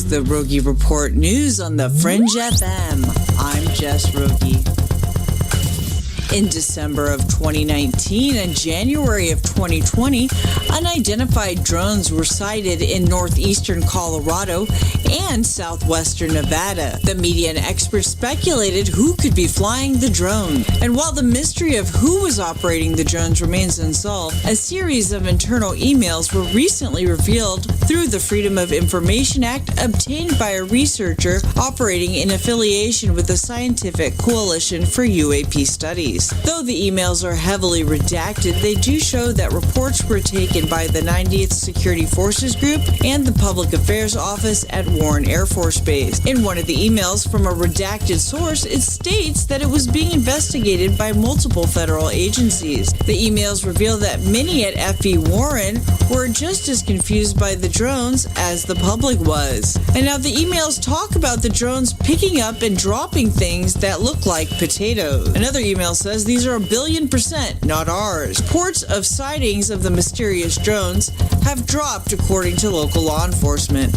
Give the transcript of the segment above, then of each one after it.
is the Rogie Report News on the Fringe FM. I'm Jess Rogie. In December of 2019 and January of 2020, unidentified drones were sighted in northeastern Colorado and southwestern Nevada. The media and experts speculated who could be flying the drone. And while the mystery of who was operating the drones remains unsolved, a series of internal emails were recently revealed through the Freedom of Information Act obtained by a researcher operating in affiliation with the Scientific Coalition for UAP Studies. Though the emails are heavily redacted, they do show that reports were taken by the 90th Security Forces Group and the Public Affairs Office at Warren Air Force Base. In one of the emails from a redacted source, it states that it was being investigated by multiple federal agencies. The emails reveal that many at FE Warren were just as confused by the drones as the public was. And now the emails talk about the drones picking up and dropping things that look like potatoes. Another email says these are 1,000,000,000%, not ours. Reports of sightings of the mysterious drones have dropped according to local law enforcement.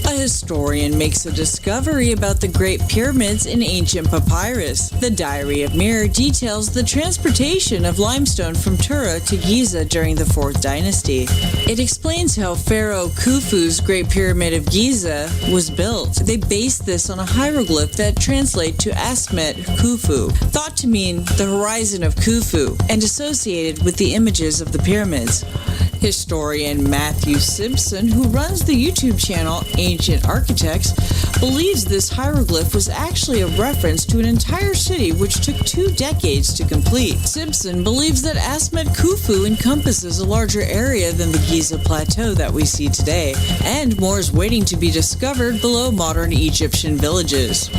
A historian makes a discovery about the Great Pyramids in ancient papyrus. The Diary of Mir details the transportation of limestone from Tura to Giza during the 4th Dynasty. It explains how Pharaoh Khufu's Great Pyramid of Giza was built. They based this on a hieroglyph that translates to Asmet Khufu, thought to mean the horizon of Khufu, and associated with the images of the pyramids. Historian Matthew Simpson, who runs the YouTube channel Ancient Archetypes, believes this hieroglyph was actually a reference to an entire city which took 2 decades to complete. Simpson believes that Asmet Khufu encompasses a larger area than the Giza Plateau that we see today, and more is waiting to be discovered below modern Egyptian villages.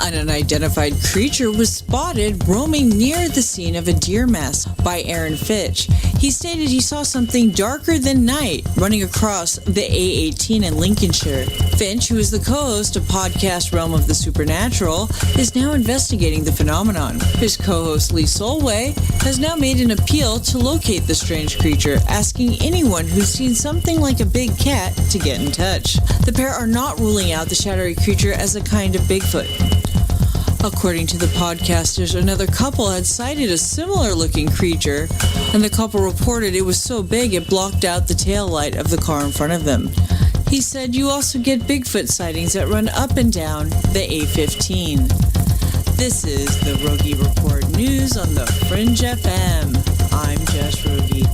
An unidentified creature was spotted roaming near the scene of a deer mask by Aaron Fitch. He stated he saw something darker than night running across the A18 in Lincolnshire. Finch, who is the co-host of podcast Realm of the Supernatural, is now investigating the phenomenon. His co-host Lee Solway has now made an appeal to locate the strange creature, asking anyone who's seen something like a big cat to get in touch. The pair are not ruling out the shadowy creature as a kind of Bigfoot. According to the podcasters, another couple had sighted a similar-looking creature, and the couple reported it was so big it blocked out the taillight of the car in front of them. He said you also get Bigfoot sightings that run up and down the A15. This is the Rogie Report News on the Fringe FM. I'm Jess Rogie.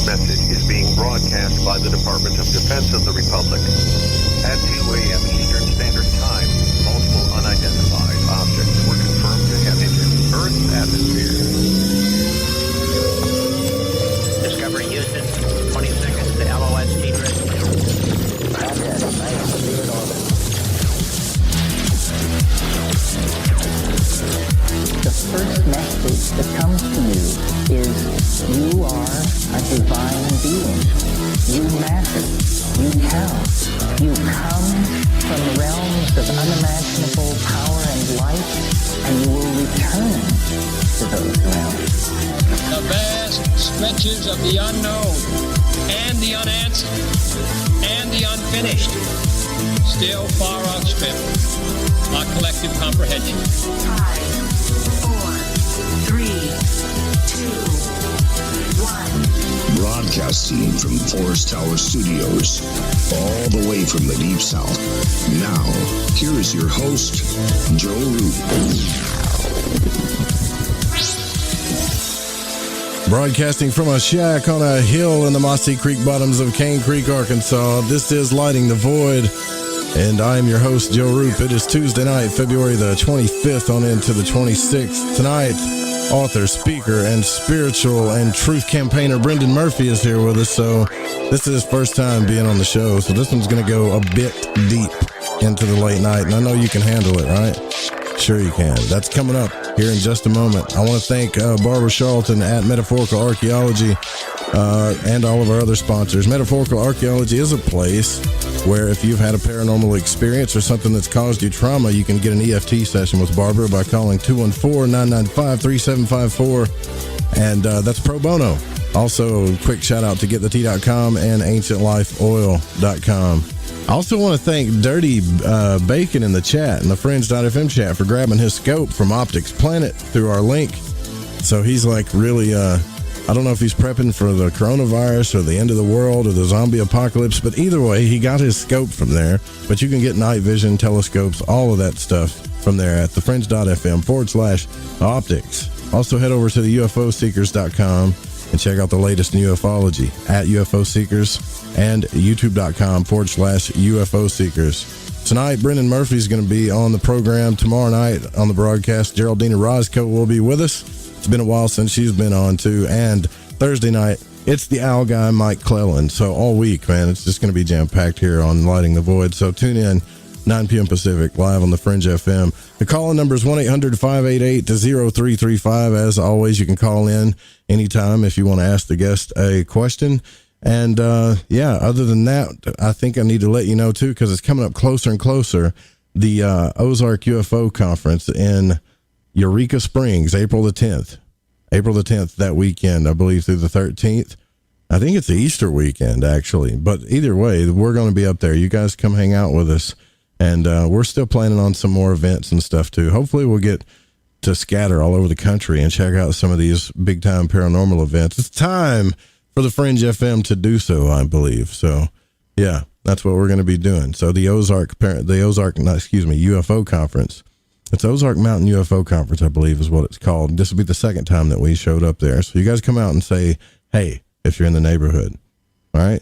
Message is being broadcast by the Department of Defense of the Republic. At 2 a.m. Eastern Standard Time, multiple unidentified objects were confirmed to have entered Earth's atmosphere. Discovery Houston, 20 seconds to LOS secret. The first message that comes to you is you are a divine being. You matter. You count. You come from realms of unimaginable power and light, and you will return to those realms. The vast stretches of the unknown and the unanswered and the unfinished still far outstrip our collective comprehension. 5, 4, 3, 2, 1. Broadcasting from Forest Tower Studios, all the way from the Deep South. Now, here is your host, Joe Root. Broadcasting from a shack on a hill in the Mossy Creek bottoms of Cane Creek, Arkansas. This is Lighting the Void, and I am your host, Joe Roop. It is Tuesday night, February the 25th on into the 26th. Tonight, author, speaker, and spiritual and truth campaigner Brendan Murphy is here with us. So this is his first time being on the show. So this one's going to go a bit deep into the late night. And I know you can handle it, right? Sure you can. That's coming up here in just a moment. I want to thank Barbara Charlton at Metaphorical Archaeology and all of our other sponsors. Metaphorical Archaeology is a place where if you've had a paranormal experience or something that's caused you trauma, you can get an EFT session with Barbara by calling 214-995-3754, and that's pro bono. Also, quick shout out to GetTheTea.com and AncientLifeOil.com. I also want to thank Dirty Bacon in the chat, in the Fringe.fm chat, for grabbing his scope from Optics Planet through our link. So he's like really, I don't know if he's prepping for the coronavirus or the end of the world or the zombie apocalypse, but either way, he got his scope from there. But you can get night vision, telescopes, all of that stuff from there at thefringe.fm/optics. Also head over to the UFOseekers.com and check out the latest in ufology at UFO Seekers and youtube.com/UFO Seekers. Tonight, Brendan Murphy's going to be on the program. Tomorrow night on the broadcast, Geraldina Roscoe will be with us. It's been a while since she's been on too. And Thursday night, it's the owl guy, Mike Clelland. So all week, man, it's just going to be jam-packed here on Lighting the Void. So tune in, 9 p.m. Pacific, live on the Fringe FM. The call-in number is 1-800-588-0335. As always, you can call in anytime if you want to ask the guest a question. And, other than that, I think I need to let you know, too, because it's coming up closer and closer, the Ozark UFO Conference in Eureka Springs, April the 10th. April the 10th, that weekend, I believe, through the 13th. I think it's the Easter weekend, actually. But either way, we're going to be up there. You guys come hang out with us. And we're still planning on some more events and stuff, too. Hopefully we'll get to scatter all over the country and check out some of these big-time paranormal events. It's time for the Fringe FM to do so, I believe. So, yeah, that's what we're going to be doing. So the UFO Conference. It's Ozark Mountain UFO Conference, I believe, is what it's called. This will be the second time that we showed up there. So you guys come out and say, hey, if you're in the neighborhood. All right?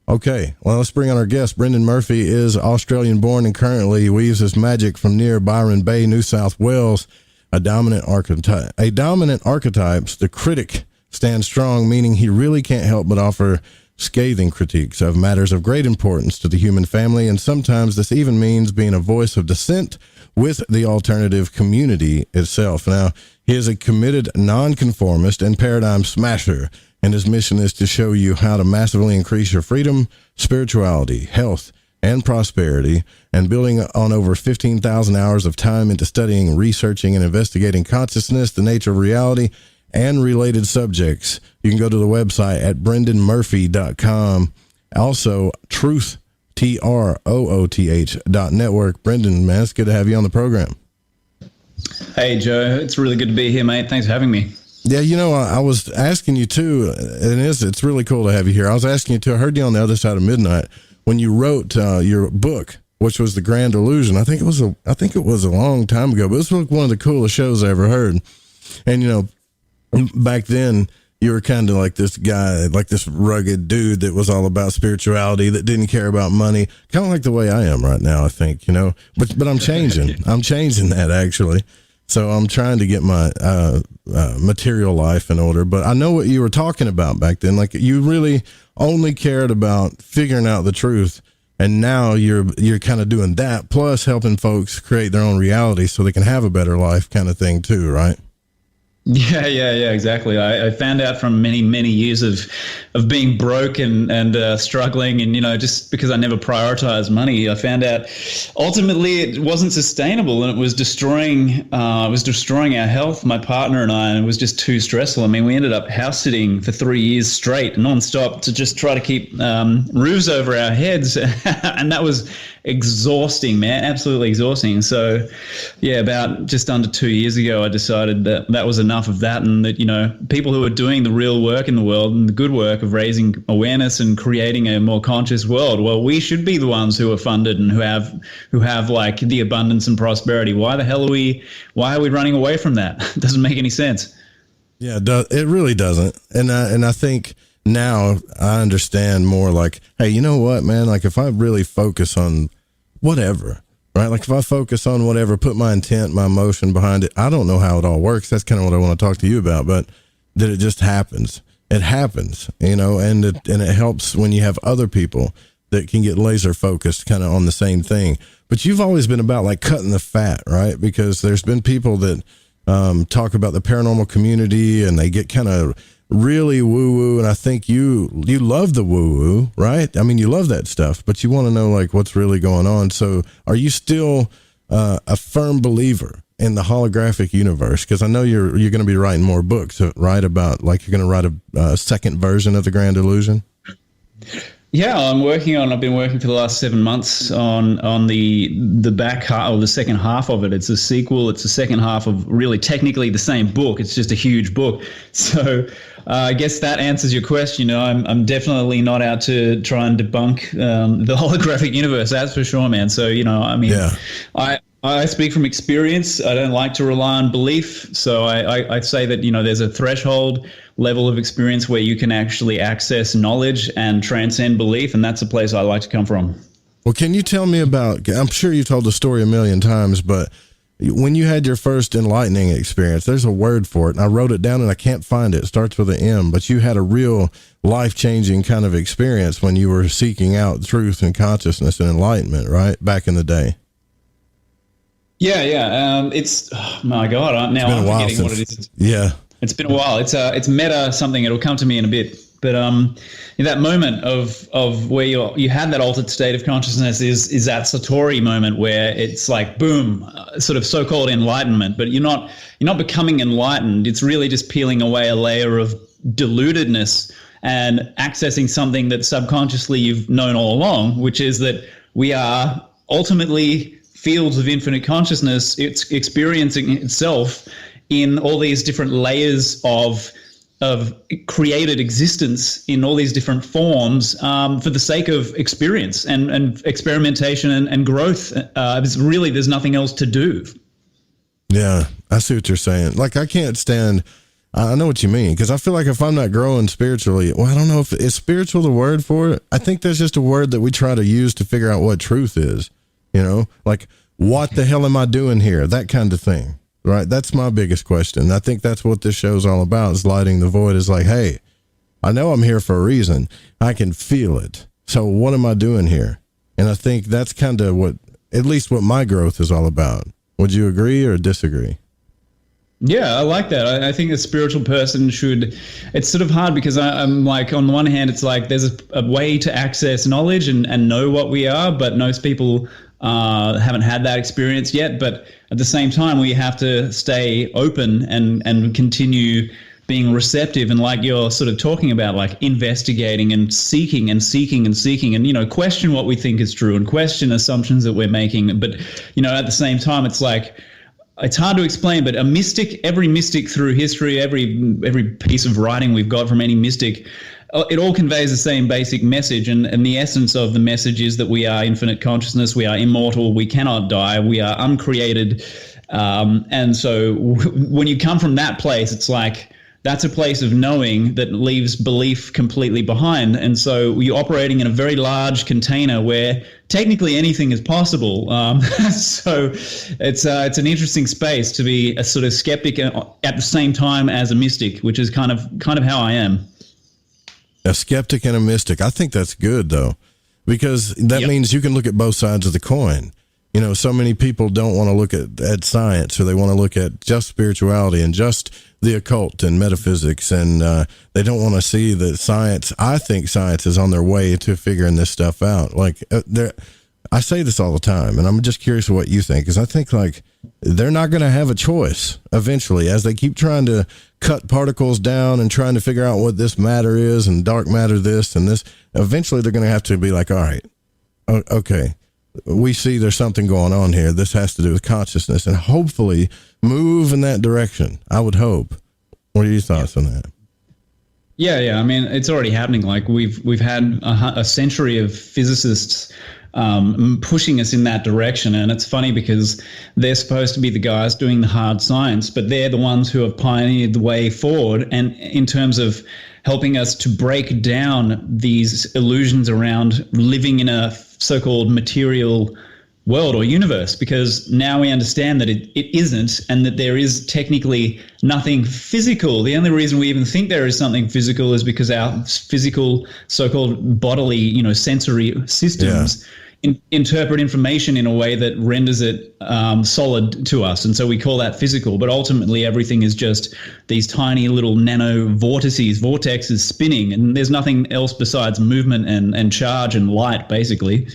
Okay, well, let's bring on our guest. Brendan Murphy is Australian-born and currently weaves his magic from near Byron Bay, New South Wales. A dominant archetypes, the critic stands strong, meaning he really can't help but offer scathing critiques of matters of great importance to the human family, and sometimes this even means being a voice of dissent with the alternative community itself. Now, he is a committed non-conformist and paradigm smasher, and his mission is to show you how to massively increase your freedom, spirituality, health, and prosperity, and building on over 15,000 hours of time into studying, researching, and investigating consciousness, the nature of reality, and related subjects. You can go to the website at brendanmurphy.com. Also, truth, TROOTH.network. Brendan, man, it's good to have you on the program. Hey, Joe. It's really good to be here, mate. Thanks for having me. Yeah, you know, I was asking you too, and it's really cool to have you here. I was asking you too, I heard you on the other side of midnight when you wrote your book, which was The Grand Illusion. I think it was a long time ago, but it was one of the coolest shows I ever heard. And, you know, back then you were kind of like this guy, like this rugged dude that was all about spirituality, that didn't care about money, kind of like the way I am right now, I think, you know, but I'm changing. I'm changing that, actually. So I'm trying to get my material life in order. But I know what you were talking about back then. Like, you really only cared about figuring out the truth. And now you're kind of doing that, plus helping folks create their own reality so they can have a better life, kind of thing too, right? Yeah, exactly. I found out from many years of being broke and struggling, and, you know, just because I never prioritized money, I found out ultimately it wasn't sustainable, and it was destroying our health, my partner and I, and it was just too stressful. I mean, we ended up house sitting for 3 years straight, nonstop, to just try to keep roofs over our heads, and that was exhausting, man, absolutely exhausting. So, yeah, about just under 2 years ago, I decided that was enough of that, and that, you know, people who are doing the real work in the world and the good work of raising awareness and creating a more conscious world, well, we should be the ones who are funded and who have like the abundance and prosperity. Why are we running away from that? It doesn't make any sense. Yeah, it really doesn't. And I think now I understand more, like, hey, you know what, man, like, if I really focus on whatever, right? Like if I focus on whatever, put my intent, my emotion behind it, I don't know how it all works. That's kind of what I want to talk to you about, but that it just happens. It happens, you know, and it helps when you have other people that can get laser focused kind of on the same thing. But you've always been about like cutting the fat, right? Because there's been people that talk about the paranormal community and they get kind of really woo-woo, and I think you love the woo-woo, right? I mean, you love that stuff, but you want to know like what's really going on. So are you still a firm believer in the holographic universe? Because I know you're going to be writing more books, right? About like you're going to write a second version of the Grand Illusion. Yeah, I've been working for the last 7 months on the back half, or the second half of it. It's a sequel. It's the second half of really technically the same book. It's just a huge book. So I guess that answers your question. You know, I'm definitely not out to try and debunk the holographic universe. That's for sure, man. So, you know, I mean, yeah. I speak from experience. I don't like to rely on belief. So I say that, you know, there's a threshold level of experience where you can actually access knowledge and transcend belief. And that's a place I like to come from. Well, can you tell me about, I'm sure you've told the story a million times, but when you had your first enlightening experience, there's a word for it. And I wrote it down and I can't find it. It starts with an M, but you had a real life-changing kind of experience when you were seeking out truth and consciousness and enlightenment, right? Back in the day. Yeah. It's, oh my God, now I'm forgetting what it is. Yeah. It's been a while. It's meta something. It'll come to me in a bit. But in that moment of where you had that altered state of consciousness is that Satori moment where it's like boom, sort of so-called enlightenment. But you're not becoming enlightened. It's really just peeling away a layer of deludedness and accessing something that subconsciously you've known all along, which is that we are ultimately fields of infinite consciousness. It's experiencing itself in all these different layers of created existence in all these different forms for the sake of experience and experimentation and growth. There's nothing else to do. Yeah, I see what you're saying. Like I can't stand, I know what you mean, because I feel like if I'm not growing spiritually, well, I don't know if is spiritual the word for it. I think there's just a word that we try to use to figure out what truth is, you know, like what the hell am I doing here? That kind of thing. Right. That's my biggest question. I think that's what this show's all about, is lighting the void. Is like, hey, I know I'm here for a reason. I can feel it. So what am I doing here? And I think that's kind of at least what my growth is all about. Would you agree or disagree? Yeah, I like that. I think a spiritual person should, it's sort of hard because I'm like, on the one hand, it's like there's a way to access knowledge and know what we are, but most people haven't had that experience yet. But at the same time, we have to stay open and continue being receptive. And like you're sort of talking about, like investigating and seeking and you know, question what we think is true and question assumptions that we're making. But, you know, at the same time, it's like, it's hard to explain, but every mystic through history, every piece of writing we've got from any mystic, it all conveys the same basic message. And the essence of the message is that we are infinite consciousness, we are immortal, we cannot die, we are uncreated. And so when you come from that place, it's like, that's a place of knowing that leaves belief completely behind. And so you're operating in a very large container where technically anything is possible. So it's an interesting space to be a sort of skeptic at the same time as a mystic, which is kind of how I am. A skeptic and a mystic. I think that's good though, because that means you can look at both sides of the coin. You know, so many people don't want to look at science, or they want to look at just spirituality and just the occult and metaphysics, and they don't want to see that science. I think science is on their way to figuring this stuff out. Like, I say this all the time, and I'm just curious what you think, because I think like they're not going to have a choice eventually as they keep trying to cut particles down and trying to figure out what this matter is and dark matter this and this. Eventually, they're going to have to be like, all right, okay. We see there's something going on here. This has to do with consciousness, and hopefully move in that direction. I would hope. What are your thoughts on that? Yeah. I mean, it's already happening. Like we've had a century of physicists pushing us in that direction. And it's funny because they're supposed to be the guys doing the hard science, but they're the ones who have pioneered the way forward. And in terms of helping us to break down these illusions around living in a so-called material world or universe, because now we understand that it isn't, and that there is technically nothing physical. The only reason we even think there is something physical is because our physical so-called bodily, sensory systems interpret information in a way that renders it solid to us. And so we call that physical, but ultimately everything is just these tiny little nano vortexes spinning, and there's nothing else besides movement and charge and light, basically.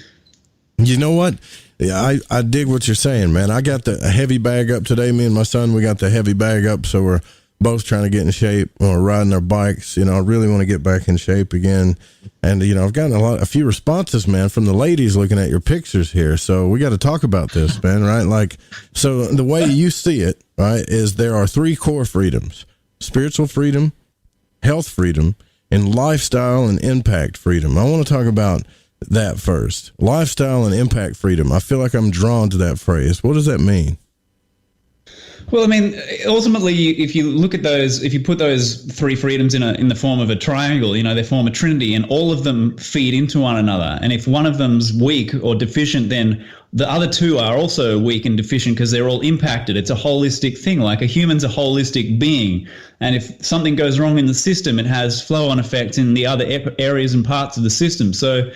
You know what? Yeah, I dig what you're saying, man. I got the heavy bag up today. Me and my son, we got the heavy bag up, so we're both trying to get in shape. We're riding our bikes. I really want to get back in shape again. And, I've gotten a few responses, man, from the ladies looking at your pictures here. So we got to talk about this, man, right? Like, so the way you see it, right, is there are 3 core freedoms: spiritual freedom, health freedom, and lifestyle and impact freedom. I want to talk about that first. Lifestyle and impact freedom. I feel like I'm drawn to that phrase. What does that mean? Well, I mean, ultimately, if you look at those, if you put those 3 freedoms in the form of a triangle, they form a trinity, and all of them feed into one another. And if one of them's weak or deficient, then the other 2 are also weak and deficient because they're all impacted. It's a holistic thing. Like a human's a holistic being. And if something goes wrong in the system, it has flow-on effects in the other areas and parts of the system. So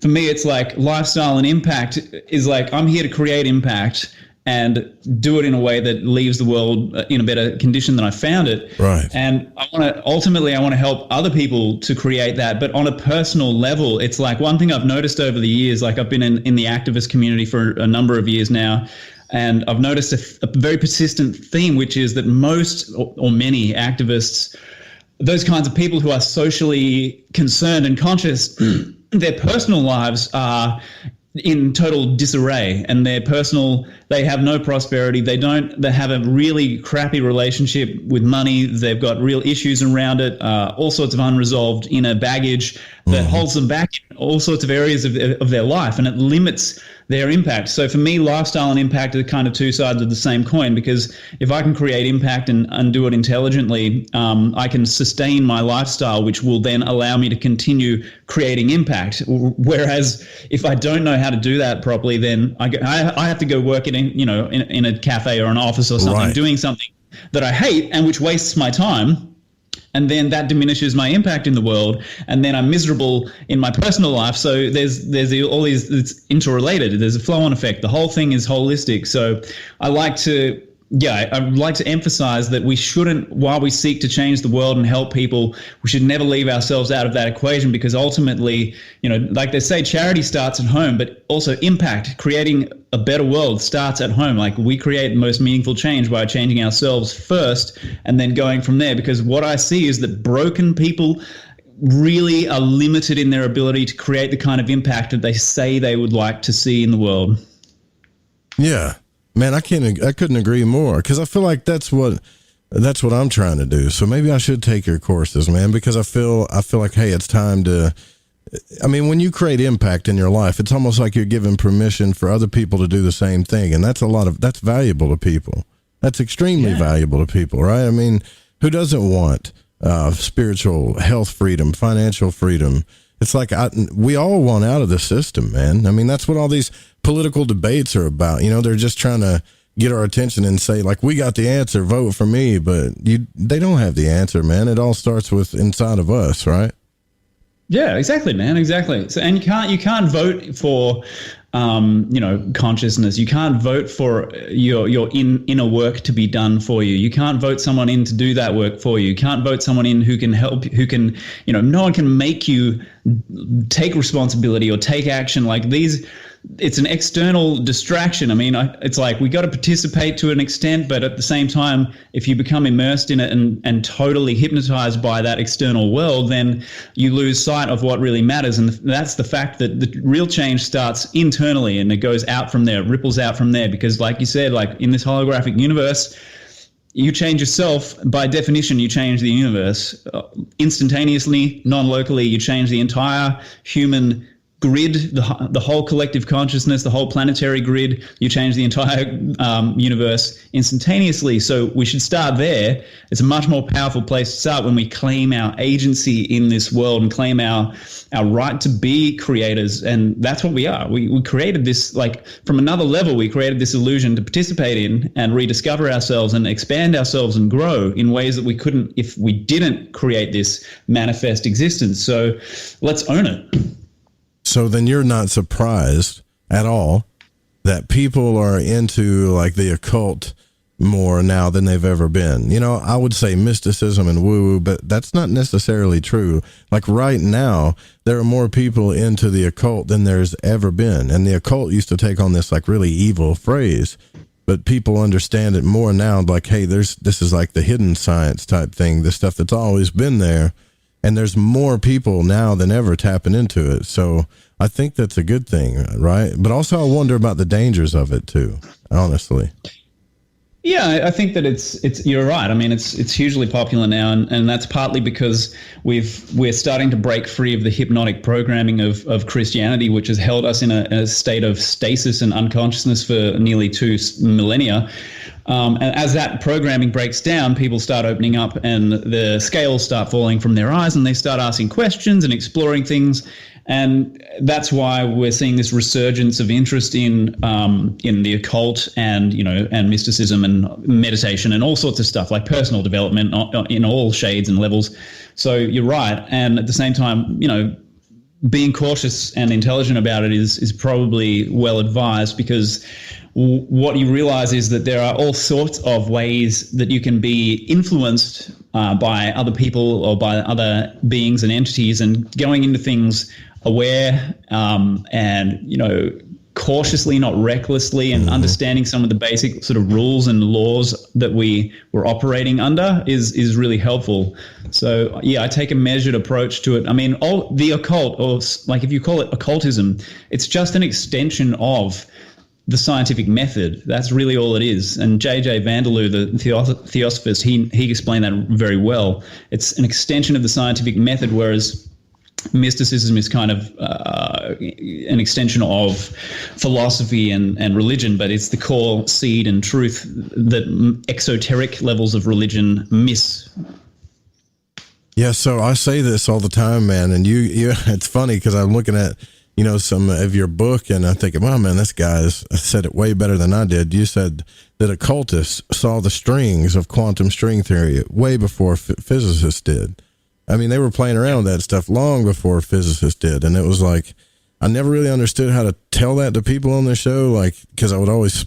for me, it's like lifestyle and impact is like, I'm here to create impact and do it in a way that leaves the world in a better condition than I found it. Right. And I want to help other people to create that. But on a personal level, it's like one thing I've noticed over the years, like I've been in the activist community for a number of years now, and I've noticed a very persistent theme, which is that most or many activists, those kinds of people who are socially concerned and conscious, their personal lives are in total disarray, and they have no prosperity. They have a really crappy relationship with money. They've got real issues around it, all sorts of unresolved inner baggage that holds them back in all sorts of areas of their life, and it limits their impact. So for me, lifestyle and impact are kind of 2 sides of the same coin, because if I can create impact and do it intelligently, I can sustain my lifestyle, which will then allow me to continue creating impact. Whereas if I don't know how to do that properly, then I have to go work in a cafe or an office or something, right, doing something that I hate and which wastes my time. And then that diminishes my impact in the world, and then I'm miserable in my personal life. So there's all these, it's interrelated. There's a flow-on effect. The whole thing is holistic. So I like to emphasize that we shouldn't, while we seek to change the world and help people, we should never leave ourselves out of that equation, because ultimately, like they say, charity starts at home, but also impact, creating a better world, starts at home. Like we create the most meaningful change by changing ourselves first and then going from there. Because what I see is that broken people really are limited in their ability to create the kind of impact that they say they would like to see in the world. Yeah. Man, I couldn't agree more, because I feel like that's what I'm trying to do. So maybe I should take your courses, man, because I feel like, hey, it's time to. I mean, when you create impact in your life, it's almost like you're giving permission for other people to do the same thing, and that's valuable to people. That's extremely valuable to people, right? I mean, who doesn't want spiritual health freedom, financial freedom? It's like we all want out of the system, man. I mean, that's what all these political debates are about. They're just trying to get our attention and say, like, we got the answer, vote for me. But they don't have the answer, man. It all starts with inside of us, right? Yeah, exactly, man. Exactly. So, and you can't vote for, consciousness. You can't vote for your inner work to be done for you. You can't vote someone in to do that work for you. You can't vote someone in who can help, no one can make you take responsibility or take action like these. It's an external distraction. I mean, it's like we got to participate to an extent, but at the same time, if you become immersed in it and totally hypnotized by that external world, then you lose sight of what really matters. And that's the fact that the real change starts internally and it goes out from there, ripples out from there. Because like you said, like in this holographic universe, you change yourself, by definition, you change the universe. Instantaneously, non-locally, you change the entire human grid, the whole collective consciousness, the whole planetary grid. You change the entire universe instantaneously. So we should start there. It's a much more powerful place to start when we claim our agency in this world and claim our right to be creators. And that's what we are. We created this, like, from another level, we created this illusion to participate in and rediscover ourselves and expand ourselves and grow in ways that we couldn't if we didn't create this manifest existence. So let's own it. So then you're not surprised at all that people are into like the occult more now than they've ever been. You know, I would say mysticism and woo-woo, but that's not necessarily true. Like right now, there are more people into the occult than there's ever been. And the occult used to take on this like really evil phrase, but people understand it more now. Like, hey, this is like the hidden science type thing, the stuff that's always been there. And there's more people now than ever tapping into it. So I think that's a good thing, right? But also I wonder about the dangers of it too, honestly. Yeah, I think that it's you're right. I mean, it's hugely popular now, and that's partly because we're starting to break free of the hypnotic programming of Christianity, which has held us in a state of stasis and unconsciousness for nearly 2 millennia. And as that programming breaks down, people start opening up and the scales start falling from their eyes and they start asking questions and exploring things. And that's why we're seeing this resurgence of interest in the occult and, and mysticism and meditation and all sorts of stuff like personal development in all shades and levels. So you're right. And at the same time, being cautious and intelligent about it is probably well advised, because what you realize is that there are all sorts of ways that you can be influenced by other people or by other beings and entities, and going into things aware and, cautiously, not recklessly, and understanding some of the basic sort of rules and laws that we were operating under is really helpful. So, yeah, I take a measured approach to it. I mean, the occult, or like if you call it occultism, it's just an extension of the scientific method. That's really all it is. And J.J. Vanderloo, the theosophist, he explained that very well. It's an extension of the scientific method, whereas mysticism is kind of an extension of philosophy and religion, but it's the core seed and truth that exoteric levels of religion miss. Yeah, so I say this all the time, man, and you it's funny because I'm looking at some of your book, and I'm thinking, wow, man, this guy's said it way better than I did. You said that occultists saw the strings of quantum string theory way before physicists did. I mean, they were playing around with that stuff long before physicists did. And it was like, I never really understood how to tell that to people on the show, like, because I would always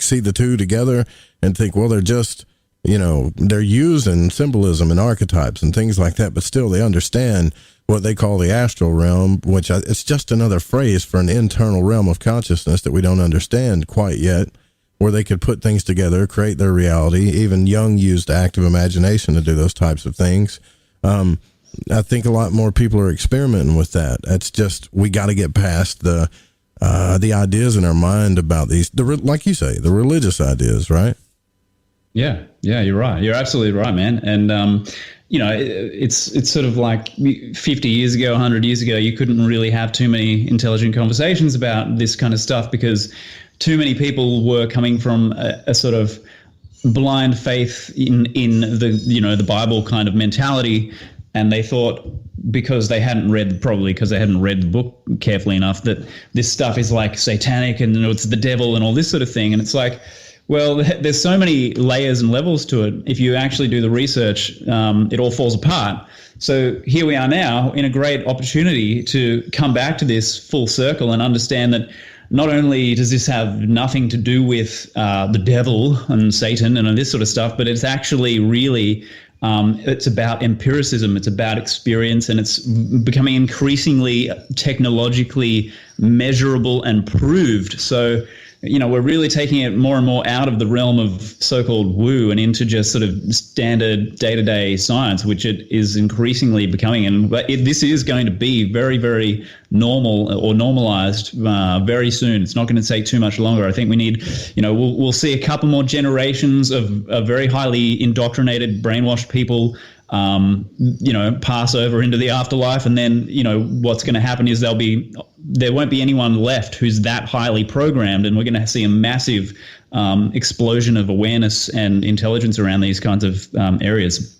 see the two together and think, well, they're just, they're using symbolism and archetypes and things like that, but still they understand what they call the astral realm, which it's just another phrase for an internal realm of consciousness that we don't understand quite yet, where they could put things together, create their reality. Even Jung used active imagination to do those types of things. I think a lot more people are experimenting with that. It's just, we got to get past the ideas in our mind about these, like you say, the religious ideas, right? Yeah, you're right. You're absolutely right, man. And, it's sort of like 50 years ago, 100 years ago, you couldn't really have too many intelligent conversations about this kind of stuff because too many people were coming from a sort of blind faith in the Bible kind of mentality, and they thought because they hadn't read the book carefully enough that this stuff is like satanic and it's the devil and all this sort of thing. And it's like, well, there's so many layers and levels to it. If you actually do the research, it all falls apart. So here we are now in a great opportunity to come back to this full circle and understand that not only does this have nothing to do with the devil and Satan and this sort of stuff, but it's actually really, it's about empiricism, it's about experience, and it's becoming increasingly technologically measurable and proved. So, we're really taking it more and more out of the realm of so-called woo and into just sort of standard day-to-day science, which it is increasingly becoming. And this is going to be very, very normal or normalized very soon. It's not going to take too much longer. I think we need, we'll see a couple more generations of very highly indoctrinated, brainwashed people pass over into the afterlife. And then, what's going to happen is there won't be anyone left who's that highly programmed. And we're going to see a massive explosion of awareness and intelligence around these kinds of areas.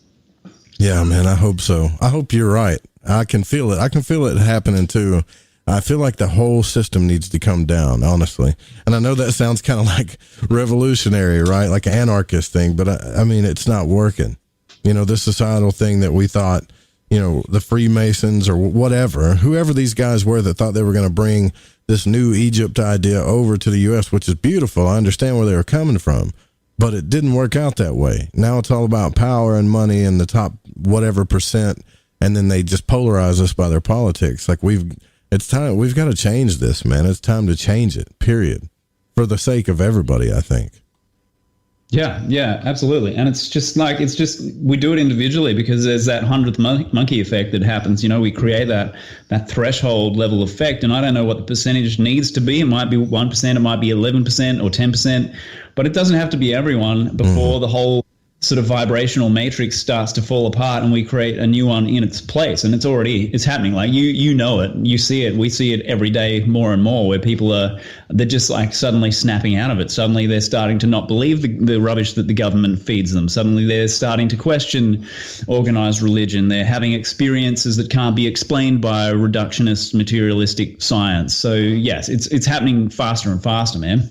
Yeah, man, I hope so. I hope you're right. I can feel it. I can feel it happening too. I feel like the whole system needs to come down, honestly. And I know that sounds kind of like revolutionary, right? Like an anarchist thing, but I mean, it's not working. This societal thing that we thought, the Freemasons or whatever, whoever these guys were that thought they were going to bring this new Egypt idea over to the U.S., which is beautiful. I understand where they were coming from, but it didn't work out that way. Now it's all about power and money and the top whatever percent, and then they just polarize us by their politics. Like it's time. We've got to change this, man. It's time to change it, period, for the sake of everybody, I think. Yeah, absolutely. And it's just we do it individually because there's that 100th monkey effect that happens. We create that threshold level effect. And I don't know what the percentage needs to be. It might be 1%, it might be 11% or 10%, but it doesn't have to be everyone before the whole sort of vibrational matrix starts to fall apart and we create a new one in its place. And it's happening. Like you know it, you see it, we see it every day more and more, where people they're just like suddenly snapping out of it. Suddenly they're starting to not believe the rubbish that the government feeds them. Suddenly they're starting to question organized religion. They're having experiences that can't be explained by reductionist materialistic science. So yes, it's happening faster and faster, man.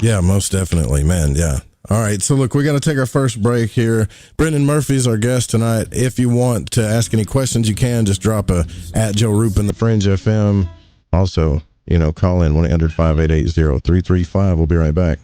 Yeah, most definitely, man. Yeah. All right, so look, we got to take our first break here. Brendan Murphy's our guest tonight. If you want to ask any questions, you can just drop a @JoeRoop in the Fringe FM. Also, call in 1-800-588-0335. We'll be right back.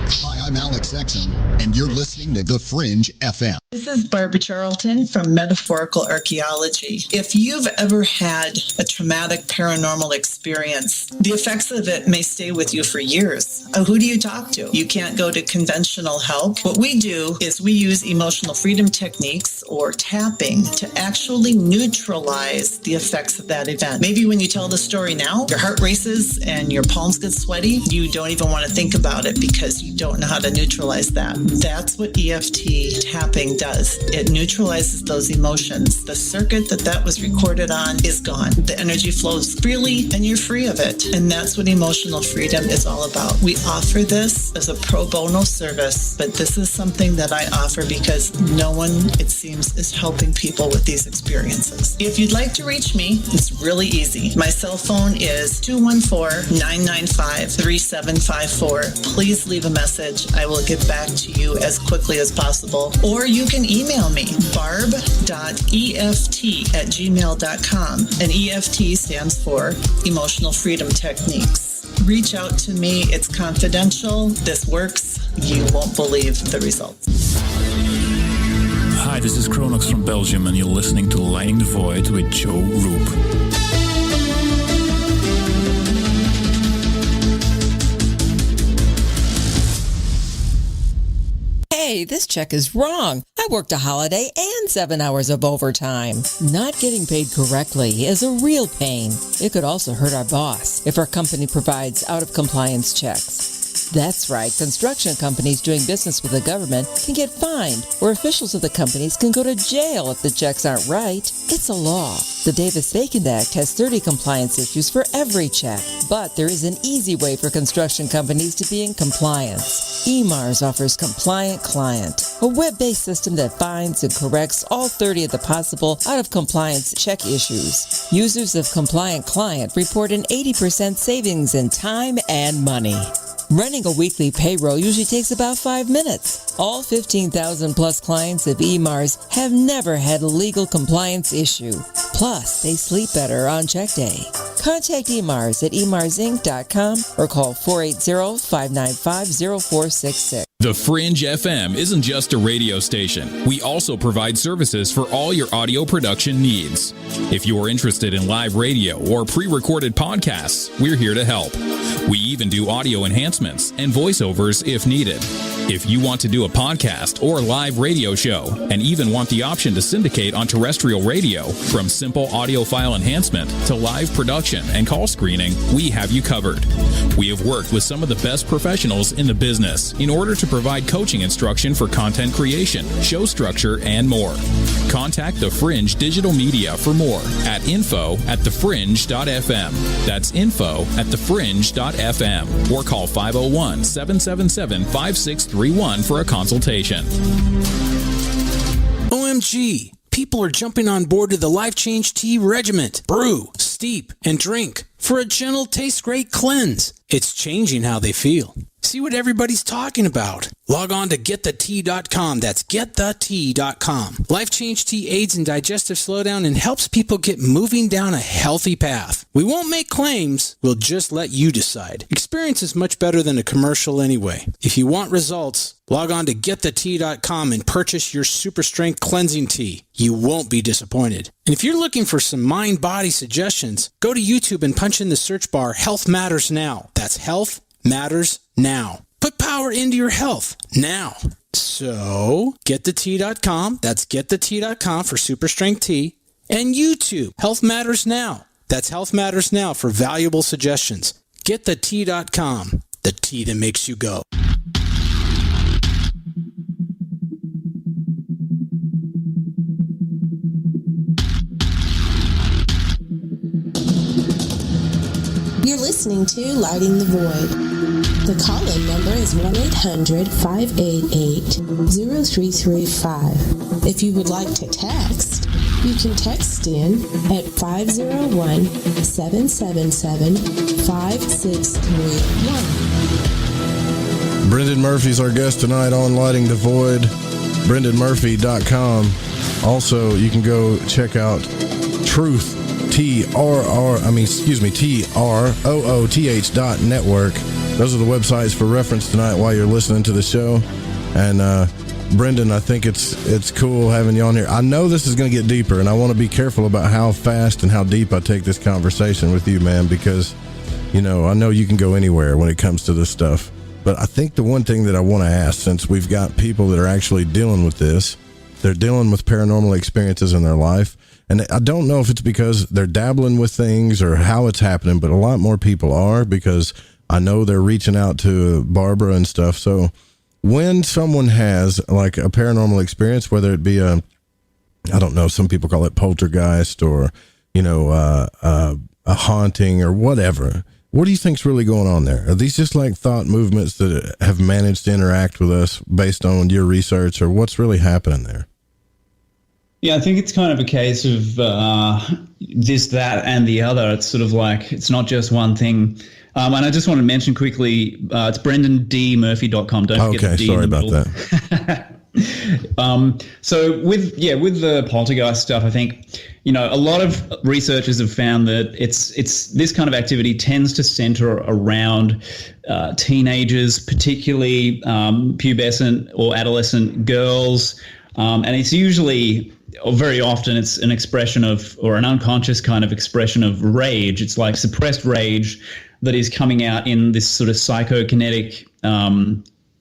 Hi, I'm Alex Exum, and you're listening to The Fringe FM. This is Barbara Charlton from Metaphorical Archaeology. If you've ever had a traumatic paranormal experience, the effects of it may stay with you for years. Who do you talk to? You can't go to conventional help. What we do is we use emotional freedom techniques or tapping to actually neutralize the effects of that event. Maybe when you tell the story now, your heart races and your palms get sweaty. You don't even want to think about it because you don't know how to neutralize that. That's what EFT tapping does. It neutralizes those emotions. The circuit that was recorded on is gone. The energy flows freely and you're free of it. And that's what emotional freedom is all about. We offer this as a pro bono service, but this is something that I offer because no one, it seems, is helping people with these experiences. If you'd like to reach me, it's really easy. My cell phone is 214-995-3754. Please leave a message. I will get back to you as quickly as possible. Or you can email me, barb.eft@gmail.com. And EFT stands for Emotional Freedom Techniques. Reach out to me. It's confidential. This works. You won't believe the results. Hi, this is Kronox from Belgium, and you're listening to Lighting the Void with Joe Roop. Hey, this check is wrong. I worked a holiday and 7 hours of overtime. Not getting paid correctly is a real pain. It could also hurt our boss if our company provides out-of-compliance checks. That's right. Construction companies doing business with the government can get fined, or officials of the companies can go to jail if the checks aren't right. It's a law. The Davis-Bacon Act has 30 compliance issues for every check, but there is an easy way for construction companies to be in compliance. EMARS offers Compliant Client, a web-based system that finds and corrects all 30 of the possible out-of-compliance check issues. Users of Compliant Client report an 80% savings in time and money. Running a weekly payroll usually takes about 5 minutes. All 15,000 plus clients of EMARS have never had a legal compliance issue. Plus, they sleep better on check day. Contact EMARS at emarsinc.com or call 480-595-0466. The Fringe FM isn't just a radio station. We also provide services for all your audio production needs. If you're interested in live radio or pre-recorded podcasts, we're here to help. We even do audio enhancements and voiceovers if needed. If you want to do a podcast or live radio show and even want the option to syndicate on terrestrial radio, from simple audio file enhancement to live production and call screening, we have you covered. We have worked with some of the best professionals in the business in order to provide coaching instruction for content creation, show structure, and more. Contact The Fringe Digital Media for more at info@thefringe.fm. That's info@thefringe.fm, or call 501-777-5631 for a consultation. OMG! People are jumping on board to the Life Change Tea Regiment. Brew, steep, and drink for a gentle, taste-great cleanse. It's changing how they feel. See what everybody's talking about. Log on to getthetea.com. That's getthetea.com. Life Change Tea aids in digestive slowdown and helps people get moving down a healthy path. We won't make claims. We'll just let you decide. Experience is much better than a commercial anyway. If you want results, log on to getthetea.com and purchase your super strength cleansing tea. You won't be disappointed. And if you're looking for some mind-body suggestions, go to YouTube and punch in the search bar Health Matters Now. That's Health Matters Now. Put power into your health now. So, getthetea.com. That's getthetea.com for super strength tea. And YouTube, Health Matters Now. That's Health Matters Now for valuable suggestions. Getthetea.com. The tea that makes you go. You're listening to Lighting the Void. The call-in number is 1-800-588-0335. If you would like to text, you can text in at 501-777-5631. Brendan Murphy's our guest tonight on Lighting the Void. BrendanMurphy.com. Also, you can go check out Truth. TROOTH.network. Those are the websites for reference tonight while you're listening to the show. And Brendan, I think it's cool having you on here. I know this is going to get deeper, and I want to be careful about how fast and how deep I take this conversation with you, man, because, you know, I know you can go anywhere when it comes to this stuff. But I think the one thing that I want to ask, since we've got people that are actually dealing with this, they're dealing with paranormal experiences in their life. And I don't know if it's because they're dabbling with things or how it's happening, but a lot more people are, because I know they're reaching out to Barbara and stuff. So when someone has like a paranormal experience, whether it be I don't know, some people call it poltergeist or, you know, a haunting or whatever, what do you think's really going on there? Are these just like thought movements that have managed to interact with us based on your research, or what's really happening there? Yeah, I think it's kind of a case of this, that, and the other. It's sort of like, it's not just one thing. And I just want to mention quickly, it's BrendanDMurphy.com. Don't forget the D in the middle. Sorry about that. So with the poltergeist stuff, I think, you know, a lot of researchers have found that it's this kind of activity tends to center around teenagers, particularly pubescent or adolescent girls. And it's usually, or very often, it's an expression of, or an unconscious kind of expression of rage. It's like suppressed rage that is coming out in this sort of psychokinetic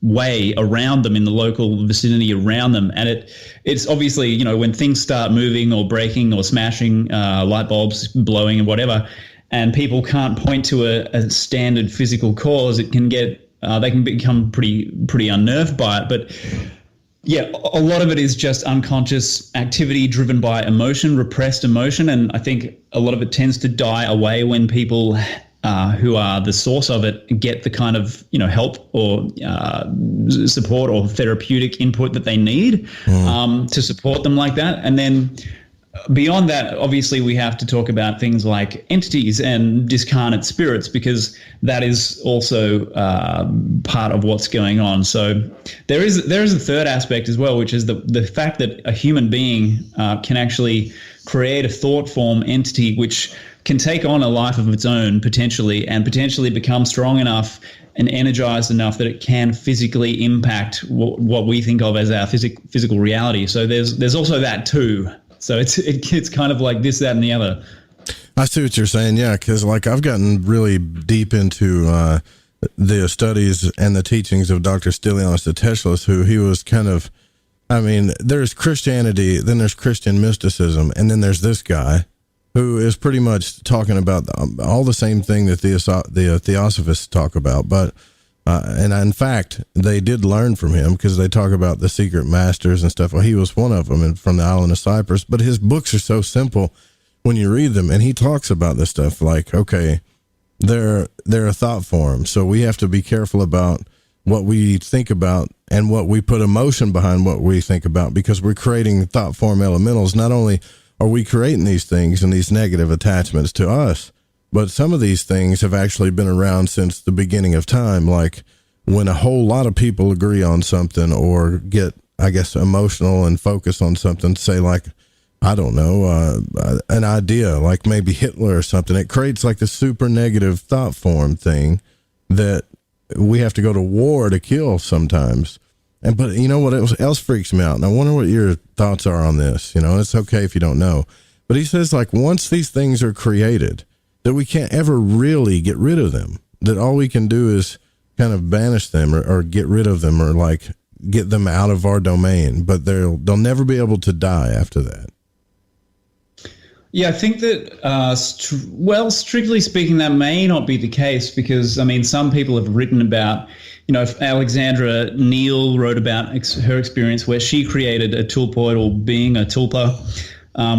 way around them, in the local vicinity around them. And it's obviously, you know, when things start moving or breaking or smashing, light bulbs blowing and whatever, and people can't point to a standard physical cause, it can get they can become pretty unnerved by it. But yeah, a lot of it is just unconscious activity driven by emotion, repressed emotion. And I think a lot of it tends to die away when people who are the source of it get the kind of, help or support or therapeutic input that they need to support them like that. And then beyond that, obviously, we have to talk about things like entities and discarnate spirits, because that is also part of what's going on. So there is a third aspect as well, which is the fact that a human being can actually create a thought form entity which can take on a life of its own potentially, and potentially become strong enough and energized enough that it can physically impact what we think of as our physical reality. So there's also that too. So it's kind of like this, that, and the other. I see what you're saying, yeah, because like I've gotten really deep into the studies and the teachings of Dr. Stylianos Teteschlis, who he was kind of, there's Christianity, then there's Christian mysticism, and then there's this guy who is pretty much talking about all the same thing that the Theosophists talk about, but and in fact, they did learn from him, because they talk about the secret masters and stuff. Well, he was one of them from the island of Cyprus, but his books are so simple when you read them, and he talks about this stuff like, okay, they're a thought form, so we have to be careful about what we think about and what we put emotion behind what we think about, because we're creating thought form elementals. Not only are we creating these things and these negative attachments to us, but some of these things have actually been around since the beginning of time. Like when a whole lot of people agree on something or get, I guess, emotional and focus on something, say like, I don't know, an idea like maybe Hitler or something, it creates like the super negative thought form thing that we have to go to war to kill sometimes. But you know what else freaks me out? And I wonder what your thoughts are on this. It's okay if you don't know. But he says, like, once these things are created, that we can't ever really get rid of them. That all we can do is kind of banish them or get rid of them, or like get them out of our domain. But they'll never be able to die after that. Yeah, I think that, strictly speaking, that may not be the case, because, some people have written about, if Alexandra Neal wrote about her experience where she created a tulpoidal being, a tulpa,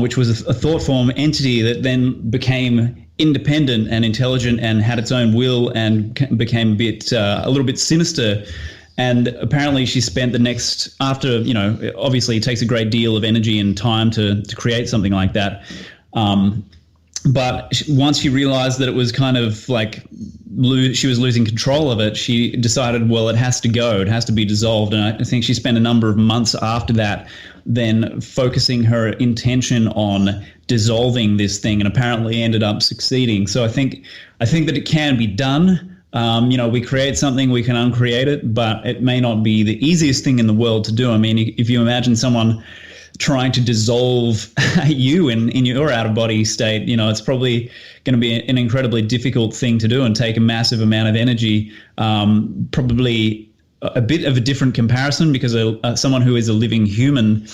which was a thought form entity that then became independent and intelligent and had its own will and became a little bit sinister. And apparently she spent the next, after, obviously it takes a great deal of energy and time to create something like that. But once she realized that it was kind of like she was losing control of it, she decided, well, it has to go. It has to be dissolved. And I think she spent a number of months after that then focusing her intention on dissolving this thing, and apparently ended up succeeding. So I think that it can be done. We create something, we can uncreate it, but it may not be the easiest thing in the world to do. If you imagine someone trying to dissolve you in your out-of-body state, it's probably going to be an incredibly difficult thing to do and take a massive amount of energy. Probably a bit of a different comparison, because someone who is a living human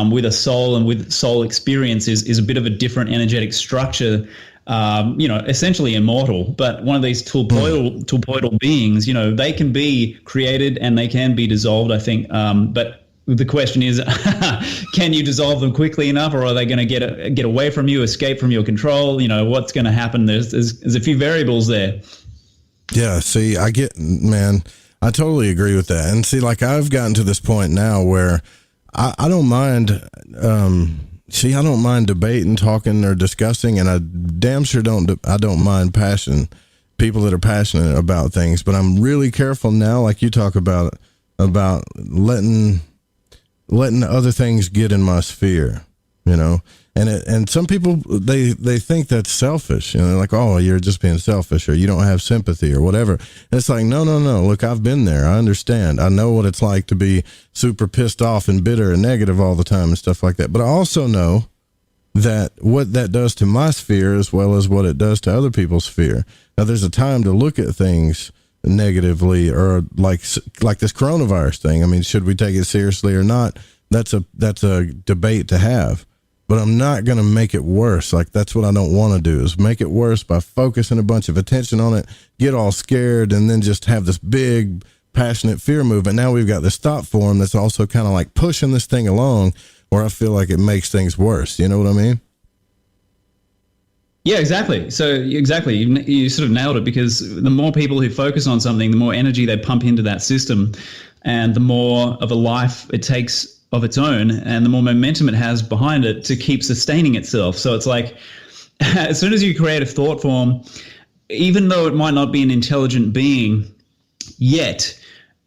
with a soul and with soul experience is a bit of a different energetic structure, essentially immortal. But one of these tulpoidal beings, they can be created and they can be dissolved, I think. But the question is, can you dissolve them quickly enough, or are they going to get away from you, escape from your control? What's going to happen? There's a few variables there. Yeah, see, I totally agree with that. And see, like I've gotten to this point now where I don't mind, I don't mind debating, talking, or discussing, and I damn sure don't mind people that are passionate about things. But I'm really careful now, like you talk about letting other things get in my sphere, and some people, they think that's selfish, like, oh, you're just being selfish, or you don't have sympathy or whatever. And it's like, no, look, I've been there. I understand. I know what it's like to be super pissed off and bitter and negative all the time and stuff like that. But I also know that what that does to my sphere as well as what it does to other people's sphere. Now, there's a time to look at things negatively, or like this coronavirus thing. Should we take it seriously or not? That's a debate to have. but I'm not going to make it worse. Like, that's what I don't want to do, is make it worse by focusing a bunch of attention on it, get all scared, and then just have this big, passionate fear movement. Now we've got this thought form that's also kind of like pushing this thing along, where I feel like it makes things worse. You know what I mean? Yeah, exactly. So exactly, you sort of nailed it, because the more people who focus on something, the more energy they pump into that system, and the more of a life it takes of its own, and the more momentum it has behind it to keep sustaining itself. So it's like, as soon as you create a thought form, even though it might not be an intelligent being yet,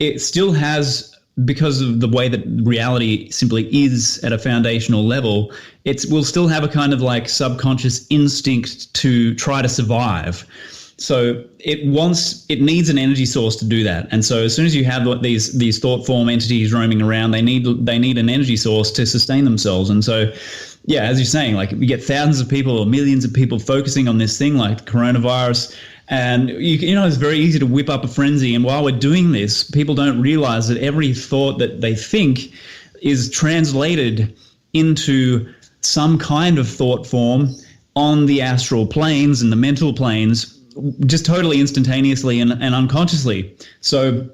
it still has, because of the way that reality simply is at a foundational level, it will still have a kind of like subconscious instinct to try to survive. So it needs an energy source to do that. And so as soon as you have these thought form entities roaming around, they need an energy source to sustain themselves. And so, yeah, as you're saying, like, we get thousands of people or millions of people focusing on this thing like coronavirus. And, you know, it's very easy to whip up a frenzy. And while we're doing this, people don't realize that every thought that they think is translated into some kind of thought form on the astral planes and the mental planes, just totally instantaneously and unconsciously. So,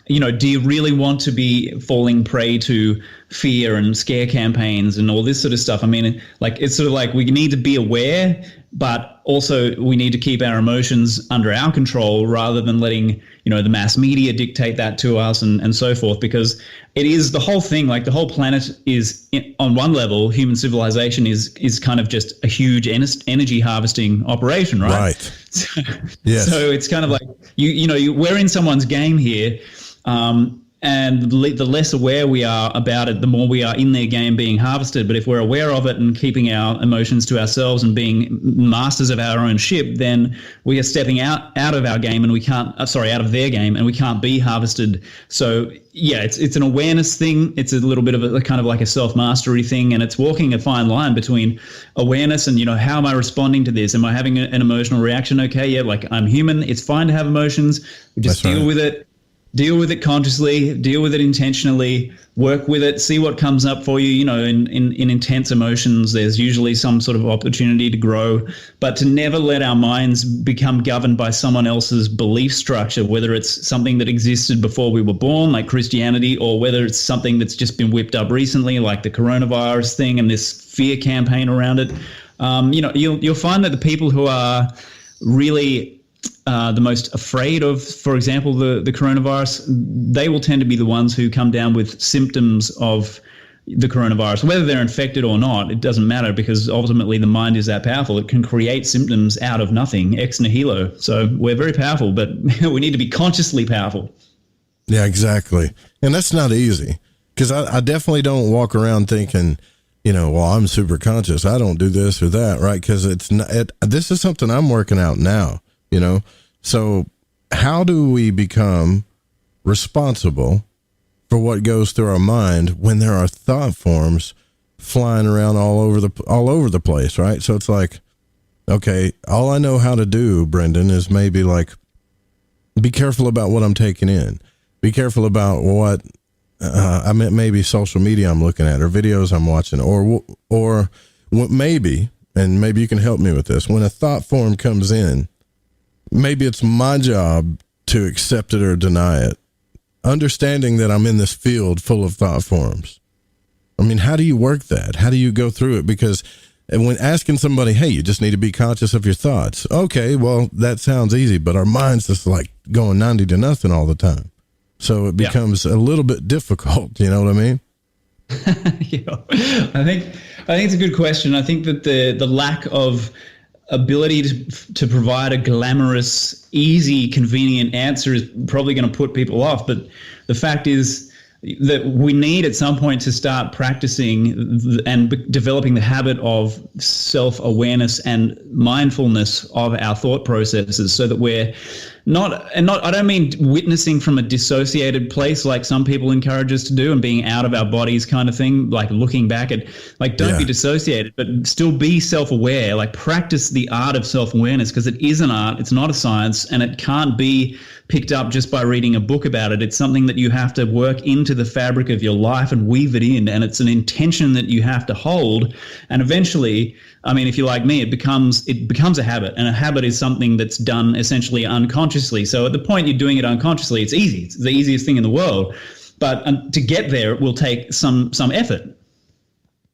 you know, do you really want to be falling prey to fear and scare campaigns and all this sort of stuff? I mean, like, it's sort of like we need to be aware, but also we need to keep our emotions under our control rather than letting, you know, the mass media dictate that to us and so forth, because it is the whole thing. Like, the whole planet is, on one level, human civilization is kind of just a huge energy harvesting operation, right? Right. Yes. So it's kind of like, we're in someone's game here. And the less aware we are about it, the more we are in their game being harvested. But if we're aware of it and keeping our emotions to ourselves and being masters of our own ship, then we are stepping out of our game, and we can't, out of their game, and we can't be harvested. So yeah, it's an awareness thing. It's a little bit of a kind of like a self-mastery thing, and it's walking a fine line between awareness and, you know, how am I responding to this? Am I having an emotional reaction? Okay, yeah, like, I'm human. It's fine to have emotions. We just deal with it. Deal with it consciously, deal with it intentionally, work with it, see what comes up for you. You know, in intense emotions, there's usually some sort of opportunity to grow, but to never let our minds become governed by someone else's belief structure, whether it's something that existed before we were born, like Christianity, or whether it's something that's just been whipped up recently, like the coronavirus thing and this fear campaign around it. You know, you'll find that the people who are really the most afraid of, for example, the coronavirus, they will tend to be the ones who come down with symptoms of the coronavirus. Whether they're infected or not, it doesn't matter, because ultimately the mind is that powerful. It can create symptoms out of nothing, ex nihilo. So we're very powerful, but we need to be consciously powerful. Yeah, exactly. And that's not easy, because I definitely don't walk around thinking, you know, well, I'm super conscious, I don't do this or that, right? Because this is something I'm working out now. You know, so how do we become responsible for what goes through our mind when there are thought forms flying around all over the place, right? So it's like, okay, all I know how to do, Brendan, is maybe like, be careful about what I'm taking in. Be careful about what I meant, maybe social media I'm looking at, or videos I'm watching, or maybe, and maybe you can help me with this. When a thought form comes in, maybe it's my job to accept it or deny it, understanding that I'm in this field full of thought forms. I mean, how do you work that? How do you go through it? Because when asking somebody, hey, you just need to be conscious of your thoughts. Okay, well, that sounds easy, but our mind's just like going 90 to nothing all the time. So it becomes a little bit difficult. You know what I mean? Yeah, I think it's a good question. I think that the lack of ability to provide a glamorous, easy, convenient answer is probably going to put people off. But the fact is that we need at some point to start practicing and developing the habit of self-awareness and mindfulness of our thought processes, so that we're I don't mean witnessing from a dissociated place like some people encourage us to do, and being out of our bodies kind of thing, like looking back at, like, don't be dissociated, but still be self-aware, like practice the art of self-awareness, because it is an art, it's not a science, and it can't be picked up just by reading a book about it. It's something that you have to work into the fabric of your life and weave it in, and it's an intention that you have to hold, and eventually, I mean, if you're like me, it becomes a habit, and a habit is something that's done essentially unconsciously. So at the point you're doing it unconsciously, it's easy. It's the easiest thing in the world. But to get there, it will take some effort.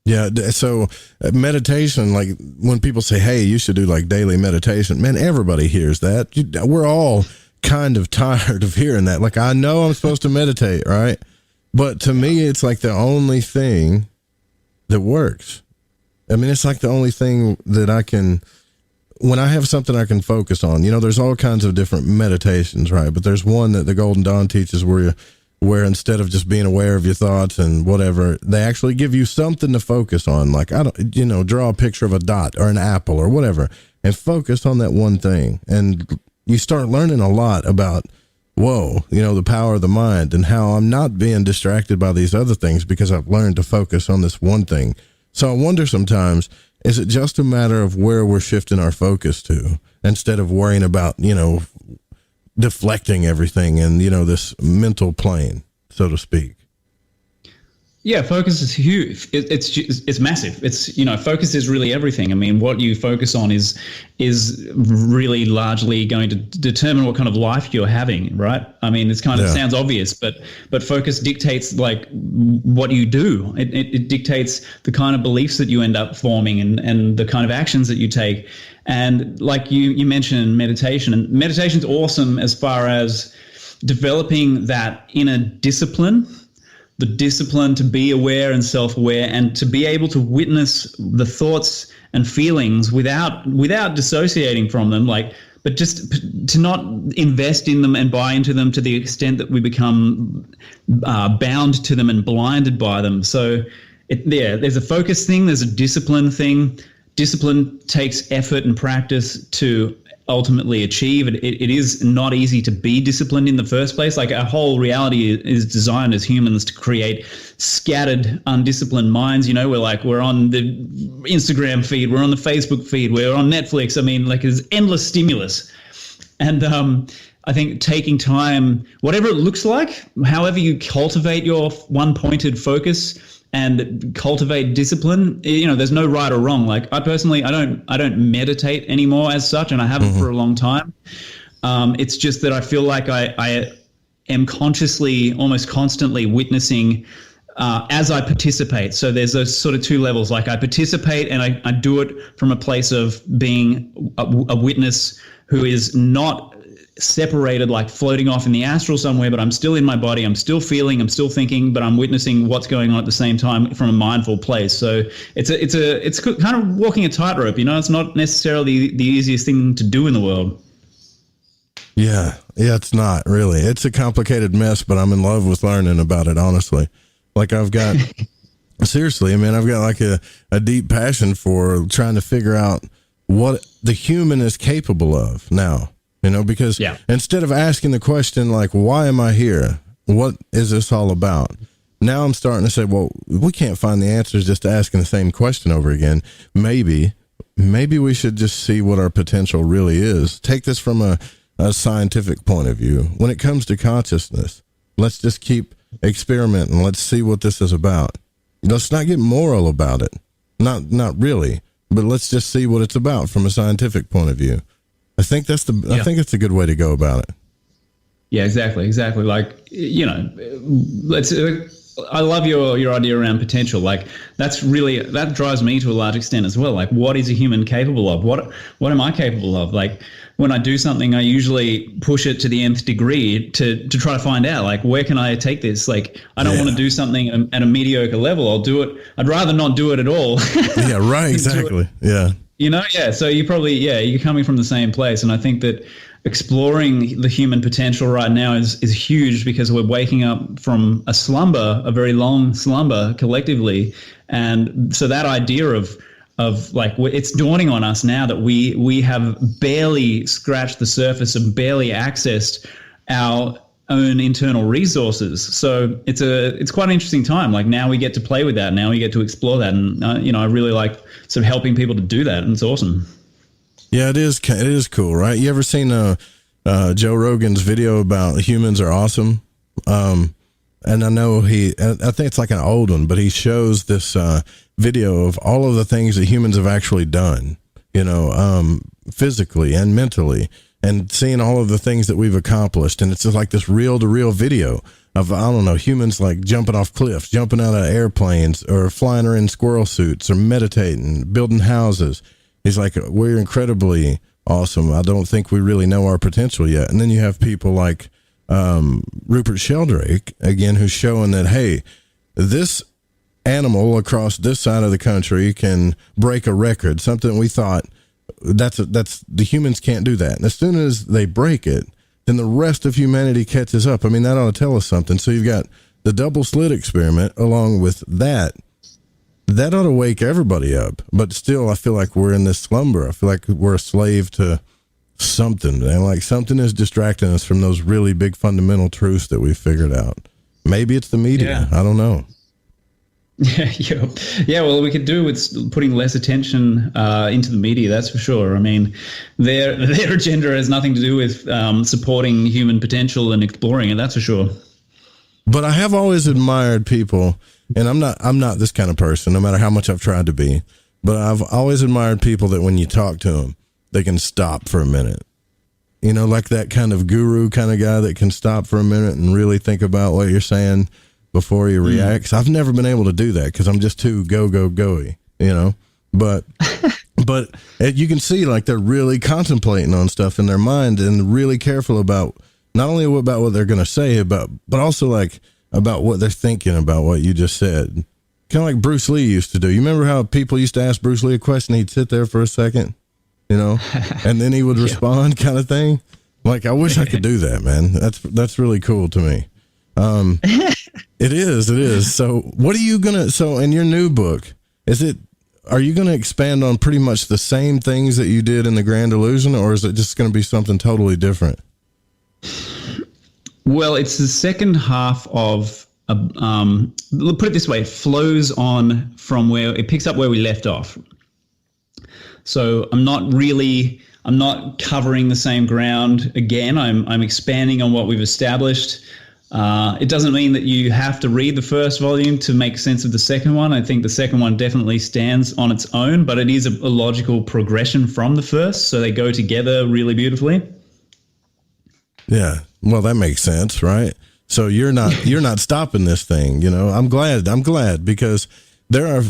Yeah. So meditation, like when people say, hey, you should do like daily meditation, man, everybody hears that. We're all kind of tired of hearing that. Like, I know I'm supposed to meditate, right? But to me, it's like the only thing that works. I mean, it's like the only thing that I can, when I have something I can focus on, you know, there's all kinds of different meditations, right? But there's one that the Golden Dawn teaches where instead of just being aware of your thoughts and whatever, they actually give you something to focus on. Like, draw a picture of a dot or an apple or whatever, and focus on that one thing. And you start learning a lot about, the power of the mind and how I'm not being distracted by these other things because I've learned to focus on this one thing. So I wonder sometimes, is it just a matter of where we're shifting our focus to instead of worrying about, deflecting everything in, this mental plane, so to speak? Yeah, focus is huge. It's massive. Focus is really everything. I mean, what you focus on is really largely going to determine what kind of life you're having, right? I mean, it sounds obvious, but focus dictates like what you do. It dictates the kind of beliefs that you end up forming and the kind of actions that you take. And like you mentioned meditation, and meditation's awesome as far as developing that inner discipline. The discipline to be aware and self-aware, and to be able to witness the thoughts and feelings without dissociating from them, but just to not invest in them and buy into them to the extent that we become bound to them and blinded by them. So there's a focus thing, there's a discipline thing. Discipline takes effort and practice to ultimately achieve. It is not easy to be disciplined in the first place. Like, our whole reality is designed as humans to create scattered, undisciplined minds. We're on the Instagram feed, we're on the Facebook feed, we're on Netflix. I mean, there's endless stimulus. And I think taking time, whatever it looks like, however you cultivate your one-pointed focus and cultivate discipline, there's no right or wrong. Like, I personally, I don't meditate anymore as such, and I haven't for a long time. It's just that I feel like I am consciously, almost constantly witnessing as I participate. So there's those sort of two levels. Like, I participate and I do it from a place of being a witness who is not separated, like floating off in the astral somewhere, but I'm still in my body, I'm still feeling, I'm still thinking, but I'm witnessing what's going on at the same time from a mindful place. So it's kind of walking a tightrope, it's not necessarily the easiest thing to do in the world. Yeah, it's not really. It's a complicated mess, but I'm in love with learning about it, honestly. Like, I've got, seriously, I mean, I've got like a deep passion for trying to figure out what the human is capable of now. Because instead of asking the question, like, why am I here? What is this all about? Now I'm starting to say, well, we can't find the answers just asking the same question over again. Maybe we should just see what our potential really is. Take this from a scientific point of view. When it comes to consciousness, let's just keep experimenting. Let's see what this is about. Let's not get moral about it. Not really, but let's just see what it's about from a scientific point of view. I think I think it's a good way to go about it. Yeah, exactly. Like, I love your idea around potential. Like, that drives me to a large extent as well. Like, what is a human capable of? What am I capable of? Like, when I do something, I usually push it to the nth degree to try to find out, like, where can I take this? Like, I don't want to do something at a mediocre level. I'll do it. I'd rather not do it at all. Yeah, right. Exactly. Yeah. So you're coming from the same place. And I think that exploring the human potential right now is huge, because we're waking up from a very long slumber collectively. And so that idea of like, it's dawning on us now that we have barely scratched the surface and barely accessed our own internal resources. So it's quite an interesting time. Like, now we get to play with that. Now we get to explore that. And, I really like sort of helping people to do that. And it's awesome. Yeah, it is cool, right? You ever seen Joe Rogan's video about humans are awesome? And I know I think it's like an old one, but he shows this video of all of the things that humans have actually done, physically and mentally, and seeing all of the things that we've accomplished. And it's just like this reel-to-reel video of, I don't know, humans like jumping off cliffs, jumping out of airplanes, or flying around in squirrel suits, or meditating, building houses. He's like, we're incredibly awesome. I don't think we really know our potential yet. And then you have people like Rupert Sheldrake, again, who's showing that, hey, this animal across this side of the country can break a record, something we thought that's the humans can't do that. And as soon as they break it, then the rest of humanity catches up. I mean, that ought to tell us something. So you've got the double slit experiment along with that. That ought to wake everybody up. But still, I feel like we're in this slumber. I feel like we're a slave to something. And like something is distracting us from those really big fundamental truths that we've figured out. Maybe it's the media. Yeah. I don't know. Yeah. Well, we could do with putting less attention into the media. That's for sure. I mean, their agenda has nothing to do with supporting human potential and exploring it. That's for sure. But I have always admired people, and I'm not this kind of person, no matter how much I've tried to be. But I've always admired people that when you talk to them, they can stop for a minute. Like that kind of guru kind of guy that can stop for a minute and really think about what you're saying before you react. So I've never been able to do that because I'm just too go-y, But you can see like they're really contemplating on stuff in their mind and really careful about not only about what they're going to say, but also like about what they're thinking about what you just said. Kind of like Bruce Lee used to do. You remember how people used to ask Bruce Lee a question? He'd sit there for a second, and then he would respond, kind of thing. Like, I wish I could do that, man. That's really cool to me. It is. So what are you so in your new book, are you going to expand on pretty much the same things that you did in The Grand Illusion, or is it just going to be something totally different? Well, it's the second half of, put it this way, it flows on from where it picks up where we left off. So I'm not covering the same ground again. I'm expanding on what we've established. It doesn't mean that you have to read the first volume to make sense of the second one. I think the second one definitely stands on its own, but it is a logical progression from the first. So they go together really beautifully. Yeah. Well, that makes sense, right? So you're not stopping this thing, I'm glad because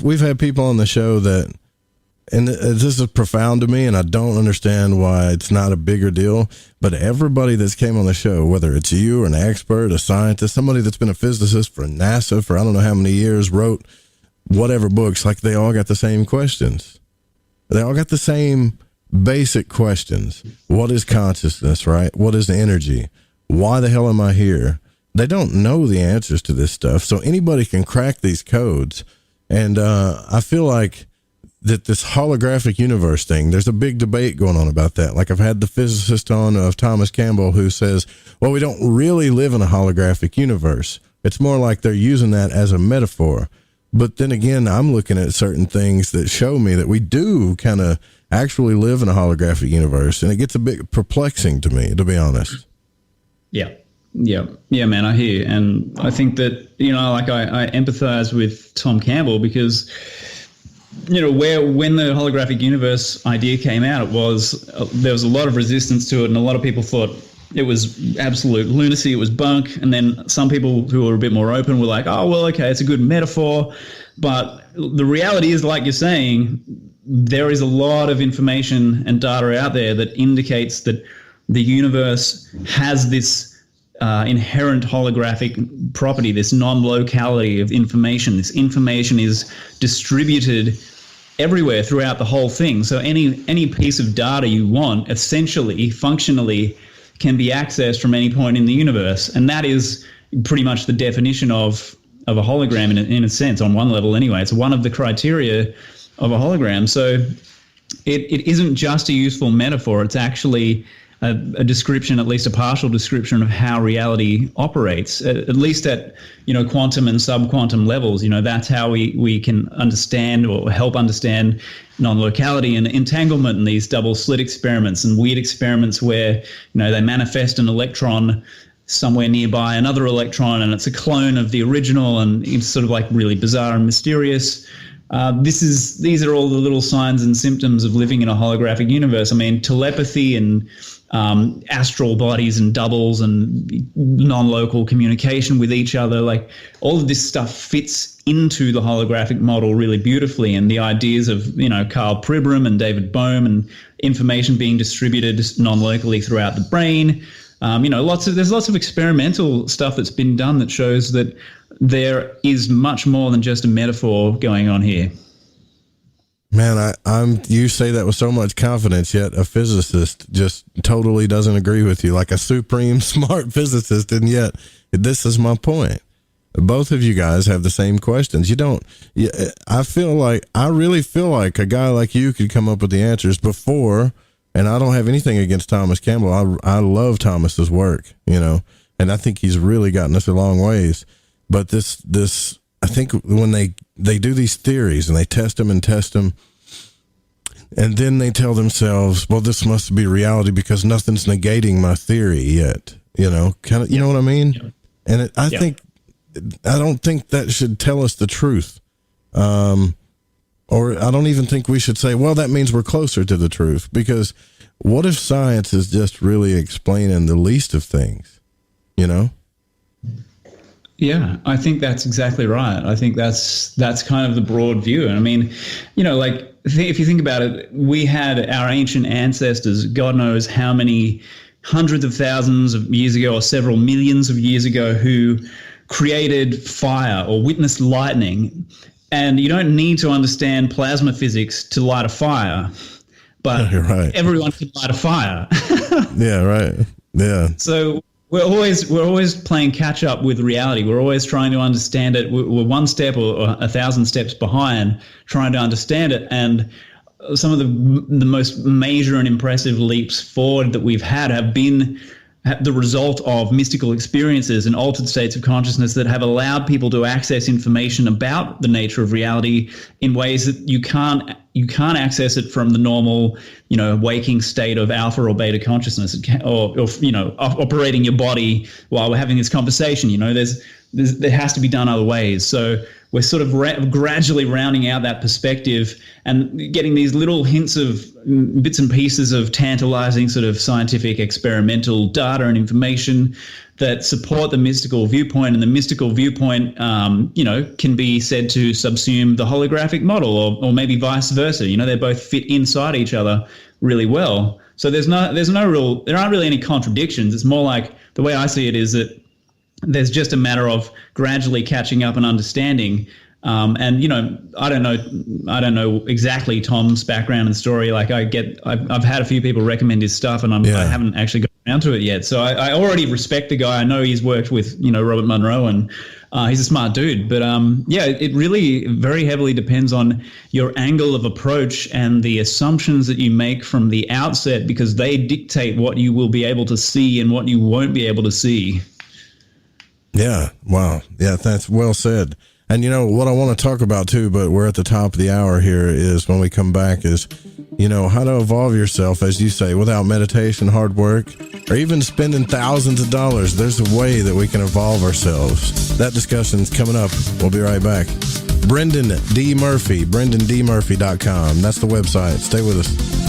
we've had people on the show that, and this is profound to me, and I don't understand why it's not a bigger deal, but everybody that's came on the show, whether it's you or an expert, a scientist, somebody that's been a physicist for NASA for I don't know how many years, wrote whatever books, like they all got the same questions. They all got the same basic questions. What is consciousness, right? What is energy? Why the hell am I here? They don't know the answers to this stuff, so anybody can crack these codes. And I feel like that this holographic universe thing, there's a big debate going on about that. Like I've had the physicist on of Thomas Campbell who says, well, we don't really live in a holographic universe. It's more like they're using that as a metaphor. But then again, I'm looking at certain things that show me that we do kind of actually live in a holographic universe. And it gets a bit perplexing to me, to be honest. Yeah, man, I hear you. And I think that, I empathize with Tom Campbell because, when the holographic universe idea came out, there was a lot of resistance to it, and a lot of people thought it was absolute lunacy, it was bunk. And then some people who were a bit more open were like, oh, well, okay, it's a good metaphor. But the reality is, like you're saying, there is a lot of information and data out there that indicates that the universe has this inherent holographic property, this non-locality of information. This information is distributed everywhere throughout the whole thing. So any piece of data you want, essentially, functionally, can be accessed from any point in the universe. And that is pretty much the definition of a hologram in a sense, on one level anyway. It's one of the criteria of a hologram. So it isn't just a useful metaphor. It's actually a description, at least a partial description of how reality operates, at least at, quantum and subquantum levels. That's how we can understand or help understand non-locality and entanglement in these double slit experiments and weird experiments where, they manifest an electron somewhere nearby another electron and it's a clone of the original, and it's sort of like really bizarre and mysterious. These are all the little signs and symptoms of living in a holographic universe. I mean, telepathy and astral bodies and doubles and non-local communication with each other, like all of this stuff fits into the holographic model really beautifully. And the ideas of, Carl Pribram and David Bohm and information being distributed non-locally throughout the brain. There's lots of experimental stuff that's been done that shows that there is much more than just a metaphor going on here. Man, you say that with so much confidence, yet a physicist just totally doesn't agree with you, like a supreme smart physicist. And yet this is my point. Both of you guys have the same questions. I really feel like a guy like you could come up with the answers before. And I don't have anything against Thomas Campbell. I love Thomas's work, and I think he's really gotten us a long ways. But this, I think when they do these theories and they test them, and then they tell themselves, well, this must be reality because nothing's negating my theory yet, you know what I mean? Yeah. And I don't think that should tell us the truth. Or I don't even think we should say, well, that means we're closer to the truth, because what if science is just really explaining the least of things, Yeah, I think that's exactly right. I think that's kind of the broad view. And I mean, if you think about it, we had our ancient ancestors, God knows how many hundreds of thousands of years ago or several millions of years ago, who created fire or witnessed lightning. And you don't need to understand plasma physics to light a fire, but everyone can light a fire. Yeah, right. Yeah. So we're always playing catch up with reality. We're always trying to understand it. We're one step or 1,000 steps behind trying to understand it. And some of the most major and impressive leaps forward that we've had have been the result of mystical experiences and altered states of consciousness that have allowed people to access information about the nature of reality in ways that you can't access it from the normal, waking state of alpha or beta consciousness, or operating your body while we're having this conversation. There has to be done other ways. So we're sort of gradually rounding out that perspective and getting these little hints of bits and pieces of tantalizing sort of scientific experimental data and information that support the mystical viewpoint. And the mystical viewpoint, can be said to subsume the holographic model, or maybe vice versa. They both fit inside each other really well. So there aren't really any contradictions. It's more like, the way I see it is that there's just a matter of gradually catching up and understanding. I don't know exactly Tom's background and story. Like I've had a few people recommend his stuff, and I haven't actually got around to it yet. So I already respect the guy. I know he's worked with, Robert Monroe, and he's a smart dude. But it really very heavily depends on your angle of approach and the assumptions that you make from the outset, because they dictate what you will be able to see and what you won't be able to see. Yeah. Wow. Yeah. That's well said. And what I want to talk about too, but we're at the top of the hour here, is when we come back is, how to evolve yourself, as you say, without meditation, hard work, or even spending thousands of dollars. There's a way that we can evolve ourselves. That discussion's coming up. We'll be right back. Brendan D. Murphy, BrendanDMurphy.com. That's the website. Stay with us.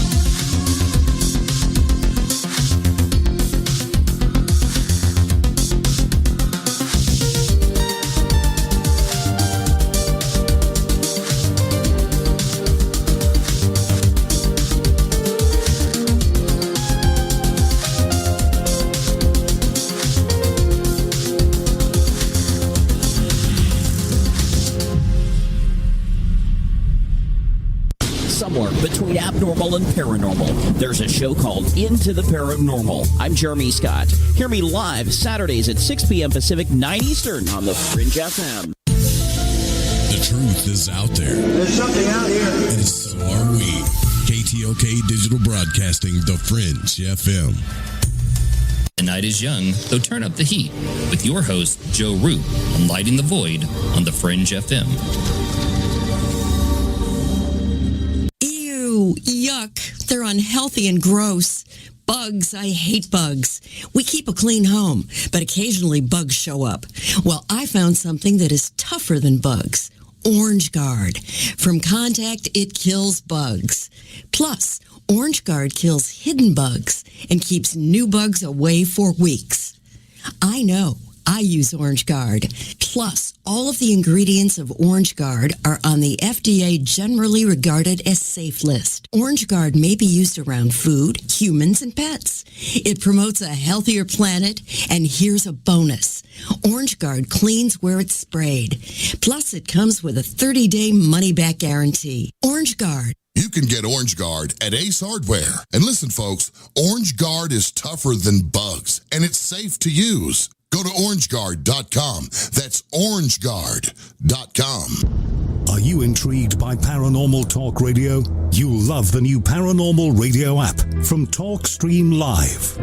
Between abnormal and paranormal, there's a show called Into the Paranormal. I'm Jeremy Scott. Hear me live Saturdays at 6 p.m. Pacific, 9 Eastern on the Fringe FM. The truth is out there. There's something out here. And so are we. KTOK Digital Broadcasting, The Fringe FM. The night is young, so turn up the heat with your host, Joe Root, on Lighting the Void on The Fringe FM. Ew, yuck. They're unhealthy and gross. Bugs, I hate bugs. We keep a clean home, but occasionally bugs show up. Well, I found something that is tougher than bugs. Orange Guard. From contact, it kills bugs. Plus, Orange Guard kills hidden bugs and keeps new bugs away for weeks. I know. I use Orange Guard. Plus, all of the ingredients of Orange Guard are on the FDA generally regarded as safe list. Orange Guard may be used around food, humans, and pets. It promotes a healthier planet, and here's a bonus. Orange Guard cleans where it's sprayed. Plus, it comes with a 30-day money-back guarantee. Orange Guard. You can get Orange Guard at Ace Hardware. And listen, folks, Orange Guard is tougher than bugs, and it's safe to use. Go to orangeguard.com. That's orangeguard.com. Are you intrigued by Paranormal Talk Radio? You'll love the new Paranormal Radio app from TalkStream Live.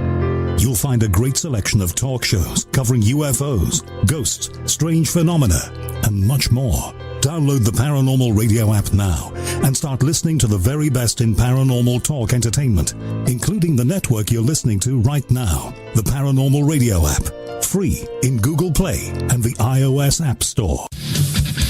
You'll find a great selection of talk shows covering UFOs, ghosts, strange phenomena, and much more. Download the Paranormal Radio app now and start listening to the very best in paranormal talk entertainment, including the network you're listening to right now, the Paranormal Radio app. Free in Google Play and the iOS App Store.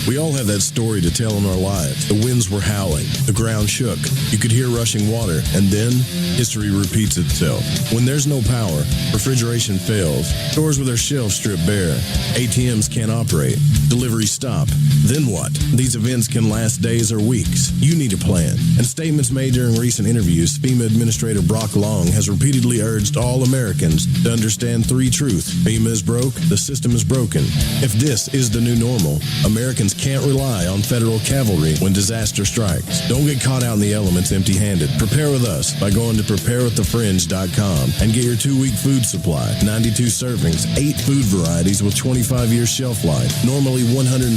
We all have that story to tell in our lives. The winds were howling, the ground shook, you could hear rushing water, and then history repeats itself. When there's no power, refrigeration fails, stores with their shelves stripped bare, ATMs can't operate, deliveries stop. Then what? These events can last days or weeks. You need a plan. In statements made during recent interviews, FEMA Administrator Brock Long has repeatedly urged all Americans to understand three truths. FEMA is broke, the system is broken. If this is the new normal, Americans can't rely on federal cavalry when disaster strikes. Don't get caught out in the elements empty-handed. Prepare with us by going to preparewiththefringe.com and get your 2-week food supply. 92 servings, 8 food varieties with 25-year shelf life. Normally $137,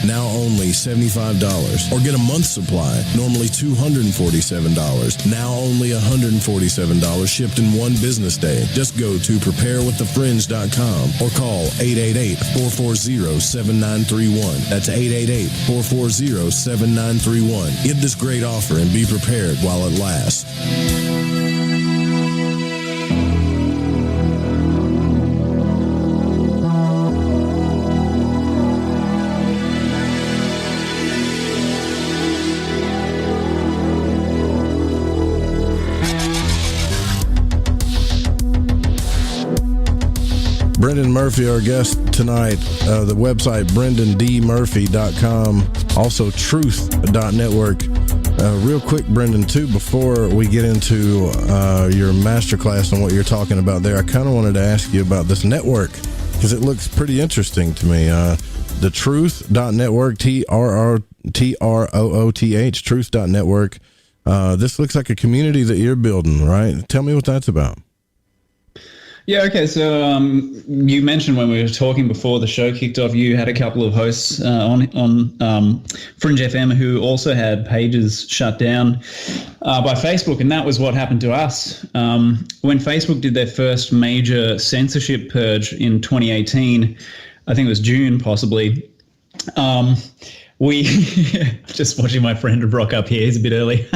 now only $75. Or get a month's supply, normally $247, now only $147, shipped in one business day. Just go to preparewiththefringe.com or call 888-440-7931. That's 888-440-7931. Get this great offer and be prepared while it lasts. Brendan Murphy, our guest tonight. The website, brendandmurphy.com. Also, truth.network. Real quick, Brendan, too, before we get into your masterclass and what you're talking about there, I kind of wanted to ask you about this network because it looks pretty interesting to me. The truth.network, TROOTH, truth.network. This looks like a community that you're building, right? Tell me what that's about. Yeah, okay. So you mentioned when we were talking before the show kicked off, you had a couple of hosts on Fringe FM who also had pages shut down by Facebook, and that was what happened to us. When Facebook did their first major censorship purge in 2018, I think it was June possibly, we just watching my friend rock up here, he's a bit early.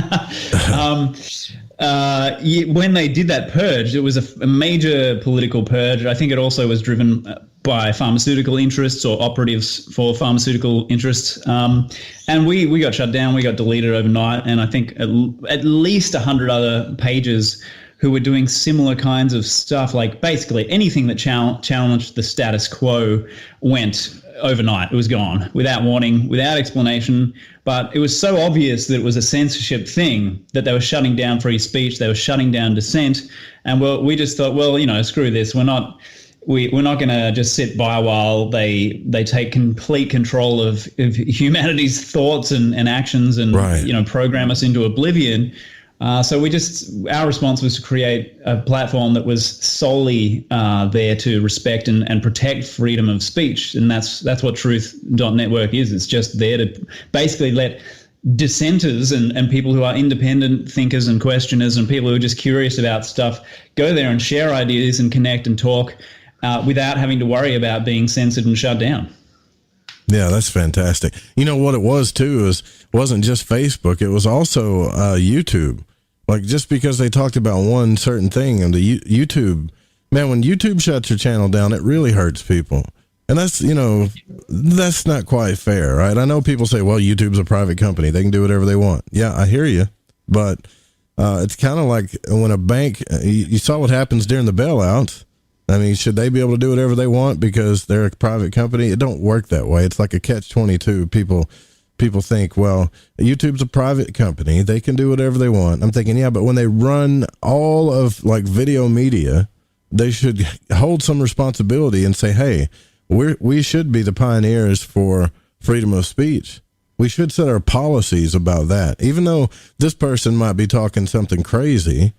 When they did that purge, it was a major political purge. I think it also was driven by pharmaceutical interests or operatives for pharmaceutical interests. And we got shut down. We got deleted overnight. And I think at least 100 other pages who were doing similar kinds of stuff, like basically anything that challenged the status quo went overnight. It was gone without warning, without explanation. But it was so obvious that it was a censorship thing that they were shutting down free speech. They were shutting down dissent. And we just thought, well, screw this. We're not going to just sit by while they take complete control of humanity's thoughts and actions and, right, program us into oblivion. So our response was to create a platform that was solely there to respect and protect freedom of speech. And that's what Truth.network is. It's just there to basically let dissenters and people who are independent thinkers and questioners and people who are just curious about stuff go there and share ideas and connect and talk without having to worry about being censored and shut down. Yeah, that's fantastic. You know what it was too wasn't just Facebook. It was also YouTube. Like, just because they talked about one certain thing and the YouTube, man, when YouTube shuts your channel down, it really hurts people. And that's not quite fair, right? I know people say, well, YouTube's a private company. They can do whatever they want. Yeah, I hear you. But it's kind of like when a bank, you saw what happens during the bailouts. I mean, should they be able to do whatever they want because they're a private company? It don't work that way. It's like a catch-22. People think, well, YouTube's a private company. They can do whatever they want. I'm thinking, yeah, but when they run all of like video media, they should hold some responsibility and say, hey, we should be the pioneers for freedom of speech. We should set our policies about that. Even though this person might be talking something crazy,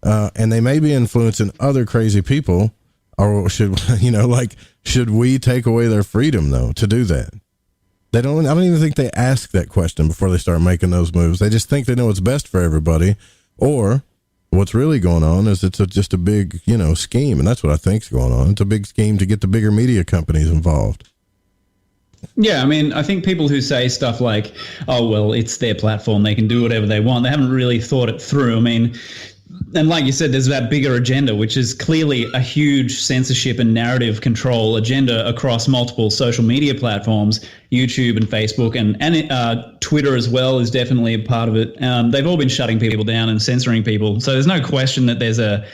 and they may be influencing other crazy people, or should we take away their freedom though to do that? I don't even think they ask that question before they start making those moves. They just think they know what's best for everybody, or what's really going on is it's just a big, scheme. And that's what I think's going on. It's a big scheme to get the bigger media companies involved. Yeah, I mean, I think people who say stuff like, oh, well, it's their platform, they can do whatever they want, they haven't really thought it through. I mean, and like you said, there's that bigger agenda, which is clearly a huge censorship and narrative control agenda across multiple social media platforms, YouTube and Facebook, and Twitter as well is definitely a part of it. They've all been shutting people down and censoring people. So there's no question that there's a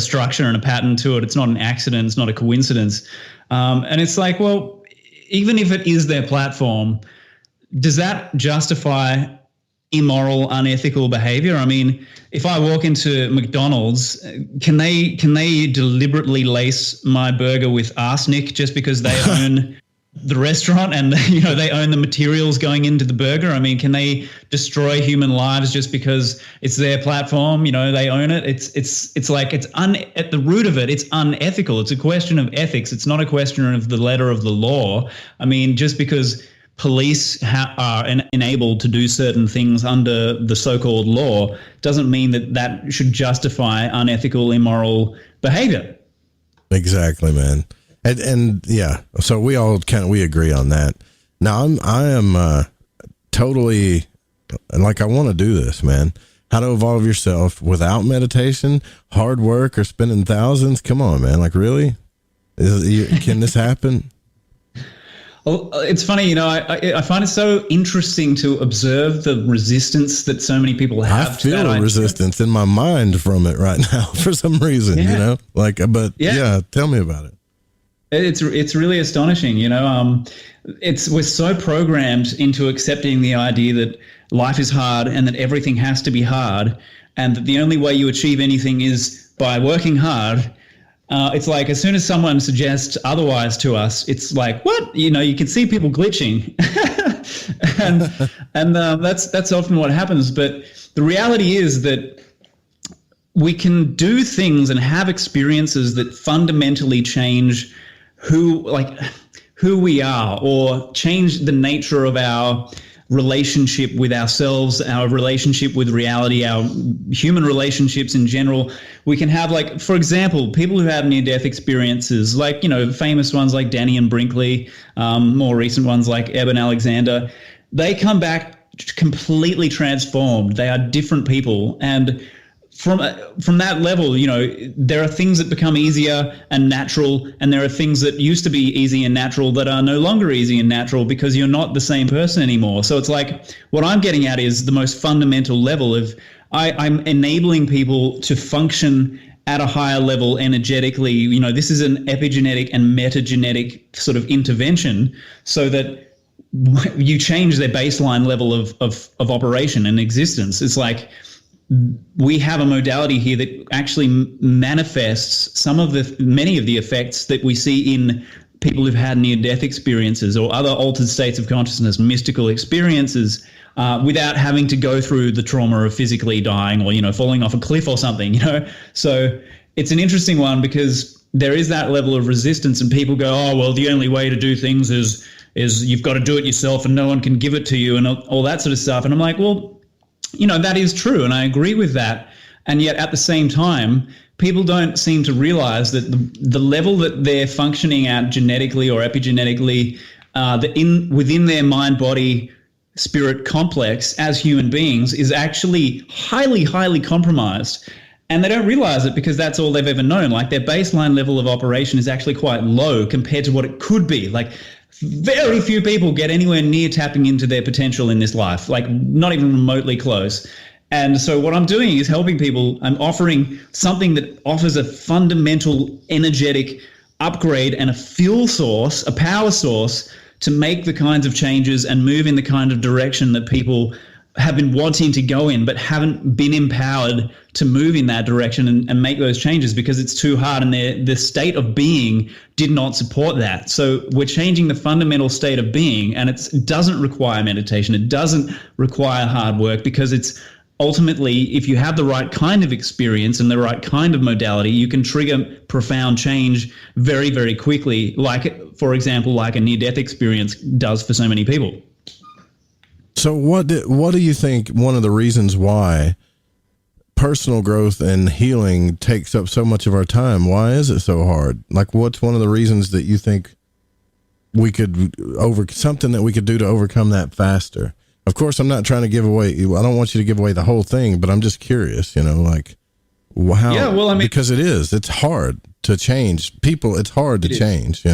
structure and a pattern to it. It's not an accident. It's not a coincidence. And it's like, well, even if it is their platform, does that justify immoral, unethical behavior? I mean, if I walk into McDonald's, can they deliberately lace my burger with arsenic just because they own the restaurant and they own the materials going into the burger? I mean, can they destroy human lives just because it's their platform? They own it. It's like at the root of it, it's unethical. It's a question of ethics. It's not a question of the letter of the law. I mean, just because police are enabled to do certain things under the so-called law doesn't mean that should justify unethical, immoral behavior. Exactly, man. And yeah, so we all we agree on that. Now I am totally like, I want to do this, man. How to evolve yourself without meditation, hard work, or spending thousands. Come on, man. Like, really? Can this happen? Well, it's funny, I find it so interesting to observe the resistance that so many people have. I feel a resistance in my mind from it right now for some reason, yeah, tell me about it. It's really astonishing, we're so programmed into accepting the idea that life is hard and that everything has to be hard and that the only way you achieve anything is by working hard. It's like as soon as someone suggests otherwise to us, it's like, what? You can see people glitching. and that's often what happens. But the reality is that we can do things and have experiences that fundamentally change who we are, or change the nature of our relationship with ourselves, our relationship with reality, our human relationships in general. We can have, like, for example, people who have near-death experiences, like, famous ones like Danny and Brinkley, more recent ones like Eben Alexander. They come back completely transformed. They are different people. And from that level, there are things that become easier and natural, and there are things that used to be easy and natural that are no longer easy and natural because you're not the same person anymore. So it's like, what I'm getting at is the most fundamental level of I'm enabling people to function at a higher level energetically. This is an epigenetic and metagenetic sort of intervention so that you change their baseline level of operation and existence. It's like, we have a modality here that actually manifests many of the effects that we see in people who've had near-death experiences or other altered states of consciousness, mystical experiences. without having to go through the trauma of physically dying or, falling off a cliff or something, So it's an interesting one because there is that level of resistance, and people go, oh, well, the only way to do things is you've got to do it yourself and no one can give it to you and all that sort of stuff. And I'm like, well, that is true. And I agree with that. And yet at the same time, people don't seem to realize that the level that they're functioning at genetically or epigenetically, within their mind, body, spirit complex as human beings is actually highly, highly compromised. And they don't realize it because that's all they've ever known. Like their baseline level of operation is actually quite low compared to what it could be. Like very few people get anywhere near tapping into their potential in this life, like not even remotely close. And so what I'm doing is helping people. I'm offering something that offers a fundamental energetic upgrade and a fuel source, a power source to make the kinds of changes and move in the kind of direction that people have been wanting to go in, but haven't been empowered to move in that direction and make those changes because it's too hard and the state of being did not support that. So we're changing the fundamental state of being, and it doesn't require meditation. It doesn't require hard work because it's ultimately, if you have the right kind of experience and the right kind of modality, you can trigger profound change very, very quickly, like, for example, like a near-death experience does for so many people. So what do you think one of the reasons why personal growth and healing takes up so much of our time? Why is it so hard? Like, what's one of the reasons that you think we could something that we could do to overcome that faster? Of course, I'm not trying to give away, I don't want you to give away the whole thing, but I'm just curious, like how, yeah, well, I mean, because it's hard to change people. It's hard to change,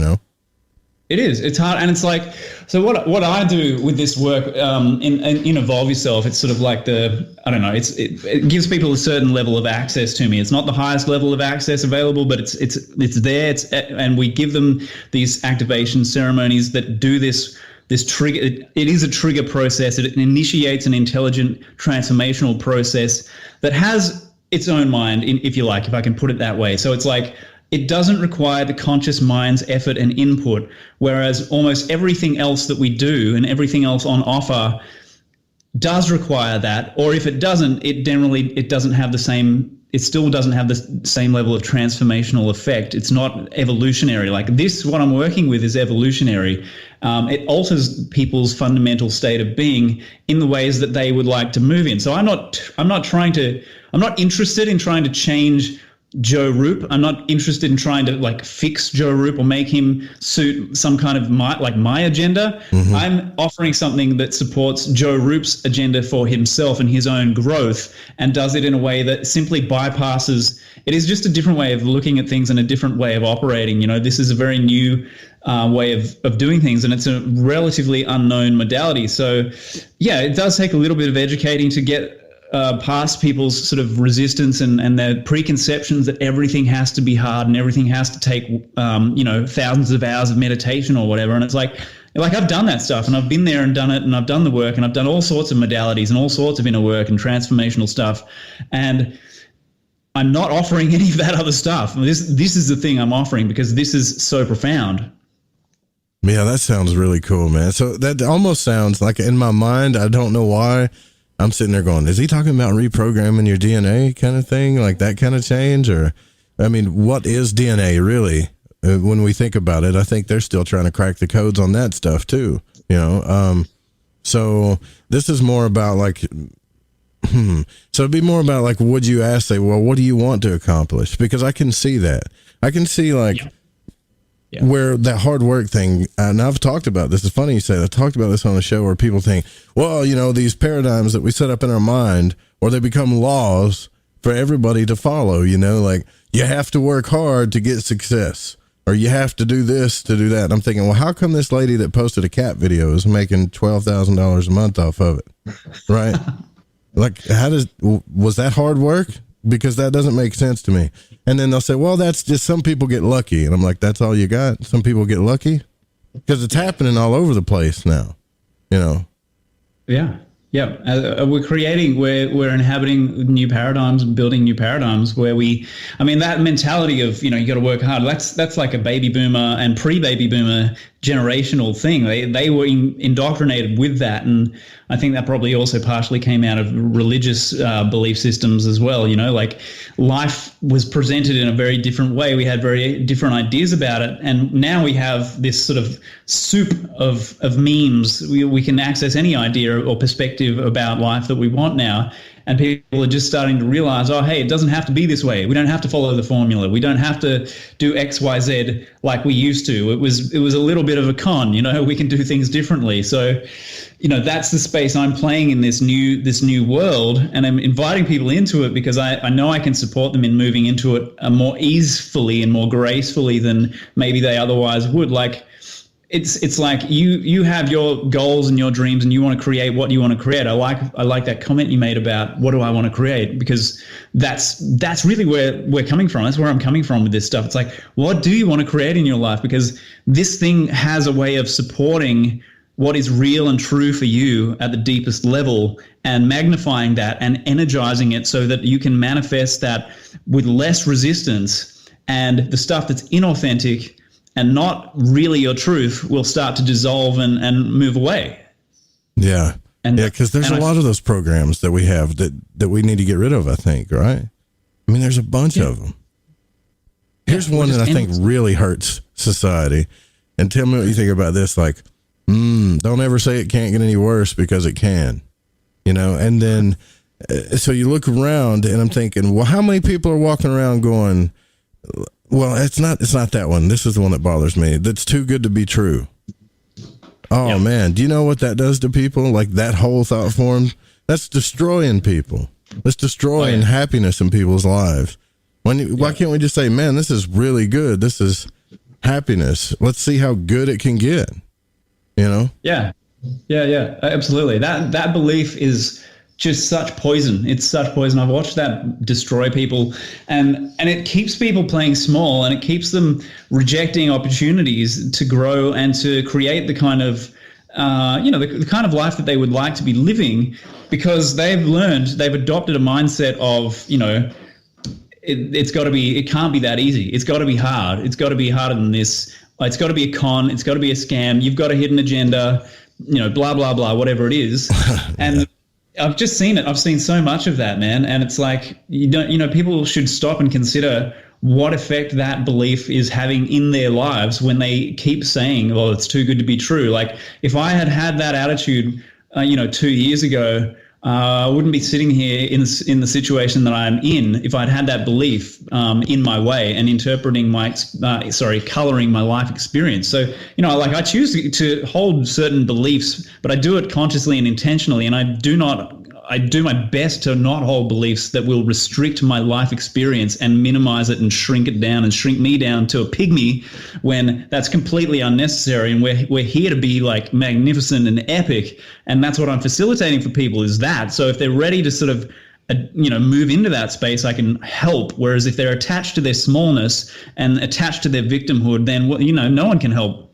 It is. It's hard. And it's like, so what I do with this work in Evolve Yourself, it's sort of like it gives people a certain level of access to me. It's not the highest level of access available, but it's there. And we give them these activation ceremonies that do this trigger. It is a trigger process. It initiates an intelligent transformational process that has its own mind, if you like, if I can put it that way. So it's like, it doesn't require the conscious mind's effort and input, whereas almost everything else that we do and everything else on offer does require that. Or if it doesn't, it doesn't have the same, it still doesn't have the same level of transformational effect. It's not evolutionary. Like this, what I'm working with is evolutionary. It alters people's fundamental state of being in the ways that they would like to move in. So I'm not interested in trying to change Joe Roop. I'm not interested in trying to fix Joe Roop or make him suit some kind of my agenda. Mm-hmm. I'm offering something that supports Joe Roop's agenda for himself and his own growth, and does it in a way that simply bypasses. It is just a different way of looking at things and a different way of operating. This is a very new way of doing things, and it's a relatively unknown modality. So yeah, it does take a little bit of educating to get past people's sort of resistance and their preconceptions that everything has to be hard and everything has to take, thousands of hours of meditation or whatever. And it's like I've done that stuff, and I've been there and done it, and I've done the work, and I've done all sorts of modalities and all sorts of inner work and transformational stuff. And I'm not offering any of that other stuff. This is the thing I'm offering because this is so profound. Yeah, that sounds really cool, man. So that almost sounds like, in my mind, I don't know why, I'm sitting there going, is he talking about reprogramming your DNA kind of thing? Like that kind of change? Or, I mean, what is DNA really? When we think about it, I think they're still trying to crack the codes on that stuff too, so this is more about so it'd be more about would you say, well, what do you want to accomplish? Because I can see that. I can see where that hard work thing, and I've talked about this. It's funny you say that. I talked about this on the show where people think, well, these paradigms that we set up in our mind, or they become laws for everybody to follow, you have to work hard to get success, or you have to do this to do that. And I'm thinking, well, how come this lady that posted a cat video is making $12,000 a month off of it? Right? Was that hard work? Because that doesn't make sense to me. And then they'll say, well, that's just some people get lucky. And I'm like, that's all you got? Some people get lucky? Because it's happening all over the place now, Yeah. We're inhabiting new paradigms and building new paradigms where that mentality of, you got to work hard. That's like a baby boomer and pre-baby boomer generational thing. They were indoctrinated with that. And I think that probably also partially came out of religious belief systems as well. Like life was presented in a very different way. We had very different ideas about it. And now we have this sort of soup of memes. We can access any idea or perspective about life that we want now. And people are just starting to realize, oh, hey, it doesn't have to be this way. We don't have to follow the formula. We don't have to do X, Y, Z like we used to. It was a little bit of a con, we can do things differently. So, that's the space I'm playing in this new world. And I'm inviting people into it because I know I can support them in moving into it more easefully and more gracefully than maybe they otherwise would. Like, it's like you have your goals and your dreams and you want to create what you want to create. I like that comment you made about what do I want to create, because that's really where we're coming from. That's where I'm coming from with this stuff. It's like, what do you want to create in your life? Because this thing has a way of supporting what is real and true for you at the deepest level and magnifying that and energizing it so that you can manifest that with less resistance, and the stuff that's inauthentic and not really your truth will start to dissolve and move away. Yeah. Because there's a lot of those programs that we have that we need to get rid of, I think, right? I mean, there's a bunch of them. Here's one that I think really hurts society. And tell me what you think about this. Like, don't ever say it can't get any worse, because it can. And then, so you look around and I'm thinking, well, how many people are walking around going, well, it's not that one. This is the one that bothers me. That's too good to be true. Oh, man. Do you know what that does to people? Like, that whole thought form, that's destroying people. That's destroying happiness in people's lives. Why can't we just say, man, this is really good. This is happiness. Let's see how good it can get. Yeah, absolutely. That belief is just such poison. It's such poison. I've watched that destroy people, and it keeps people playing small, and it keeps them rejecting opportunities to grow and to create the kind of the kind of life that they would like to be living, because they've adopted a mindset of, it can't be that easy. It's got to be hard. It's got to be harder than this. It's got to be a con. It's got to be a scam. You've got a hidden agenda, blah, blah, blah, whatever it is. And I've just seen it. I've seen so much of that, man. And it's like, people should stop and consider what effect that belief is having in their lives when they keep saying, well, it's too good to be true. Like, if I had that attitude, 2 years ago, I wouldn't be sitting here in the situation that I'm in if I'd had that belief in my way and interpreting coloring my life experience. So, I choose to hold certain beliefs, but I do it consciously and intentionally, and I do my best to not hold beliefs that will restrict my life experience and minimize it and shrink it down and shrink me down to a pygmy, when that's completely unnecessary. And we're here to be like magnificent and epic. And that's what I'm facilitating for people, is that. So if they're ready to sort of, move into that space, I can help. Whereas if they're attached to their smallness and attached to their victimhood, then, no one can help.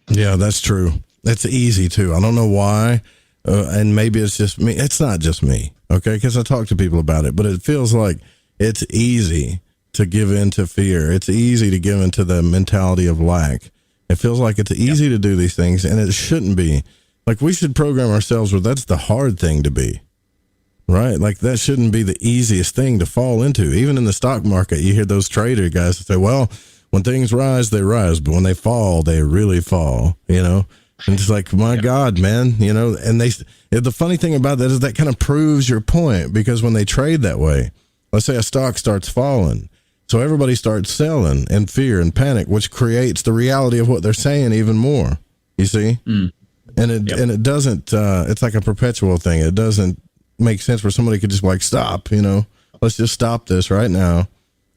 Yeah, that's true. That's easy too. I don't know why. And maybe it's just me. It's not just me, okay? Because I talk to people about it, but it feels like it's easy to give in to fear. It's easy to give into the mentality of lack. It feels like it's easy to do these things, and it shouldn't be. Like, we should program ourselves where that's the hard thing to be, right? Like, that shouldn't be the easiest thing to fall into. Even in the stock market, you hear those trader guys that say, well, when things rise, they rise, but when they fall, they really fall, And it's like, my God, man, and the funny thing about that is that kind of proves your point, because when they trade that way, let's say a stock starts falling, so everybody starts selling in fear and panic, which creates the reality of what they're saying even more, you see? And it doesn't, it's like a perpetual thing. It doesn't make sense where somebody could just like, stop, let's just stop this right now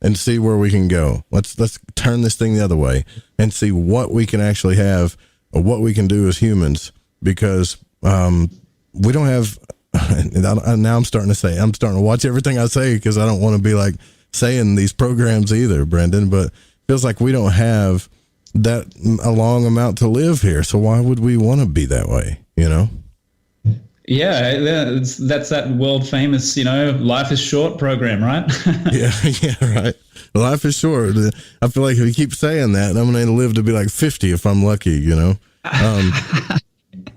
and see where we can go. Let's turn this thing the other way and see what we can actually have, or what we can do as humans, because we don't have, now I'm starting to watch everything I say, because I don't want to be like saying these programs either, Brendan, but it feels like we don't have a long amount to live here. So why would we want to be that way, Yeah, that's that world famous, life is short program, right? yeah, right. Life is short. I feel like if you keep saying that, I'm going to live to be like 50 if I'm lucky,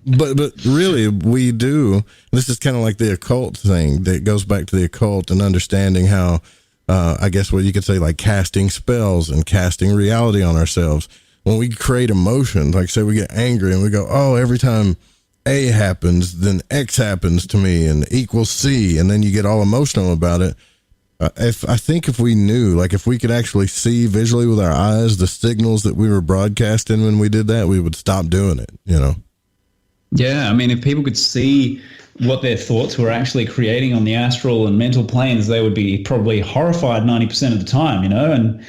But really, we do. This is kind of like the occult thing that goes back to the occult and understanding how, I guess what you could say, like casting spells and casting reality on ourselves. When we create emotion, like say we get angry and we go, oh, every time A happens, then X happens to me and equals C, and then you get all emotional about it. If we knew, like if we could actually see visually with our eyes the signals that we were broadcasting when we did that, we would stop doing it, Yeah, I mean, if people could see what their thoughts were actually creating on the astral and mental planes, they would be probably horrified 90% of the time, And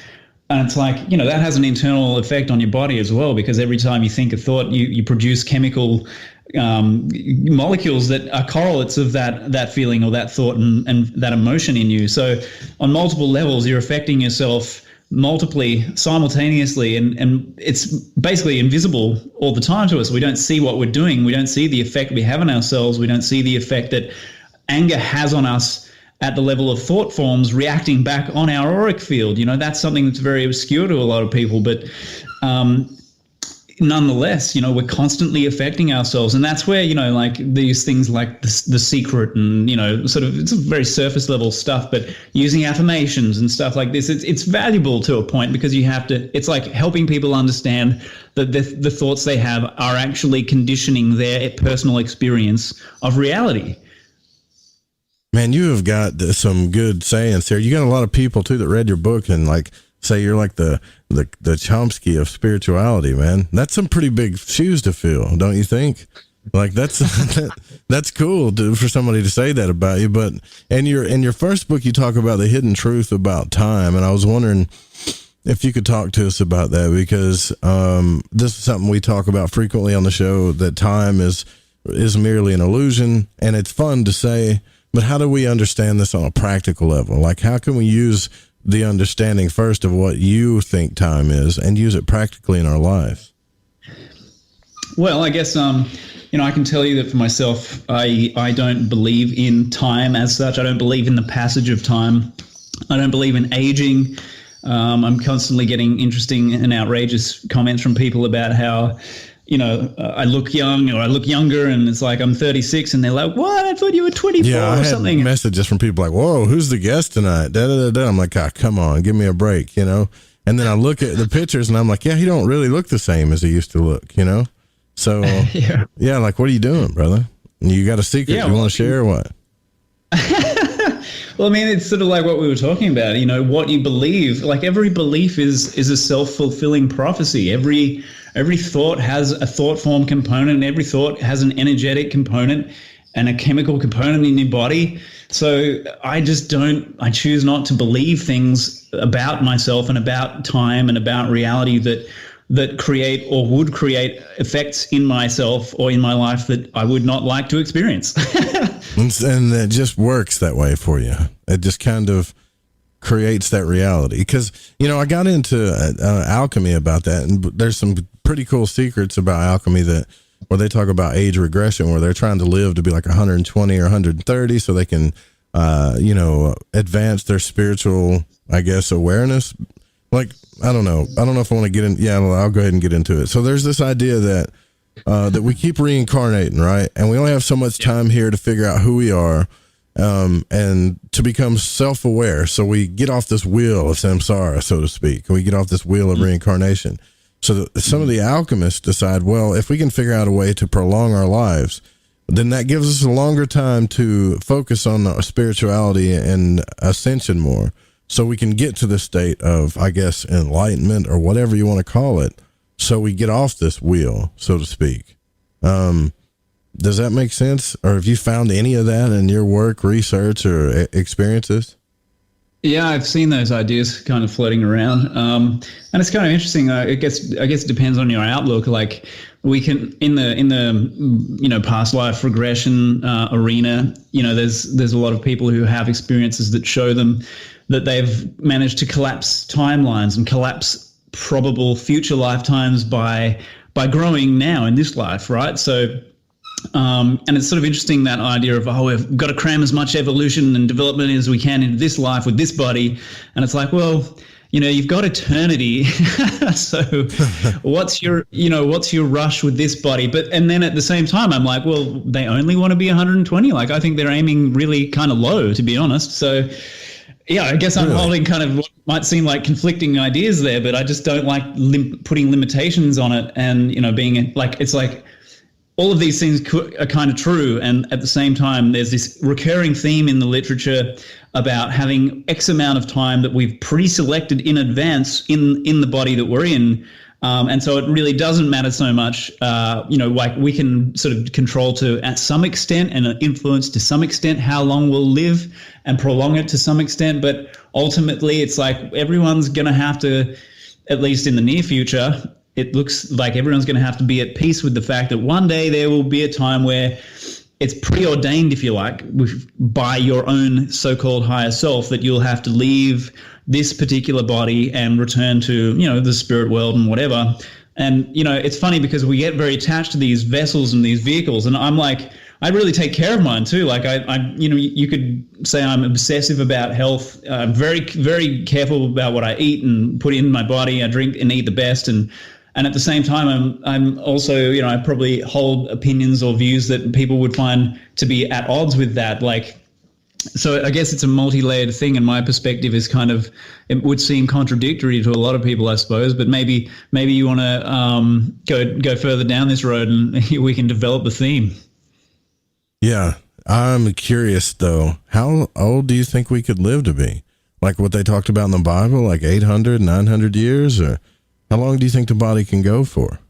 it's like, that has an internal effect on your body as well, because every time you think a thought, you produce chemical molecules that are correlates of that feeling or that thought and that emotion in you. So on multiple levels, you're affecting yourself multiply simultaneously, and it's basically invisible all the time to us. We don't see what we're doing. We don't see the effect we have on ourselves. We don't see the effect that anger has on us at the level of thought forms reacting back on our auric field. That's something that's very obscure to a lot of people, but nonetheless, we're constantly affecting ourselves. And that's where, like these things like the secret and, sort of, it's very surface level stuff, but using affirmations and stuff like this, it's valuable to a point, because it's like helping people understand that the thoughts they have are actually conditioning their personal experience of reality. Man, you have got some good sayings here. You got a lot of people too that read your book and like say you're like the Chomsky of spirituality, man. That's some pretty big shoes to fill, don't you think? Like that's cool for somebody to say that about you. But in your first book, you talk about the hidden truth about time, and I was wondering if you could talk to us about that, because this is something we talk about frequently on the show, that time is merely an illusion, and it's fun to say. But how do we understand this on a practical level? Like, how can we use the understanding first of what you think time is and use it practically in our lives? Well, I guess, I can tell you that for myself, I don't believe in time as such. I don't believe in the passage of time. I don't believe in aging. I'm constantly getting interesting and outrageous comments from people about how, I look young or I look younger, and it's like I'm 36 and they're like, what? I thought you were 24 or something. I had messages from people like, whoa, who's the guest tonight? I'm like, come on, give me a break, And then I look at the pictures and I'm like, yeah, he don't really look the same as he used to look, So, yeah, like, what are you doing, brother? You got a secret you want to share or what? Well, I mean, it's sort of like what we were talking about, what you believe. Like every belief is a self-fulfilling prophecy. Every thought has a thought form component, and every thought has an energetic component and a chemical component in your body. So I choose not to believe things about myself and about time and about reality that create or would create effects in myself or in my life that I would not like to experience. And it just works that way for you. It just kind of creates that reality. Because, I got into alchemy about that, and there's some pretty cool secrets about alchemy where they talk about age regression, where they're trying to live to be like 120 or 130 so they can, advance their spiritual, I guess, awareness. Like, I don't know if I want to get in. Yeah, well, I'll go ahead and get into it. So there's this idea that we keep reincarnating, right? And we only have so much time here to figure out who we are, and to become self-aware. So we get off this wheel of samsara, so to speak. We get off this wheel of reincarnation. So some of the alchemists decide, well, if we can figure out a way to prolong our lives, then that gives us a longer time to focus on spirituality and ascension more. So we can get to the state of, I guess, enlightenment or whatever you want to call it. So we get off this wheel, so to speak. Does that make sense? Or have you found any of that in your work, research, or experiences? Yeah, I've seen those ideas kind of floating around. And it's kind of interesting. I guess it depends on your outlook. Like we can, in the past life regression arena, there's a lot of people who have experiences that show them that they've managed to collapse timelines and collapse probable future lifetimes by growing now in this life, right? So And it's sort of interesting, that idea of, we've got to cram as much evolution and development as we can into this life with this body. And it's like, well, you've got eternity. So what's your rush with this body? And then at the same time, I'm like, well, they only want to be 120. Like, I think they're aiming really kind of low, to be honest. So yeah, I guess I'm holding kind of what might seem like conflicting ideas there, but I just don't like putting limitations on it. And, being like, it's like, all of these things are kind of true. And at the same time, there's this recurring theme in the literature about having X amount of time that we've pre-selected in advance in the body that we're in. And so it really doesn't matter so much, like we can sort of control to, at some extent, and influence to some extent, how long we'll live and prolong it to some extent. But ultimately, it's like everyone's going to have to, at least in the near future, it looks like everyone's going to have to be at peace with the fact that one day there will be a time where it's preordained, if you like, by your own so-called higher self, that you'll have to leave this particular body and return to, the spirit world and whatever. And, it's funny because we get very attached to these vessels and these vehicles. And I'm like, I really take care of mine too. Like you could say I'm obsessive about health. I'm very, very careful about what I eat and put in my body. I drink and eat the best. And at the same time, I'm also, I probably hold opinions or views that people would find to be at odds with that. Like, so I guess it's a multi-layered thing, and my perspective is kind of, it would seem contradictory to a lot of people, I suppose. But maybe you want to go further down this road, and we can develop the theme. Yeah, I'm curious though. How old do you think we could live to be? Like what they talked about in the Bible, like 800, 900 years, or how long do you think the body can go for?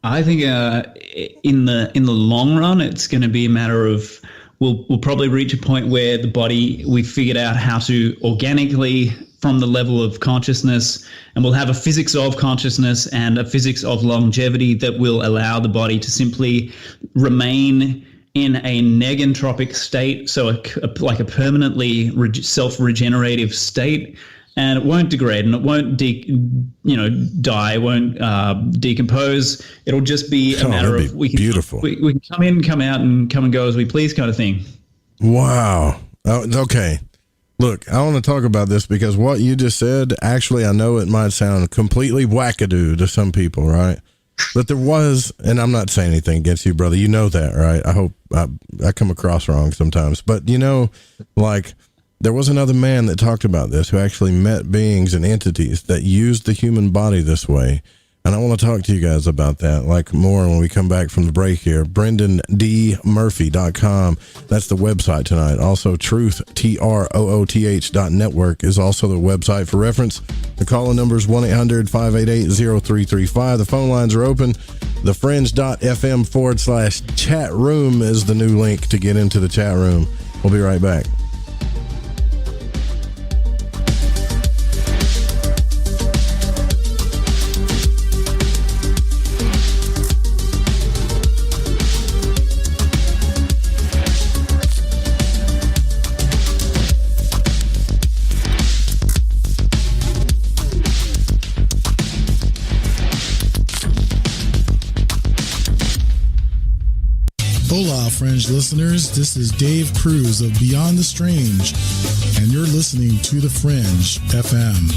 I think in the long run, it's going to be a matter of we'll probably reach a point where the body, we've figured out how to organically, from the level of consciousness, and we'll have a physics of consciousness and a physics of longevity that will allow the body to simply remain in a negentropic state, so like a permanently self-regenerative state. And it won't degrade, and it won't die, won't decompose. It'll just be a matter of we can come in, come out, and come and go as we please, kind of thing. Wow. Okay. Look, I want to talk about this because what you just said, actually, I know it might sound completely wackadoo to some people, right? But there was, and I'm not saying anything against you, brother. You know that, right? I hope I come across wrong sometimes, but like. There was another man that talked about this who actually met beings and entities that used the human body this way. And I want to talk to you guys about that, like more when we come back from the break here. BrendanDMurphy.com. That's the website tonight. Also, Truth, TROOTH.network is also the website for reference. The call-in number is 1-800-588-0335. The phone lines are open. TheFringe.fm/chat room is the new link to get into the chat room. We'll be right back. Hola, Fringe listeners. This is Dave Cruz of Beyond the Strange, and you're listening to The Fringe FM.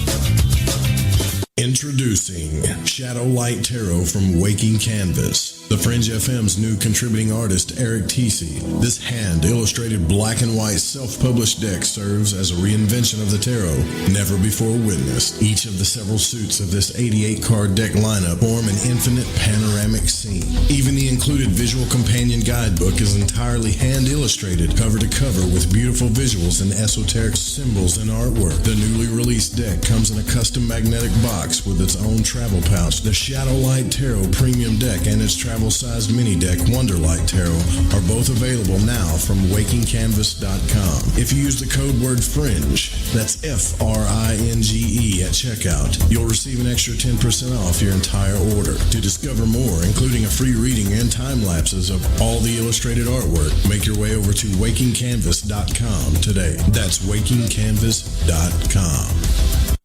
Introducing Shadow Light Tarot from Waking Canvas, the Fringe FM's new contributing artist, Eric Tisi. This hand-illustrated black and white self-published deck serves as a reinvention of the tarot, never before witnessed. Each of the several suits of this 88-card deck lineup form an infinite panoramic scene. Even the included visual companion guidebook is entirely hand-illustrated, cover to cover, with beautiful visuals and esoteric symbols and artwork. The newly released deck comes in a custom magnetic box with its own travel pouch. The Shadow Light Tarot Premium Deck and its travel-sized mini deck Wonderlight Tarot are both available now from WakingCanvas.com. If you use the code word FRINGE, that's FRINGE at checkout, you'll receive an extra 10% off your entire order. To discover more, including a free reading and time lapses of all the illustrated artwork, make your way over to WakingCanvas.com today. That's WakingCanvas.com.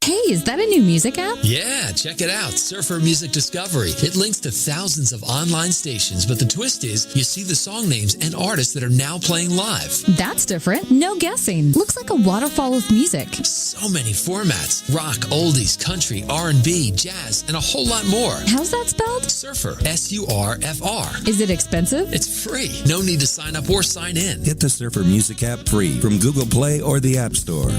Hey is that a new music app? Yeah, check it out. Surfer Music Discovery. It links to thousands of online stations, but the twist is you see the song names and artists that are now playing live. That's different. No guessing. Looks like a waterfall of music. So many formats. Rock, oldies, country, R&B, jazz, and a whole lot more. How's that spelled? Surfer. S-U-R-F-R. Is it expensive? It's free. No need to sign up or sign in. Get the Surfer Music app free from Google Play or the App Store.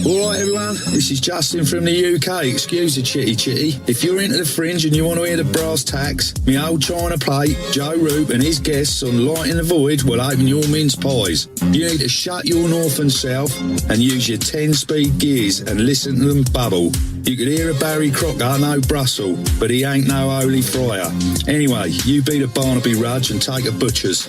All right, everyone, this is Justin from the UK. Excuse the chitty. If you're into the Fringe and you want to hear the brass tacks, me old China plate, Joe Roop and his guests on Light in the Void will open your mince pies. You need to shut your northern self and use your 10-speed gears and listen to them bubble. You could hear a Barry Crocker, no Brussels, but he ain't no holy friar. Anyway, you beat a Barnaby Rudge and take a butcher's.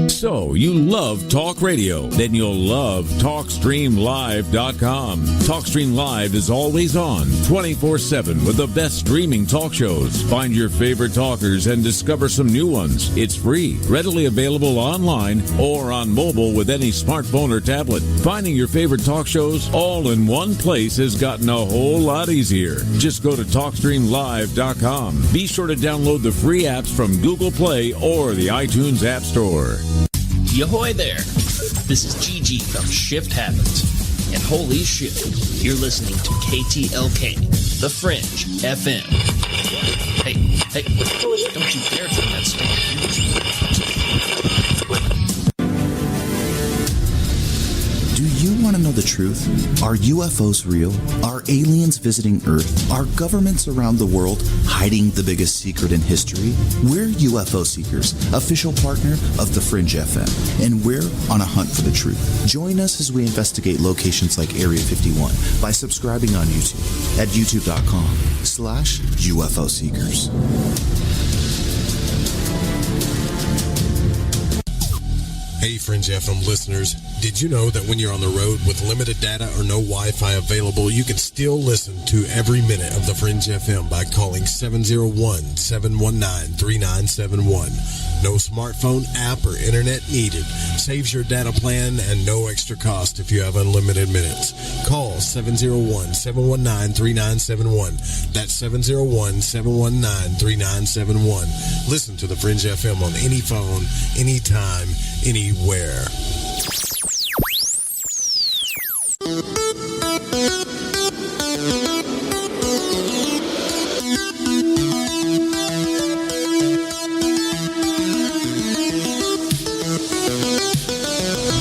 So, you love talk radio? Then you'll love TalkStreamLive.com. TalkStream Live is always on, 24/7, with the best streaming talk shows. Find your favorite talkers and discover some new ones. It's free, readily available online or on mobile with any smartphone or tablet. Finding your favorite talk shows all in one place has gotten a whole lot easier. Just go to TalkStreamLive.com. Be sure to download the free apps from Google Play or the iTunes App Store. Yahoy there. This is Gigi from Shift Habits. And holy shit, you're listening to KTLK, The Fringe FM. Hey, don't you dare turn that stuff. Do you want to know the truth? Are UFOs real? Are aliens visiting Earth? Are governments around the world hiding the biggest secret in history? We're UFO Seekers, official partner of The Fringe FM, and we're on a hunt for the truth. Join us as we investigate locations like Area 51 by subscribing on YouTube at youtube.com/UFO Seekers. Hey, Fringe FM listeners. Did you know that when you're on the road with limited data or no Wi-Fi available, you can still listen to every minute of the Fringe FM by calling 701-719-3971. No smartphone app or internet needed. Saves your data plan and no extra cost if you have unlimited minutes. Call 701-719-3971. That's 701-719-3971. Listen to the Fringe FM on any phone, anytime, anywhere.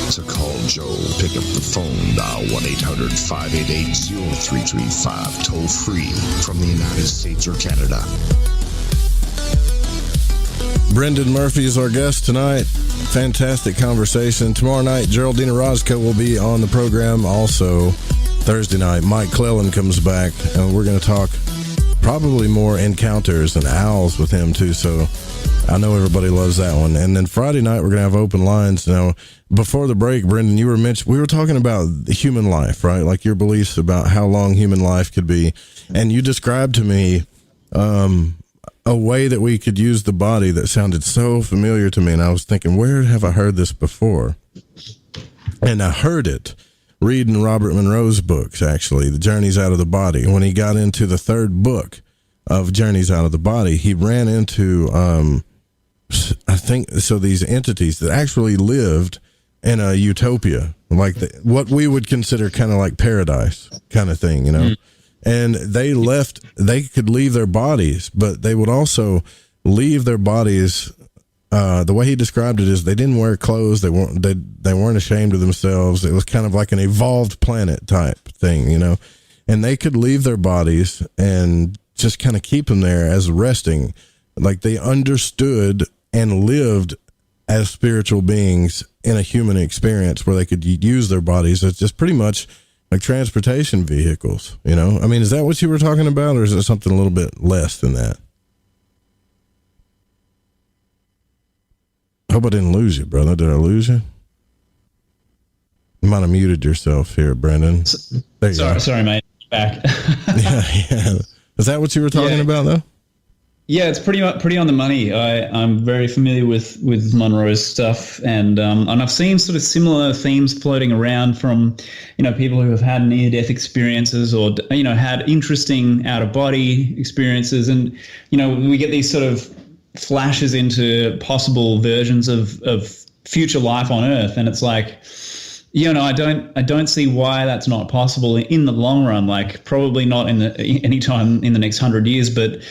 So call Joe, pick up the phone, dial 1-800-588-0335, toll free from the United States or Canada. Brendan Murphy is our guest tonight. Fantastic conversation. Tomorrow night, Geraldina Roscoe will be on the program. Also, Thursday night, Mike Clellan comes back, and we're going to talk probably more encounters and owls with him, too. So I know everybody loves that one. And then Friday night, we're going to have open lines. Now, before the break, Brendan, we were talking about human life, right? Like your beliefs about how long human life could be. And you described to me a way that we could use the body that sounded so familiar to me. And I was thinking, where have I heard this before? And I heard it reading Robert Monroe's books, actually, The Journeys Out of the Body. When he got into the third book of Journeys Out of the Body, he ran into, I think, so these entities that actually lived in a utopia, like what we would consider kind of like paradise kind of thing, you know? Mm-hmm. And they could leave their bodies, but they would also leave their bodies. The way he described it is they didn't wear clothes. They weren't ashamed of themselves. It was kind of like an evolved planet type thing, you know, and they could leave their bodies and just kind of keep them there as resting. Like they understood and lived as spiritual beings in a human experience where they could use their bodies as just pretty much like transportation vehicles, you know? I mean, is that what you were talking about, or is it something a little bit less than that? I hope I didn't lose you, brother. Did I lose you? You might have muted yourself here, Brendan. Sorry, mate. Back. yeah. Is that what you were talking about, though? Yeah, it's pretty on the money. I'm very familiar with Monroe's stuff, and I've seen sort of similar themes floating around from, people who have had near-death experiences or, had interesting out-of-body experiences. And, we get these sort of flashes into possible versions of future life on Earth. And it's like, I don't see why that's not possible in the long run, like probably not any time in the next 100 years, but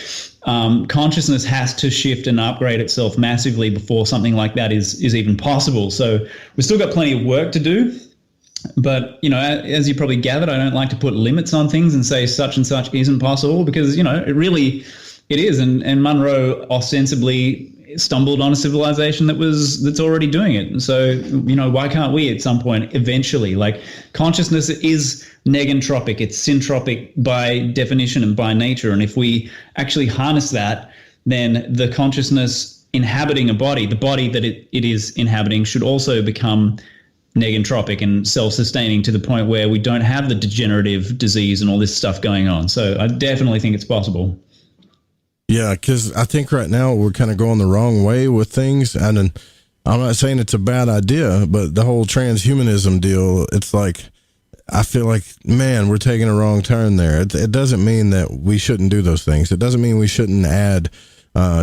consciousness has to shift and upgrade itself massively before something like that is even possible. So we've still got plenty of work to do. But, as you probably gathered, I don't like to put limits on things and say such and such isn't possible because, it is. And Monroe ostensibly stumbled on a civilization that's already doing it. And so, why can't we at some point eventually? Like, consciousness is negentropic, it's syntropic by definition and by nature. And if we actually harness that, then the consciousness inhabiting a body, the body that it is inhabiting, should also become negentropic and self-sustaining to the point where we don't have the degenerative disease and all this stuff going on. So I definitely think it's possible. Yeah, because I think right now we're kind of going the wrong way with things. And I'm not saying it's a bad idea, but the whole transhumanism deal, it's like, I feel like, man, we're taking a wrong turn there. It doesn't mean that we shouldn't do those things. It doesn't mean we shouldn't add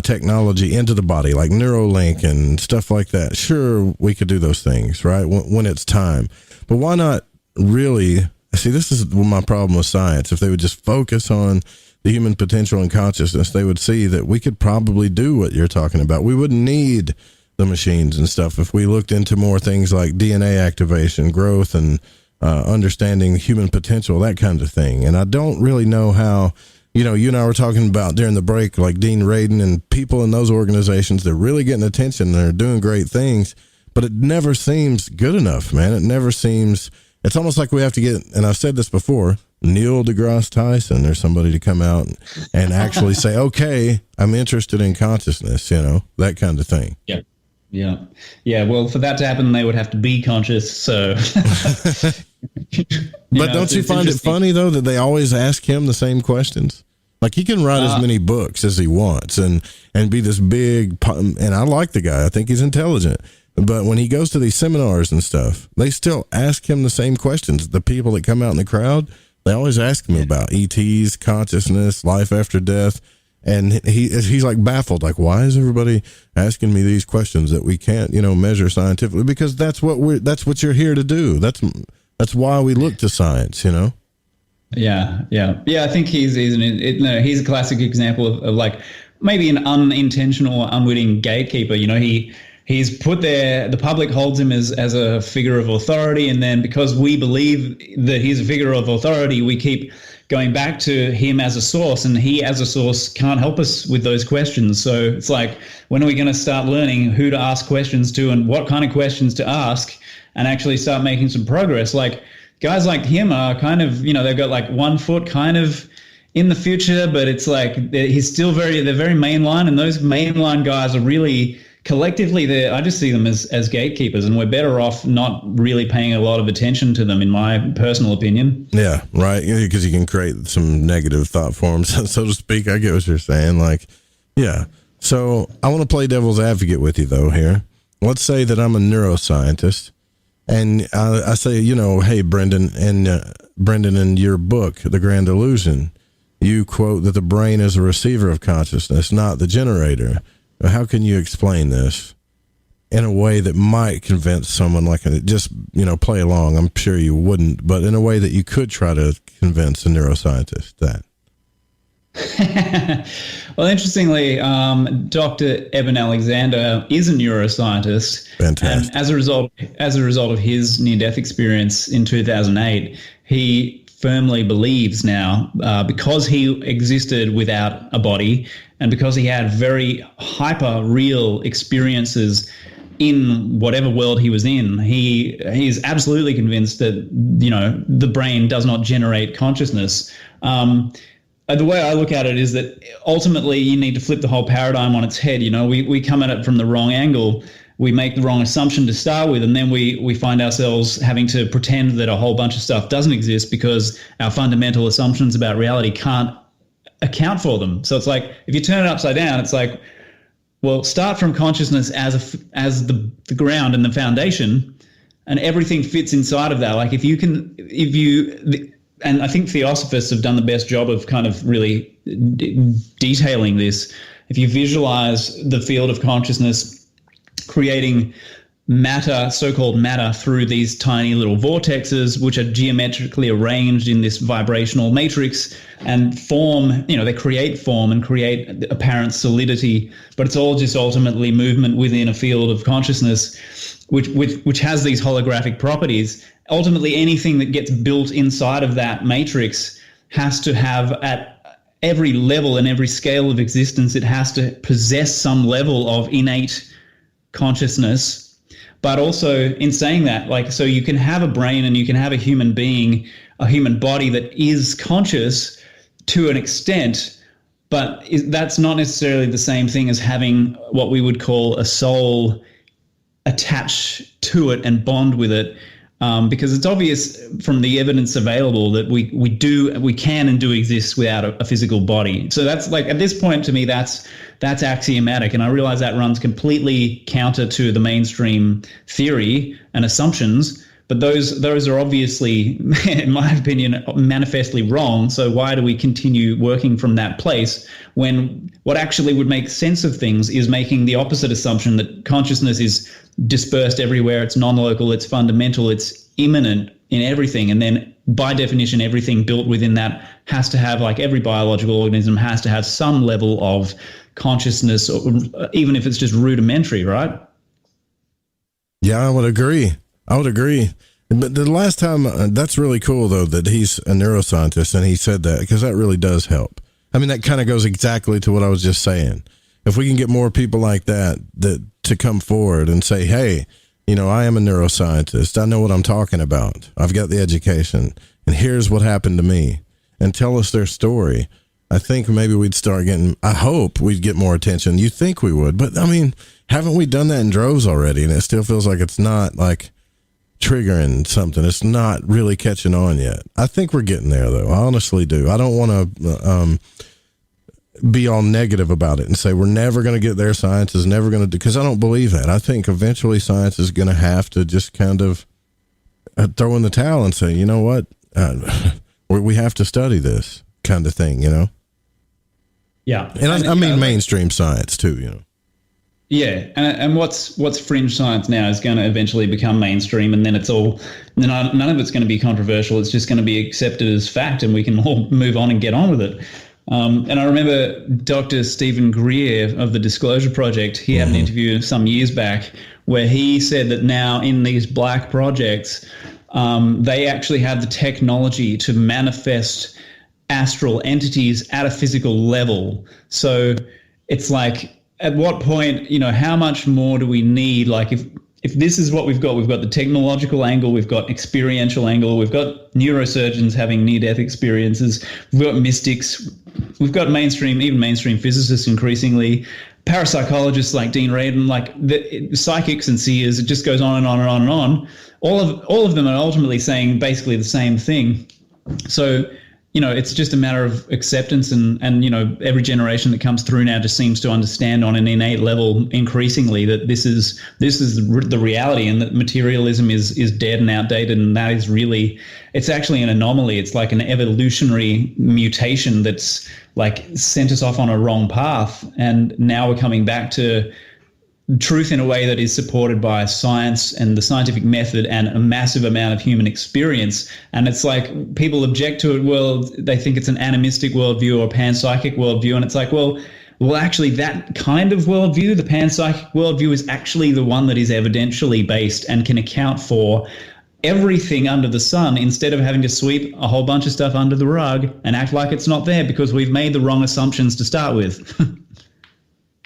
technology into the body, like Neuralink and stuff like that. Sure, we could do those things, right, when it's time. But why not really? See, this is my problem with science. If they would just focus on the human potential and consciousness, they would see that we could probably do what you're talking about. We wouldn't need the machines and stuff if we looked into more things like DNA activation, growth, and understanding human potential, that kind of thing. And I don't really know how, you and I were talking about during the break, like Dean Radin and people in those organizations, they're really getting attention. They're doing great things, but it never seems good enough, man. It never seems, it's almost like we have to get, and I've said this before, Neil deGrasse Tyson or somebody to come out and actually say, okay, I'm interested in consciousness, that kind of thing. Yeah. Yeah. Yeah. Well, for that to happen, they would have to be conscious. So, but don't you find it funny though, that they always ask him the same questions? Like, he can write as many books as he wants and be this big, and I like the guy. I think he's intelligent. But when he goes to these seminars and stuff, they still ask him the same questions. The people that come out in the crowd, they always ask him about ETs, consciousness, life after death. And he's like baffled, like, why is everybody asking me these questions that we can't, measure scientifically? Because that's what you're here to do. That's why we look to science, Yeah. I think he's a classic example of like maybe an unintentional or unwitting gatekeeper. He's put there, the public holds him as a figure of authority, and then because we believe that he's a figure of authority, we keep going back to him as a source, and he as a source can't help us with those questions. So it's like, when are we going to start learning who to ask questions to and what kind of questions to ask and actually start making some progress? Like, guys like him are kind of, they've got like 1 foot kind of in the future, but it's like he's still they're very mainline, and those mainline guys are really, collectively, I just see them as gatekeepers, and we're better off not really paying a lot of attention to them, in my personal opinion. Yeah, right. Because you can create some negative thought forms, so to speak. I get what you're saying. Like, yeah. So I want to play devil's advocate with you, though, here. Let's say that I'm a neuroscientist, and I say, hey, Brendan, in your book, The Grand Illusion, you quote that the brain is a receiver of consciousness, not the generator. How can you explain this in a way that might convince someone, like, just, play along? I'm sure you wouldn't, but in a way that you could try to convince a neuroscientist that. Well, interestingly, Dr. Eben Alexander is a neuroscientist. Fantastic. And as a result of his near-death experience in 2008, he firmly believes now, because he existed without a body and because he had very hyper real experiences in whatever world he was in, he is absolutely convinced that, the brain does not generate consciousness. The way I look at it is that ultimately you need to flip the whole paradigm on its head. We come at it from the wrong angle. We make the wrong assumption to start with, and then we find ourselves having to pretend that a whole bunch of stuff doesn't exist because our fundamental assumptions about reality can't account for them. So it's like, if you turn it upside down, it's like, well, start from consciousness as the ground and the foundation, and everything fits inside of that. Like and I think theosophists have done the best job of kind of really detailing this. If you visualize the field of consciousness creating matter, so-called matter, through these tiny little vortexes, which are geometrically arranged in this vibrational matrix and form, they create form and create apparent solidity, but it's all just ultimately movement within a field of consciousness, which has these holographic properties. Ultimately, anything that gets built inside of that matrix has to have, at every level and every scale of existence, it has to possess some level of innate consciousness. But also, in saying that, like, so you can have a brain and you can have a human being, a human body that is conscious to an extent, but that's not necessarily the same thing as having what we would call a soul attach to it and bond with it, because it's obvious from the evidence available that we can and do exist without a physical body. So that's like, at this point, to me, that's axiomatic, and I realize that runs completely counter to the mainstream theory and assumptions. But those are obviously, in my opinion, manifestly wrong. So why do we continue working from that place when what actually would make sense of things is making the opposite assumption, that consciousness is dispersed everywhere, it's non-local, it's fundamental, it's immanent in everything. And then by definition, everything built within that has to have, like every biological organism, has to have some level of consciousness, or even if it's just rudimentary, right? Yeah, I would agree. But the last time, that's really cool, though, that he's a neuroscientist and he said that, because that really does help. I mean, that kind of goes exactly to what I was just saying. If we can get more people like that to come forward and say, hey, I am a neuroscientist. I know what I'm talking about. I've got the education, and here's what happened to me, and tell us their story. I think maybe we'd start getting, I hope we'd get more attention. You think we would, but I mean, haven't we done that in droves already? And it still feels like it's not like triggering something. It's not really catching on yet. I think we're getting there, though. I honestly do. I don't want to be all negative about it and say we're never going to get there. Science is never going to do, because I don't believe that. I think eventually science is going to have to just kind of throw in the towel and say, you know what, we have to study this kind of thing, Yeah. And I mean mainstream science too, Yeah, and what's fringe science now is going to eventually become mainstream, and then none of it's going to be controversial. It's just going to be accepted as fact, and we can all move on and get on with it. And I remember Dr. Stephen Greer of the Disclosure Project, he had an interview some years back where he said that now in these black projects, they actually have the technology to manifest astral entities at a physical level. So it's like, at what point, how much more do we need? Like, if this is what we've got the technological angle, we've got experiential angle, we've got neurosurgeons having near-death experiences, we've got mystics, we've got even mainstream physicists increasingly, parapsychologists like Dean Radin, like the psychics and seers. It just goes on and on and on and on. All of them are ultimately saying basically the same thing. So, it's just a matter of acceptance, and every generation that comes through now just seems to understand on an innate level increasingly that this is the reality, and that materialism is dead and outdated, and that is really, it's actually an anomaly. It's like an evolutionary mutation that's like sent us off on a wrong path, and now we're coming back to truth in a way that is supported by science and the scientific method and a massive amount of human experience. And it's like, people object to it. Well, they think it's an animistic worldview or panpsychic worldview. And it's like, well, actually that kind of worldview, the panpsychic worldview, is actually the one that is evidentially based and can account for everything under the sun, instead of having to sweep a whole bunch of stuff under the rug and act like it's not there because we've made the wrong assumptions to start with.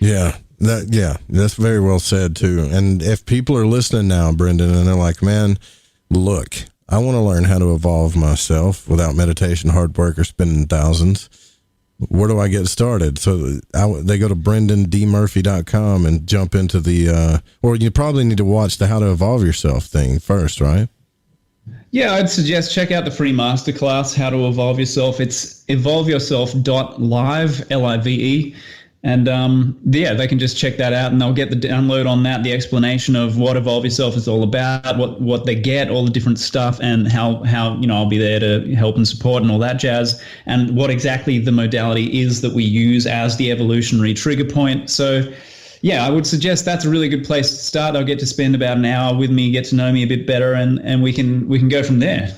Yeah. That's very well said too. And if people are listening now, Brendan, and they're like, man, look, I want to learn how to evolve myself without meditation, hard work, or spending thousands. Where do I get started? So they go to brendandmurphy.com and jump into the, or you probably need to watch the How to Evolve Yourself thing first, right? Yeah, I'd suggest check out the free masterclass, How to Evolve Yourself. It's evolveyourself.live, Live. And they can just check that out, and they'll get the download on that, the explanation of what Evolve Yourself is all about, what they get, all the different stuff, and how I'll be there to help and support and all that jazz, and what exactly the modality is that we use as the evolutionary trigger point. So yeah, I would suggest that's a really good place to start. They'll get to spend about an hour with me, get to know me a bit better, and we can go from there.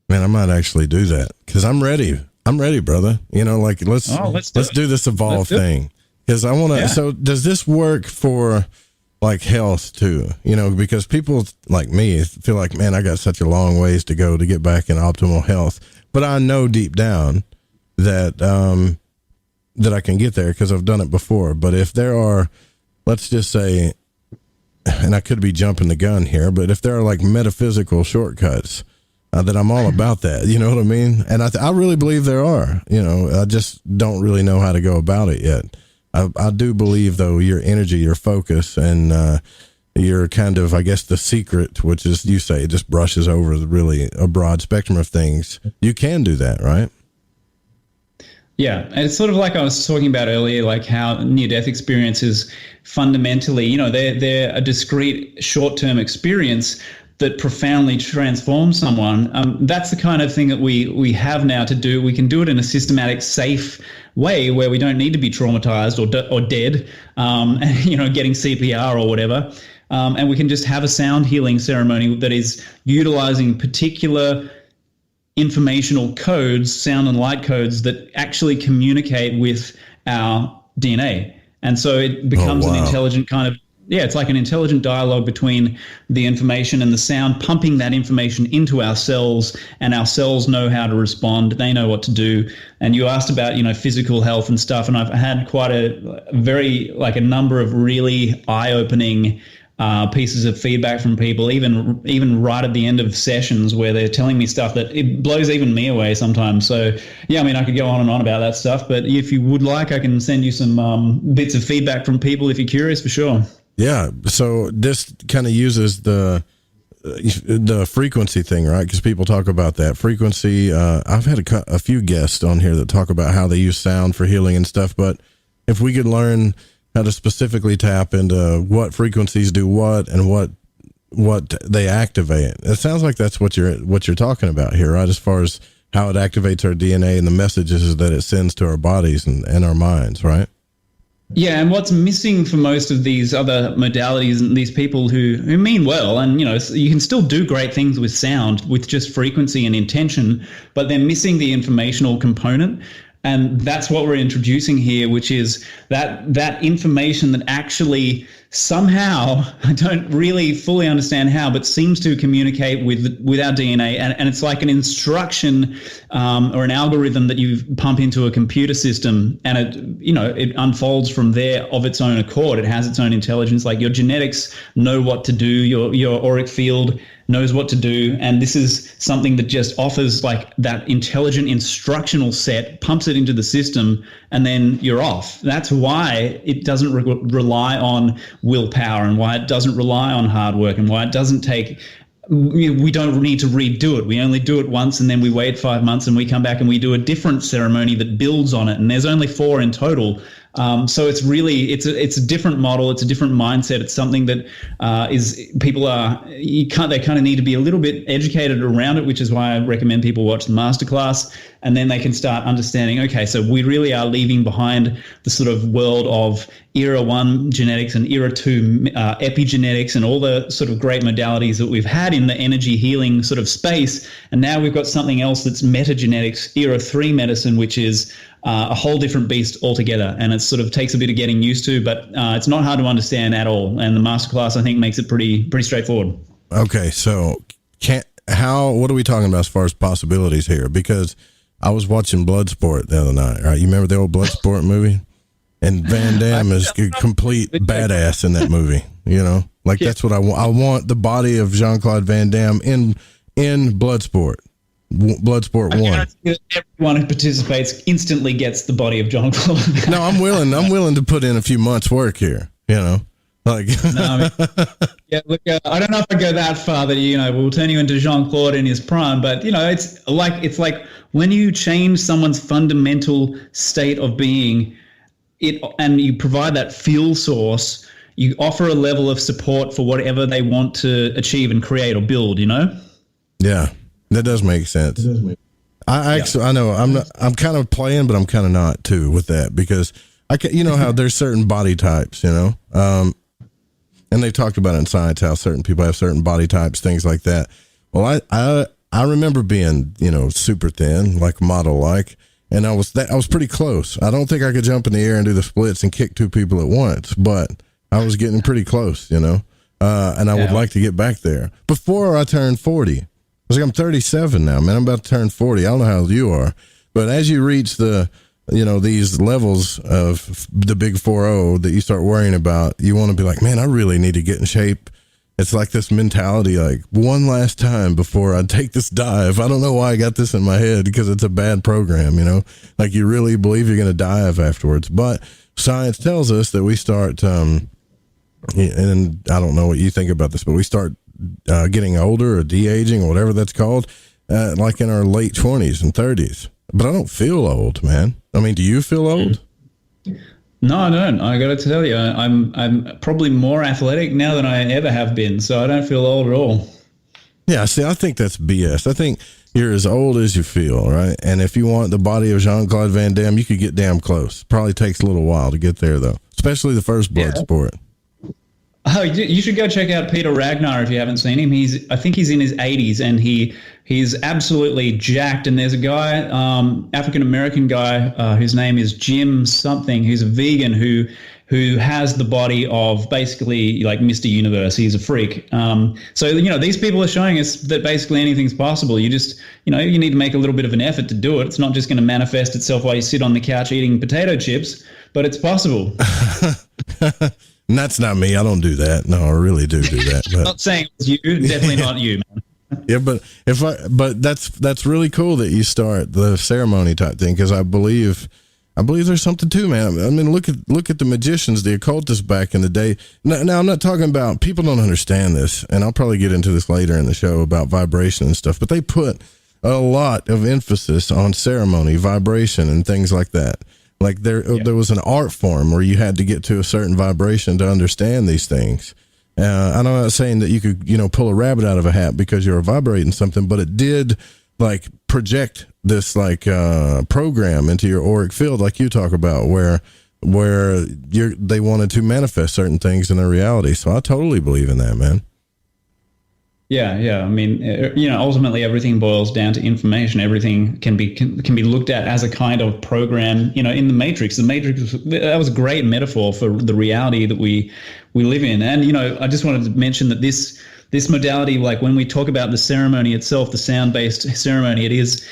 Man, I might actually do that because I'm ready. I'm ready, brother. Let's do this evolve thing, because I want to. Yeah. So does this work for like health too? Because people like me feel like, man, I got such a long ways to go to get back in optimal health, but I know deep down that that I can get there because I've done it before. But if there are, let's just say, and I could be jumping the gun here, but if there are like metaphysical shortcuts, that I'm all about that, you know what I mean? And I really believe there are, I just don't really know how to go about it yet. I do believe though, your energy, your focus, and your kind of, I guess, the secret, which is, you say, it just brushes over really a broad spectrum of things. You can do that, right? Yeah, and it's sort of like I was talking about earlier, like how near-death experiences fundamentally, they're a discrete short-term experience that profoundly transforms someone. That's the kind of thing that we have now to do. We can do it in a systematic, safe way where we don't need to be traumatized or dead, and getting CPR or whatever. And we can just have a sound healing ceremony that is utilizing particular informational codes, sound and light codes that actually communicate with our DNA. And so it becomes an intelligent kind of, it's like an intelligent dialogue between the information and the sound, pumping that information into our cells, and our cells know how to respond. They know what to do. And you asked about, physical health and stuff. And I've had quite a number of really eye-opening pieces of feedback from people, even right at the end of sessions, where they're telling me stuff that it blows even me away sometimes. So yeah, I could go on and on about that stuff, but if you would like, I can send you some bits of feedback from people if you're curious, for sure. Yeah. So this kind of uses the frequency thing, right? Because people talk about that frequency. I've had a few guests on here that talk about how they use sound for healing and stuff, but if we could learn how to specifically tap into what frequencies do what and what they activate. It sounds like that's what you're talking about here, right? As far as how it activates our DNA and the messages that it sends to our bodies and our minds, right? Yeah, and what's missing for most of these other modalities and these people who mean well, and you can still do great things with sound with just frequency and intention, but they're missing the informational component. And that's what we're introducing here, which is that information that actually somehow, I don't really fully understand how, but seems to communicate with our DNA. And it's like an instruction or an algorithm that you pump into a computer system, and it unfolds from there of its own accord. It has its own intelligence. Like your genetics know what to do, your auric field knows what to do, and this is something that just offers like that intelligent instructional set, pumps it into the system, and then you're off. That's why it doesn't rely on willpower, and why it doesn't rely on hard work, and why it doesn't take, we don't need to redo it. We only do it once, and then we wait 5 months, and we come back and we do a different ceremony that builds on it, and there's only 4 in total. So it's really, it's a different model. It's a different mindset. It's something that they kind of need to be a little bit educated around it, which is why I recommend people watch the masterclass, and then they can start understanding, okay, so we really are leaving behind the sort of world of era 1 genetics and era 2 epigenetics and all the sort of great modalities that we've had in the energy healing sort of space. And now we've got something else that's metagenetics, era 3 medicine, which is a whole different beast altogether, and it sort of takes a bit of getting used to, but it's not hard to understand at all. And the masterclass, I think, makes it pretty straightforward. Okay, so what are we talking about as far as possibilities here? Because I was watching Bloodsport the other night. Right, you remember the old Bloodsport movie? And Van Damme is a complete badass in that movie. That's what I want. I want the body of Jean-Claude Van Damme in Bloodsport. Bloodsport 1. Everyone who participates instantly gets the body of Jean-Claude. No, I'm willing to put in a few months' work here. Like, no, yeah, look, I don't know if I go that far that, we'll turn you into Jean-Claude in his prime, but, it's like when you change someone's fundamental state of being, and you provide that fuel source, you offer a level of support for whatever they want to achieve and create or build, Yeah, that does make sense. I know I'm kind of playing, but I'm kind of not too with that, because how there's certain body types, and they talked about it in science, how certain people have certain body types, things like that. Well, I remember being, super thin, like model-like, and I was pretty close. I don't think I could jump in the air and do the splits and kick two people at once, but I was getting pretty close, and I would like to get back there before I turned 40. I was like, I'm 37 now, man. I'm about to turn 40. I don't know how old you are, but as you reach these levels of the big 4-0 that you start worrying about, you want to be like, man, I really need to get in shape. It's like this mentality, like, one last time before I take this dive. I don't know why I got this in my head, because it's a bad program, like you really believe you're going to dive afterwards. But science tells us that we start, and I don't know what you think about this, but we start getting older or de-aging or whatever that's called, like in our late 20s and 30s. But I don't feel old, man. I mean, do you feel old? No, I don't. I got to tell you, I'm probably more athletic now than I ever have been, so I don't feel old at all. Yeah, see, I think that's BS. I think you're as old as you feel, right? And if you want the body of Jean-Claude Van Damme, you could get damn close. Probably takes a little while to get there, though, especially the first blood sport. Oh, you should go check out Peter Ragnar if you haven't seen him. I think he's in his 80s, and he's absolutely jacked. And there's a guy, African-American guy, whose name is Jim something, who's a vegan who has the body of basically like Mr. Universe. He's a freak. So, these people are showing us that basically anything's possible. You just, you need to make a little bit of an effort to do it. It's not just going to manifest itself while you sit on the couch eating potato chips, but it's possible. And that's not me. I don't do that. No, I really do that. But. I'm not saying it's you. Definitely not you, man. Yeah, but that's really cool that you start the ceremony type thing, because I believe there's something too, man. I mean, look at the magicians, the occultists back in the day. Now I'm not talking about, people don't understand this, and I'll probably get into this later in the show about vibration and stuff. But they put a lot of emphasis on ceremony, vibration, and things like that. Like there was an art form where you had to get to a certain vibration to understand these things. I'm not saying that you could, pull a rabbit out of a hat because you're vibrating something, but it did like project this like program into your auric field, like you talk about, where they wanted to manifest certain things in their reality. So I totally believe in that, man. Yeah. I mean, ultimately everything boils down to information. Everything can be looked at as a kind of program, in the Matrix. The Matrix, that was a great metaphor for the reality that we live in. And, I just wanted to mention that this modality, like when we talk about the ceremony itself, the sound-based ceremony, it is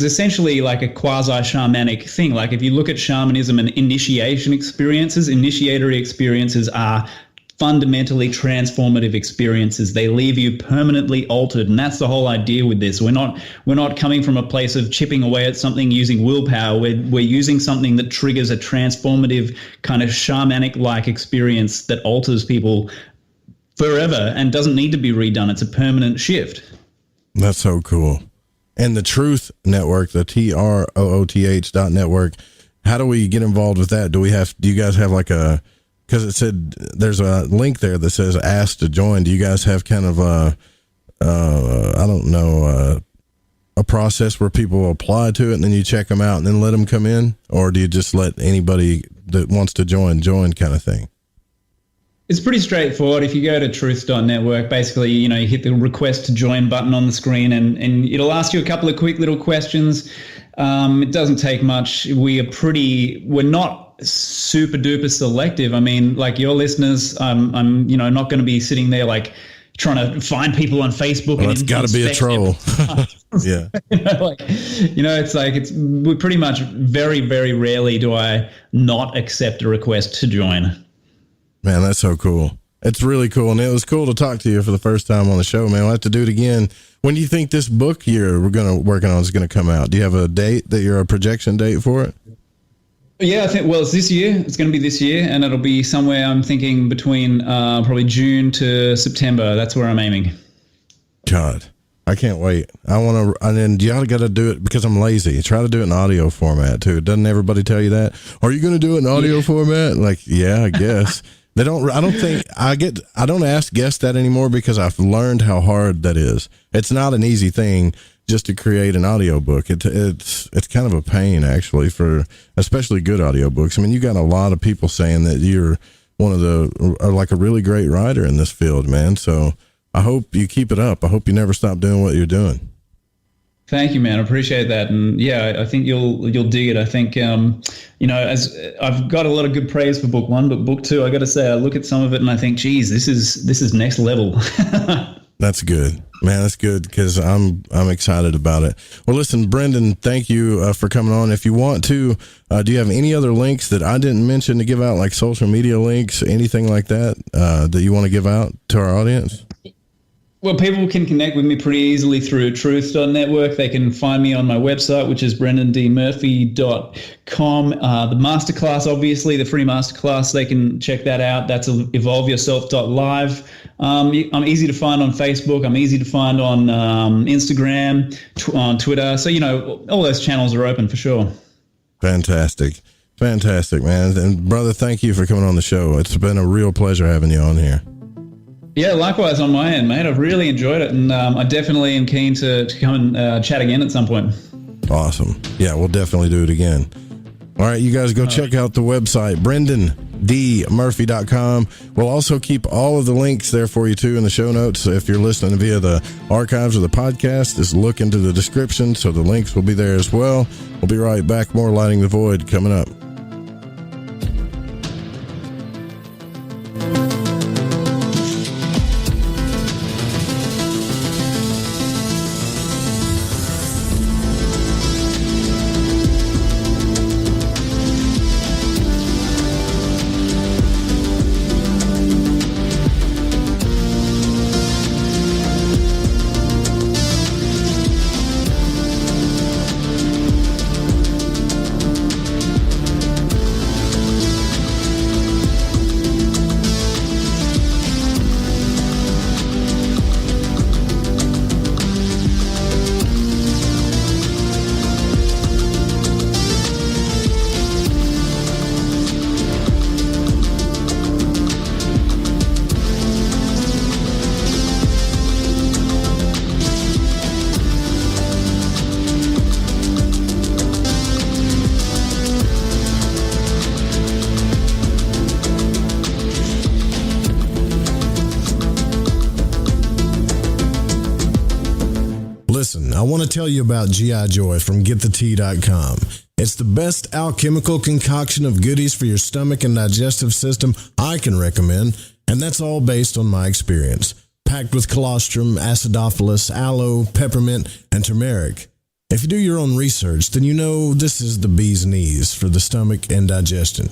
essentially like a quasi-shamanic thing. Like if you look at shamanism and initiatory experiences are fundamentally transformative experiences. They leave you permanently altered, and that's the whole idea with this. We're not coming from a place of chipping away at something using willpower. We're using something that triggers a transformative kind of shamanic-like experience that alters people forever and doesn't need to be redone. It's a permanent shift. That's so cool. And the Truth Network, the TROOTH.network, how do we get involved with that? Do you guys have like a, because it said there's a link there that says ask to join. Do you guys have kind of a process where people apply to it and then you check them out and then let them come in? Or do you just let anybody that wants to join kind of thing? It's pretty straightforward. If you go to truth.network, basically, you hit the request to join button on the screen and it'll ask you a couple of quick little questions. It doesn't take much. We're not super duper selective. I mean, like your listeners, I'm not going to be sitting there like trying to find people on Facebook. Well, it's got to be a troll. Yeah. We pretty much very, very rarely do I not accept a request to join. Man, that's so cool. It's really cool. And it was cool to talk to you for the first time on the show, man. We'll have to do it again. When do you think this book we're working on is going to come out? Do you have a date a projection date for it? Yeah, I think, well, it's this year. It's going to be this year, and it'll be somewhere, I'm thinking, between probably June to September. That's where I'm aiming. God, I can't wait. I want to, and then y'all got to do it because I'm lazy. Try to do it in audio format, too. Doesn't everybody tell you that? Are you going to do it in audio format? Like, yeah, I guess. I don't ask guests that anymore because I've learned how hard that is. It's not an easy thing just to create an audiobook. It's kind of a pain, actually, for especially good audiobooks. I mean, you got a lot of people saying that you're like a really great writer in this field, man. So I hope you keep it up. I hope you never stop doing what you're doing. Thank you, man. I appreciate that. And yeah, I think you'll dig it. I think, as I've got a lot of good praise for book 1, but book 2, I got to say, I look at some of it and I think, geez, this is next level. That's good, man. That's good because I'm excited about it. Well, listen, Brendan, thank you for coming on. If you want to, do you have any other links that I didn't mention to give out, like social media links, anything like that, that you want to give out to our audience? Well, people can connect with me pretty easily through truth.network. They can find me on my website, which is brendandmurphy.com. The masterclass, obviously, the free masterclass, they can check that out. That's evolveyourself.live. I'm easy to find on Facebook. I'm easy to find on Instagram, on Twitter. So, all those channels are open for sure. Fantastic, man. And brother, thank you for coming on the show. It's been a real pleasure having you on here. Yeah, likewise on my end, mate. I've really enjoyed it, and I definitely am keen to come and chat again at some point. Awesome. Yeah, we'll definitely do it again. All right, you guys go check out the website, brendandmurphy.com. We'll also keep all of the links there for you, too, in the show notes. So if you're listening via the archives of the podcast, just look into the description, so the links will be there as well. We'll be right back. More Lighting the Void coming up. Listen, I want to tell you about G.I. Joy from GetTheT.com. It's the best alchemical concoction of goodies for your stomach and digestive system I can recommend, and that's all based on my experience. Packed with colostrum, acidophilus, aloe, peppermint, and turmeric. If you do your own research, then you know this is the bee's knees for the stomach and digestion.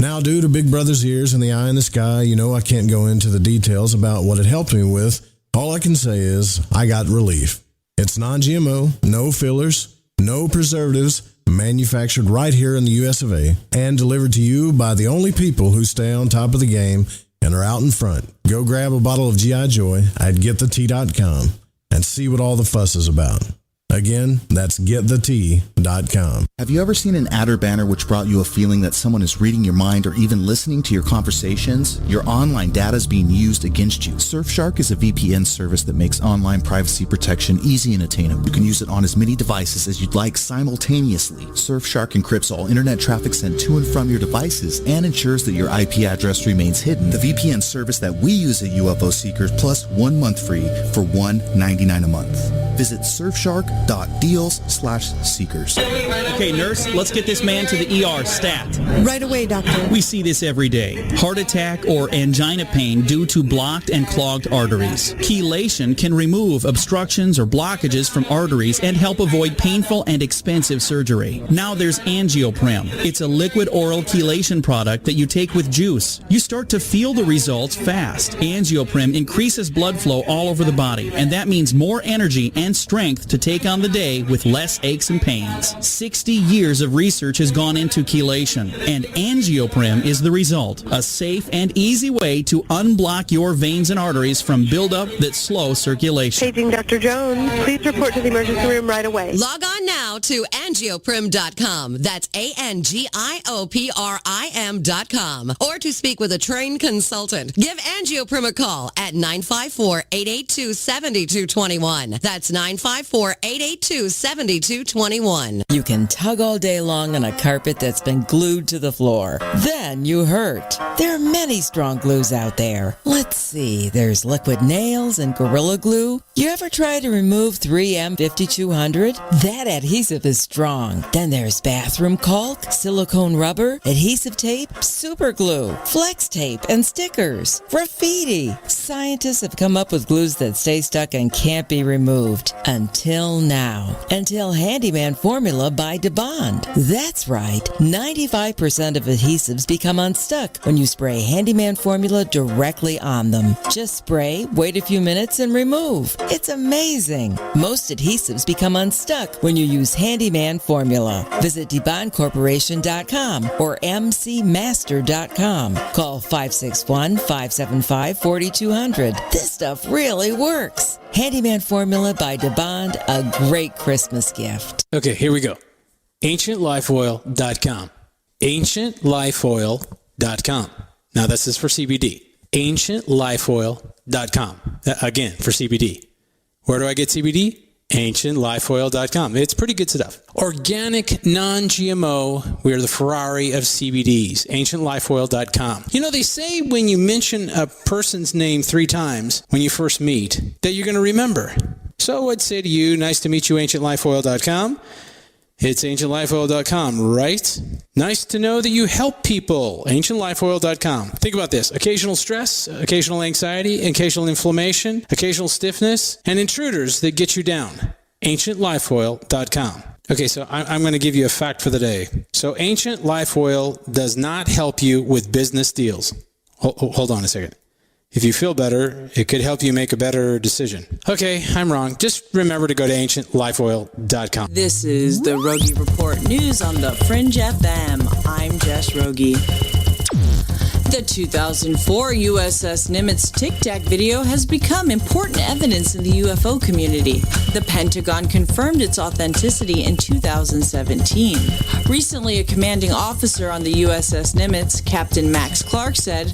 Now, due to Big Brother's ears and the eye in the sky, I can't go into the details about what it helped me with. All I can say is I got relief. It's non-GMO, no fillers, no preservatives, manufactured right here in the US of A, and delivered to you by the only people who stay on top of the game and are out in front. Go grab a bottle of G.I. Joy at GetTheT.com and see what all the fuss is about. Again, that's GetTheT.com. Have you ever seen an ad or banner which brought you a feeling that someone is reading your mind or even listening to your conversations? Your online data is being used against you. Surfshark is a VPN service that makes online privacy protection easy and attainable. You can use it on as many devices as you'd like simultaneously. Surfshark encrypts all internet traffic sent to and from your devices and ensures that your IP address remains hidden. The VPN service that we use at UFO Seekers, plus 1 month free for $1.99 a month. Visit surfshark.deals/seekers. Okay, nurse, let's get this man to the ER stat. Right away, doctor. We see this every day. Heart attack or angina pain due to blocked and clogged arteries. Chelation can remove obstructions or blockages from arteries and help avoid painful and expensive surgery. Now there's Angioprim. It's a liquid oral chelation product that you take with juice. You start to feel the results fast. Angioprim increases blood flow all over the body, and that means more energy and strength to take on on the day with less aches and pains. 60 years of research has gone into chelation, and Angioprim is the result. A safe and easy way to unblock your veins and arteries from buildup that slow circulation. Paging Dr. Jones. Please report to the emergency room right away. Log on now to angioprim.com. That's ANGIOPRIM.com. Or to speak with a trained consultant. Give Angioprim a call at 954-882-7221. That's 954-882-7221. You can tug all day long on a carpet that's been glued to the floor. Then you hurt. There are many strong glues out there. Let's see, there's liquid nails and Gorilla Glue. You ever try to remove 3M 5200? That adhesive is strong. Then there's bathroom caulk, silicone rubber, adhesive tape, super glue, flex tape, and stickers. Graffiti. Scientists have come up with glues that stay stuck and can't be removed. Until now. Until Handyman Formula by DeBond. That's right. 95% of adhesives become unstuck when you spray Handyman Formula directly on them. Just spray, wait a few minutes, and remove. It's amazing. Most adhesives become unstuck when you use Handyman Formula. Visit DeBondCorporation.com or MCMaster.com. Call 561-575-4200. This stuff really works. Handyman Formula by DeBond, a great Christmas gift. Okay, here we go. AncientLifeOil.com. AncientLifeOil.com. Now this is for CBD. AncientLifeOil.com. Again, for CBD. Where do I get CBD? AncientLifeOil.com. It's pretty good stuff. Organic, non-GMO. We are the Ferrari of CBDs. AncientLifeOil.com. You know, they say when you mention a person's name 3 times when you first meet, that you're going to remember. So I'd say to you, nice to meet you, AncientLifeOil.com. It's AncientLifeOil.com, right? Nice to know that you help people. AncientLifeOil.com. Think about this. Occasional stress, occasional anxiety, occasional inflammation, occasional stiffness, and intruders that get you down. AncientLifeOil.com. Okay, so I'm going to give you a fact for the day. So Ancient Life Oil does not help you with business deals. Hold on a second. If you feel better, it could help you make a better decision. Okay, I'm wrong. Just remember to go to AncientLifeOil.com. This is the Rogie Report News on the Fringe FM. I'm Jess Rogie. The 2004 USS Nimitz Tic Tac video has become important evidence in the UFO community. The Pentagon confirmed its authenticity in 2017. Recently, a commanding officer on the USS Nimitz, Captain Max Clark, said,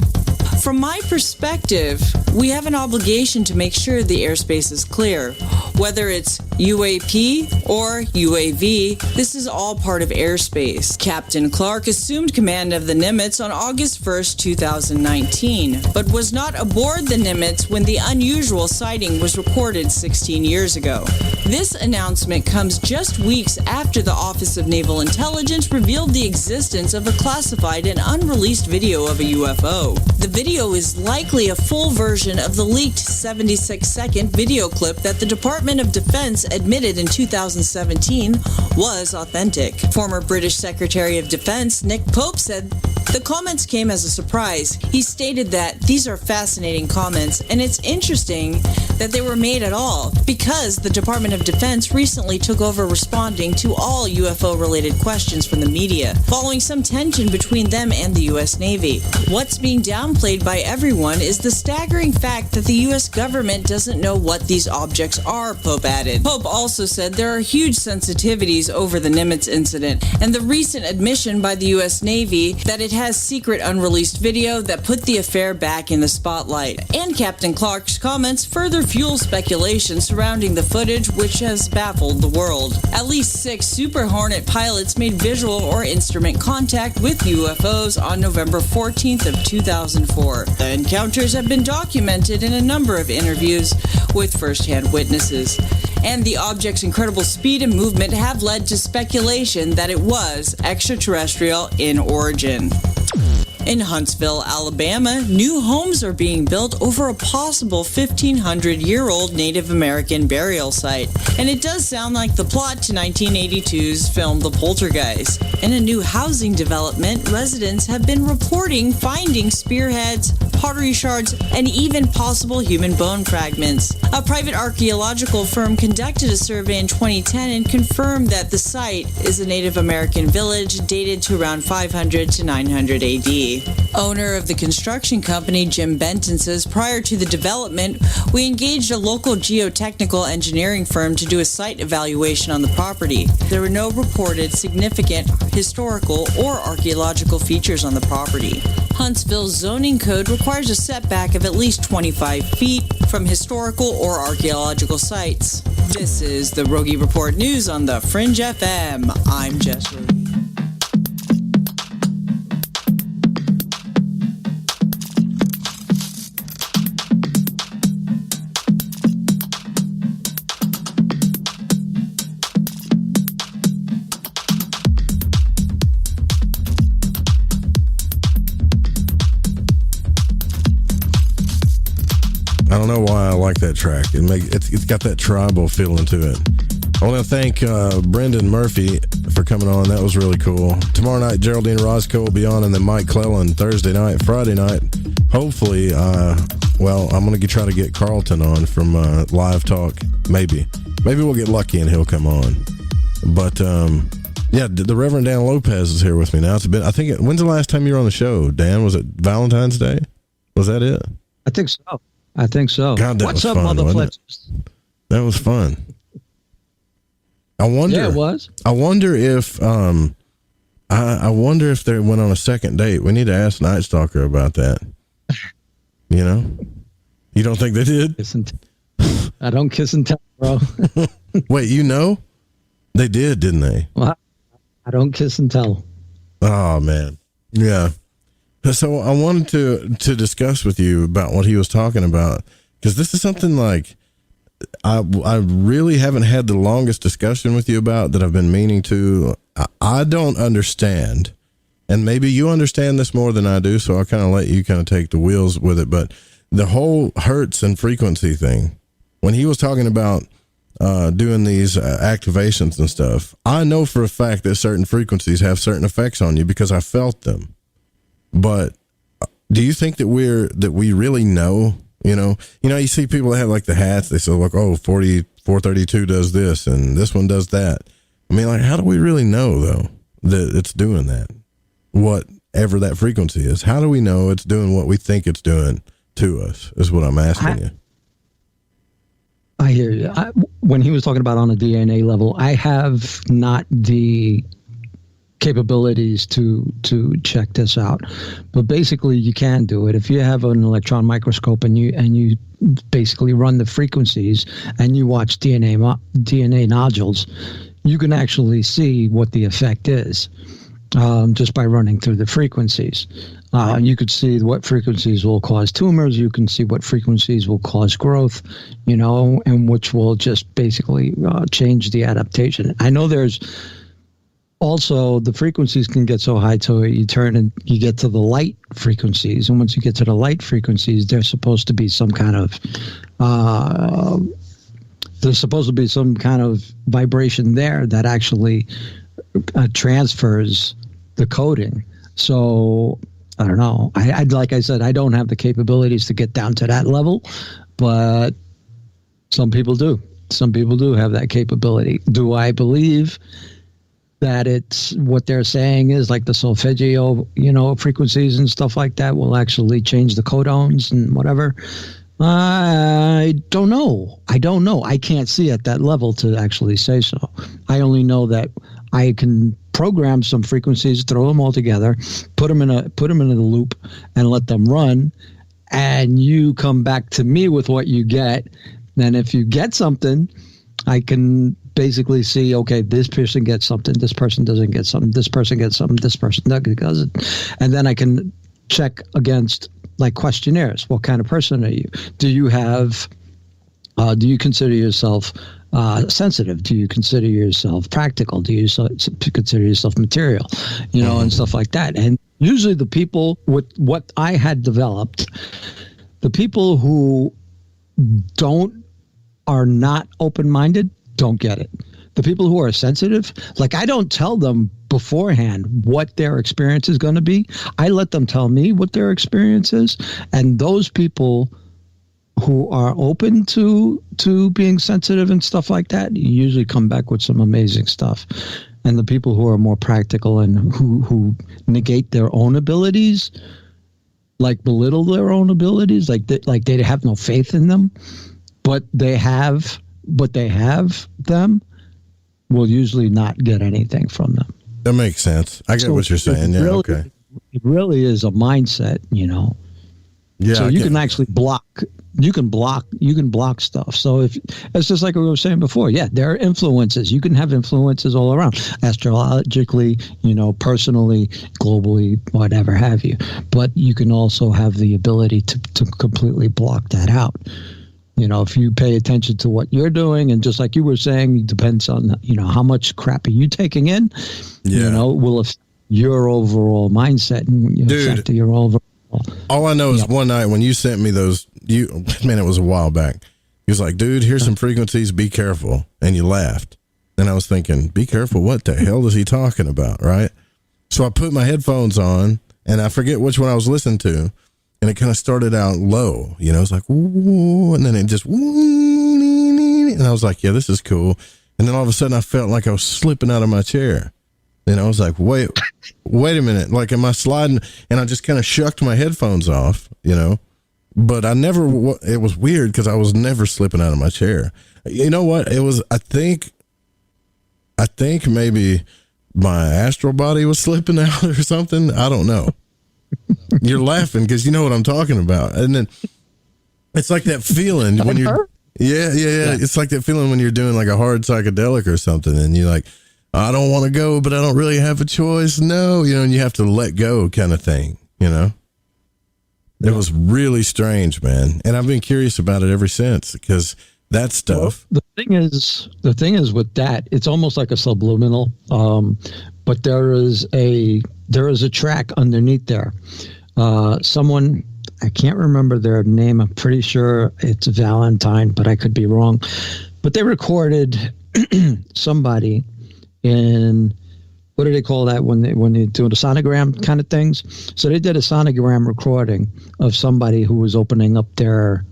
"From my perspective, we have an obligation to make sure the airspace is clear. Whether it's UAP or UAV, this is all part of airspace." Captain Clark assumed command of the Nimitz on August 1st, 2019, but was not aboard the Nimitz when the unusual sighting was reported 16 years ago. This announcement comes just weeks after the Office of Naval Intelligence revealed the existence of a classified and unreleased video of a UFO. The video is likely a full version of the leaked 76-second video clip that the Department of Defense admitted in 2017 was authentic. Former British Secretary of Defense Nick Pope said the comments came as a surprise. He stated that these are fascinating comments, and it's interesting that they were made at all because the Department of Defense recently took over responding to all UFO-related questions from the media, following some tension between them and the U.S. Navy. What's being downplayed by everyone is the staggering fact that the U.S. government doesn't know what these objects are, Pope added. Pope also said there are huge sensitivities over the Nimitz incident and the recent admission by the U.S. Navy that it has secret unreleased video that put the affair back in the spotlight. And Captain Clark's comments further fuel speculation surrounding the footage, which has baffled the world. At least 6 Super Hornet pilots made visual or instrument contact with UFOs on November 14th of 2004. The encounters have been documented in a number of interviews with first-hand witnesses. And the object's incredible speed and movement have led to speculation that it was extraterrestrial in origin. In Huntsville, Alabama, new homes are being built over a possible 1,500-year-old Native American burial site. And it does sound like the plot to 1982's film The Poltergeist. In a new housing development, residents have been reporting finding spearheads, pottery shards, and even possible human bone fragments. A private archaeological firm conducted a survey in 2010 and confirmed that the site is a Native American village dated to around 500 to 900 AD. Owner of the construction company, Jim Benton, says prior to the development, we engaged a local geotechnical engineering firm to do a site evaluation on the property. There were no reported significant historical or archaeological features on the property. Huntsville's zoning code requires a setback of at least 25 feet from historical or archaeological sites. This is the Rogie Report News on the Fringe FM. I'm Jess Rogie. I don't know why I like that track. It's got that tribal feeling to it. I want to thank Brendan Murphy for coming on. That was really cool. Tomorrow night, Geraldine Roscoe will be on, and then Mike Clellan Thursday night. Friday night, hopefully, I'm going to try to get Carlton on from Live Talk. Maybe we'll get lucky and he'll come on. But the Reverend Dan Lopez is here with me now. When's the last time you were on the show, Dan? Was it Valentine's Day? Was that it? I think so. God, that What's was up, fun, motherfuckers? That was fun. I wonder. Yeah, it was. I wonder if I wonder if they went on a second date. We need to ask Night Stalker about that. You know, you don't think they did? I don't kiss and tell, bro. Wait, they did, didn't they? Well, I don't kiss and tell. Oh man, yeah. So I wanted to discuss with you about what he was talking about, because this is something like I really haven't had the longest discussion with you about that I've been meaning to. I don't understand, and maybe you understand this more than I do, so I'll kind of let you kind of take the wheels with it. But the whole hertz and frequency thing, when he was talking about doing these activations and stuff, I know for a fact that certain frequencies have certain effects on you because I felt them. But do you think that we really know? You see people that have like the hats. They say like, 432 does this and this one does that. I mean, like, how do we really know though that it's doing that? Whatever that frequency is, how do we know it's doing what we think it's doing to us? Is what I'm asking you. I hear you. When he was talking about on a DNA level, I have not the capabilities to check this out, but basically you can do it if you have an electron microscope and you basically run the frequencies and you watch DNA nodules. You can actually see what the effect is just by running through the frequencies. You could see what frequencies will cause tumors. You can see what frequencies will cause growth, and which will just basically change the adaptation. I know there's also, the frequencies can get so high till you turn and you get to the light frequencies. And once you get to the light frequencies, there's supposed to be some kind of vibration there that actually transfers the coding. So I don't know. Like I said, I don't have the capabilities to get down to that level, but some people do. Some people do have that capability. Do I believe that it's what they're saying is like the solfeggio, frequencies and stuff like that will actually change the codones and whatever? I don't know. I can't see at that level to actually say so. I only know that I can program some frequencies, throw them all together, put them in a loop and let them run. And you come back to me with what you get. And if you get something, I can basically see, okay, this person gets something, this person doesn't get something, this person gets something, this person doesn't. And then I can check against like questionnaires. What kind of person are you? Do you consider yourself sensitive? Do you consider yourself practical? Do you consider yourself material? And stuff like that. And usually the people with what I had developed, the people who are not open-minded, don't get it. the people who are sensitive, like I don't tell them beforehand what their experience is going to be. I let them tell me what their experience is. And those people who are open to being sensitive and stuff like that usually come back with some amazing stuff. And the people who are more practical and who negate their own abilities, like belittle their own abilities, like they have no faith in them, but they have them, will usually not get anything from them. That makes sense. I get what you're saying. Yeah, really, okay. It really is a mindset, Yeah. So you can actually block. You can block stuff. So if it's just like we were saying before, yeah, there are influences. You can have influences all around, astrologically, personally, globally, whatever have you. But you can also have the ability to completely block that out. If you pay attention to what you're doing, and just like you were saying, it depends on, how much crap are you taking in, will affect your overall mindset and affect your overall. All I know is one night when you sent me those, it was a while back. He was like, dude, here's some frequencies, be careful. And you laughed. And I was thinking, be careful, what the hell is he talking about, right? So I put my headphones on, and I forget which one I was listening to, and it kind of started out low. It was like, woo, and then it just, woo, and I was like, yeah, this is cool. And then all of a sudden I felt like I was slipping out of my chair. And I was like, wait a minute. Like, am I sliding? And I just kind of shucked my headphones off, but I never, it was weird because I was never slipping out of my chair. You know what? It was, I think maybe my astral body was slipping out or something. I don't know. You're laughing because you know what I'm talking about. And then it's like that feeling when you're, yeah. It's like that feeling when you're doing like a hard psychedelic or something and you're like, I don't want to go, but I don't really have a choice. No, and you have to let go kind of thing, It was really strange, man. And I've been curious about it ever since because that stuff. Well, the thing is with that, it's almost like a subliminal, but there is a track underneath there. Someone, I can't remember their name. I'm pretty sure it's Valentine, but I could be wrong. But they recorded somebody in, what do they call that when they do the sonogram kind of things? So they did a sonogram recording of somebody who was opening up their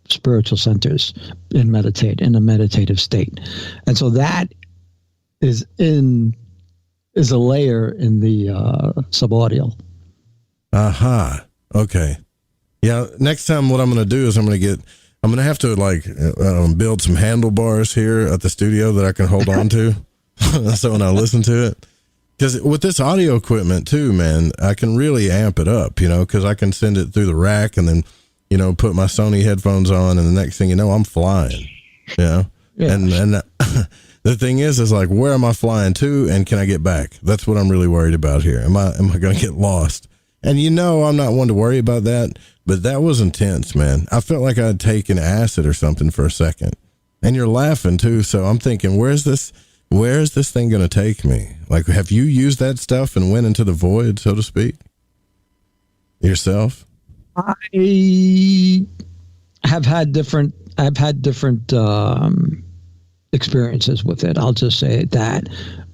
spiritual centers in a meditative state. And so that is a layer in the subaudial. Aha. Okay. Yeah. Next time what I'm going to do is I'm going to have to build some handlebars here at the studio that I can hold on to. So when I listen to it, because with this audio equipment too, man, I can really amp it up, because I can send it through the rack and then, put my Sony headphones on, and the next thing you know, I'm flying, Yeah. And the thing is like, where am I flying to, and can I get back? That's what I'm really worried about here. Am I going to get lost? And I'm not one to worry about that, but that was intense, man. I felt like I'd taken acid or something for a second, and you're laughing too. So I'm thinking, where is this thing going to take me? Like, have you used that stuff and went into the void, so to speak, yourself? I have had different experiences with it. I'll just say that.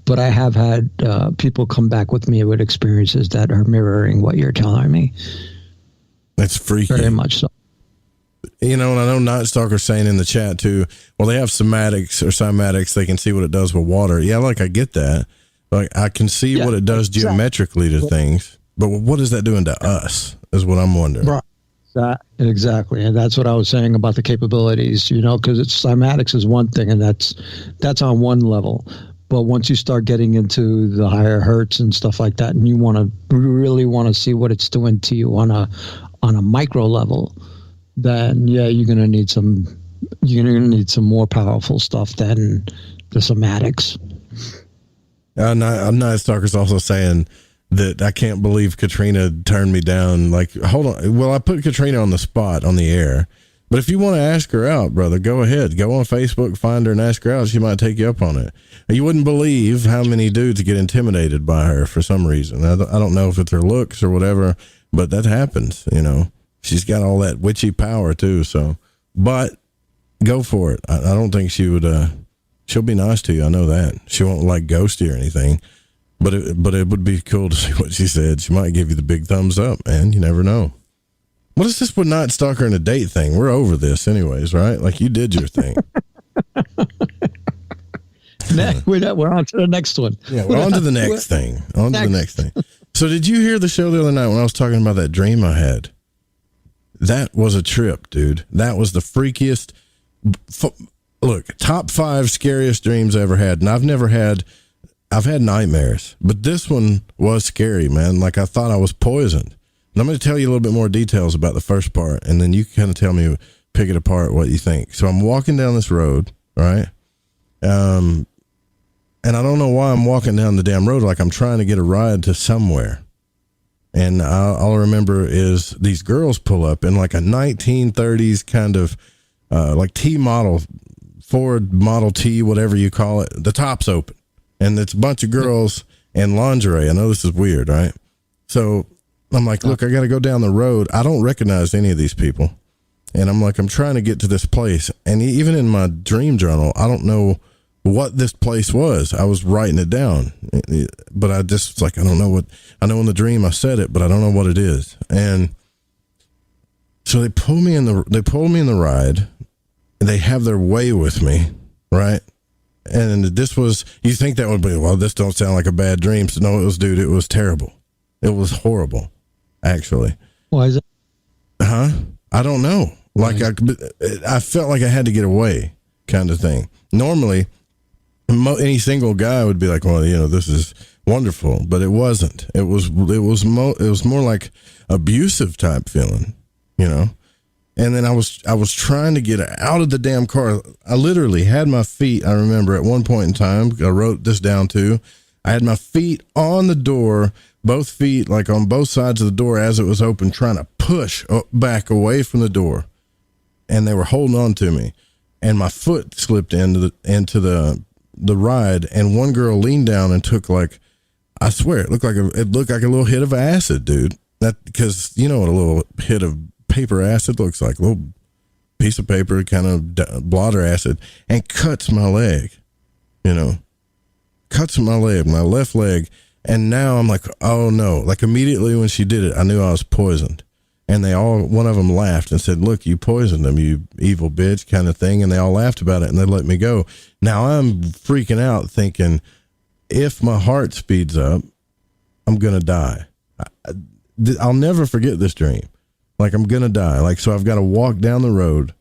But I have had people come back with me with experiences that are mirroring what you're telling me. That's freaky. Very much so. And I know Night Stalker's saying in the chat too, well, they have cymatics, they can see what it does with water. Yeah, like I get that. Like I can see what it does geometrically to things, but what is that doing to us is what I'm wondering. Right. Exactly. And that's what I was saying about the capabilities, because cymatics is one thing, and that's on one level. But once you start getting into the higher hertz and stuff like that, and you really want to see what it's doing to you on a micro level, then you're going to need some more powerful stuff than the somatics. Night Stalker's also saying that I can't believe Katrina turned me down. Like, hold on. Well, I put Katrina on the spot on the air, but if you want to ask her out, brother, go ahead. Go on Facebook, find her and ask her out. She might take you up on it. You wouldn't believe how many dudes get intimidated by her for some reason. I don't know if it's her looks or whatever, but that happens, She's got all that witchy power too. So, but go for it. I don't think she would She'll be nice to you. I know that. She won't like ghost you or anything. But it would be cool to see what she said. She might give you the big thumbs up, man. You never know. What is this with not stalker and a date thing? We're over this anyways, right? Like, you did your thing. We're on to the next one. Yeah, we're on to the next thing. On to the next thing. So did you hear the show the other night when I was talking about that dream I had? That was a trip, dude. That was the freakiest. Look, top 5 scariest dreams I ever had. And I've had nightmares, but this one was scary, man. Like, I thought I was poisoned. And I'm going to tell you a little bit more details about the first part, and then you can kind of tell me, pick it apart, what you think. So I'm walking down this road, right? And I don't know why I'm walking down the damn road like I'm trying to get a ride to somewhere. And all I remember is these girls pull up in like a 1930s kind of like T model, Ford Model T, whatever you call it. The top's open. And it's a bunch of girls in lingerie. I know this is weird, right? So I'm like, look, I got to go down the road. I don't recognize any of these people. And I'm like, I'm trying to get to this place. And even in my dream journal, I don't know what this place was. I was writing it down, but I just was like, I don't know what. I know in the dream I said it, but I don't know what it is. And so they pull me in the ride. They have their way with me, right? And this was, you think that would be, well, this don't sound like a bad dream. So no, it was terrible. It was horrible, actually. Why is it? Huh? I don't know. Like, I felt like I had to get away, kind of thing. Normally, any single guy would be like, well, this is wonderful, but it wasn't. It was more like abusive type feeling, And then I was trying to get out of the damn car. I literally had my feet. I remember at one point in time, I wrote this down too. I had my feet on the door, both feet like on both sides of the door as it was open, trying to push back away from the door, and they were holding on to me, and my foot slipped into the ride, and one girl leaned down and took, like, I swear it looked like a little hit of acid, dude. That, because you know what a little hit of paper acid looks like, a little piece of paper, kind of blotter acid, and cuts my leg, cuts my leg, my left leg. And now I'm like, oh no, like immediately when she did it, I knew I was poisoned. And one of them laughed and said, look, you poisoned them, you evil bitch, kind of thing. And they all laughed about it and they let me go. Now I'm freaking out thinking, if my heart speeds up, I'm going to die. I'll never forget this dream. Like, I'm going to die. Like, so I've got to walk down the road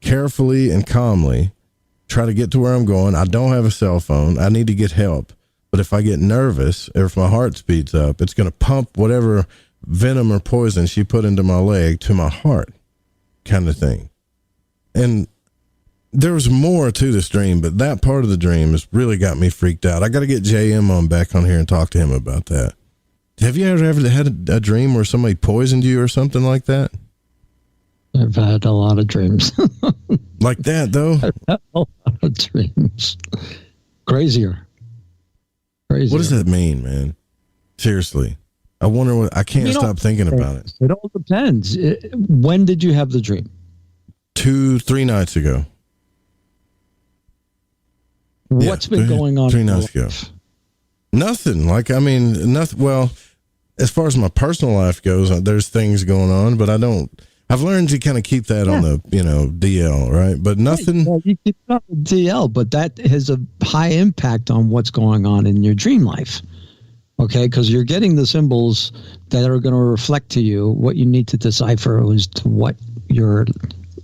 carefully and calmly, try to get to where I'm going. I don't have a cell phone. I need to get help. But if I get nervous, or if my heart speeds up, it's going to pump whatever venom or poison she put into my leg to my heart, kind of thing. And there was more to this dream, but that part of the dream has really got me freaked out. I got to get JM back on here and talk to him about that. Have you ever had a dream where somebody poisoned you or something like that? I've had a lot of dreams. Like that, though? I've had a lot of dreams. Crazier. What does that mean, man? Seriously. I wonder I can't stop thinking about it. It all depends. When did you have the dream? 2-3 nights ago. What's been going on? 3 nights ago. Nothing. Nothing. Well, as far as my personal life goes, there's things going on, but I've learned to kind of keep that on the, DL, right? But nothing. Well, you keep it on the DL, but that has a high impact on what's going on in your dream life. Okay, because you're getting the symbols that are going to reflect to you what you need to decipher as to what you're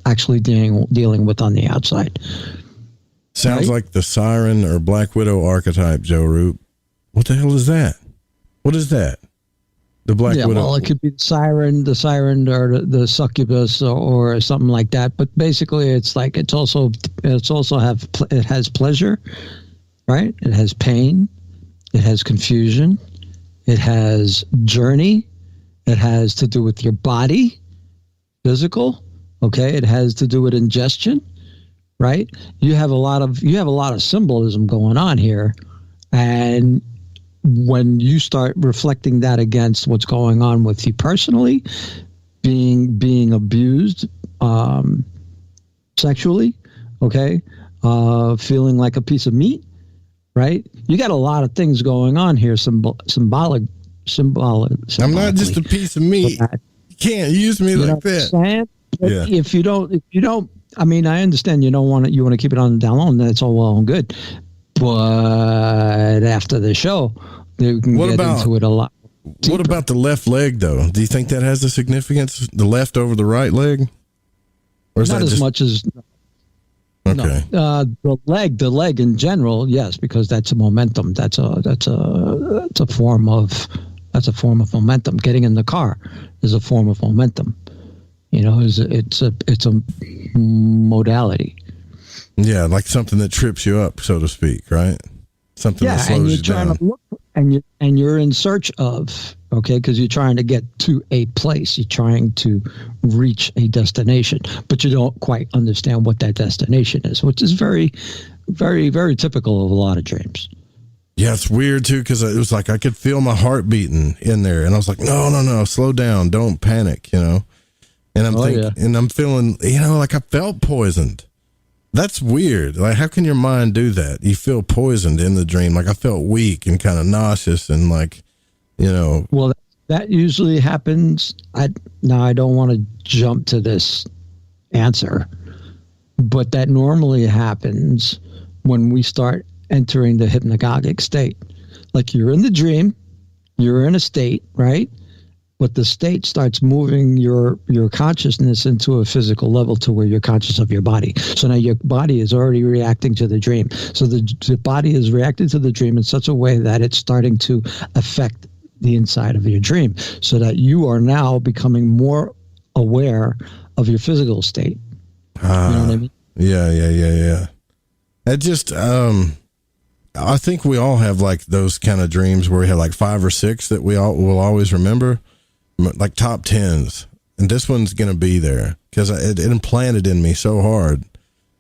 actually dealing with on the outside. Sounds like the Siren or Black Widow archetype, Joe Roop. What the hell is that? What is that? The Black Widow. Well, it could be the siren or the succubus or something like that. But basically, it's like it has pleasure, right? It has pain, it has confusion, it has journey, it has to do with your body, physical. Okay, it has to do with ingestion, right? You have a lot of symbolism going on here, and when you start reflecting that against what's going on with you personally, being abused sexually, okay, feeling like a piece of meat, right? You got a lot of things going on here. Symbolic. I'm not just a piece of meat. You can't use me like that. Yeah. If you don't, I mean, I understand you want to keep it on the down low, and that's all well and good. But after the show, they can get into it a lot deeper. What about the left leg, though? Do you think that has a significance? The left over the right leg, or is not that as much as? Okay. No. The leg in general, yes, because that's a momentum. That's a form of momentum. Getting in the car is a form of momentum. It's a modality. Yeah, like something that trips you up, so to speak, right? Something that slows you down. Trying to look, and you're in search of, because you're trying to get to a place. You're trying to reach a destination, but you don't quite understand what that destination is, which is very, very, very typical of a lot of dreams. Yeah, it's weird, too, because it was like I could feel my heart beating in there, and I was like, no, slow down, don't panic, And I'm and I'm feeling, like I felt poisoned. That's weird. Like, how can your mind do that? You feel poisoned in the dream. Like, I felt weak and kind of nauseous and Well, that usually happens. I don't want to jump to this answer, but that normally happens when we start entering the hypnagogic state. Like, you're in the dream, you're in a state, right? But the state starts moving your consciousness into a physical level to where you're conscious of your body. So now your body is already reacting to the dream. So the body is reacting to the dream in such a way that it's starting to affect the inside of your dream, so that you are now becoming more aware of your physical state. You know what I mean? Yeah. It just, I think we all have like those kind of dreams where we have like 5 or 6 that we all will always remember. Like top 10s, and this one's going to be there because it implanted in me so hard.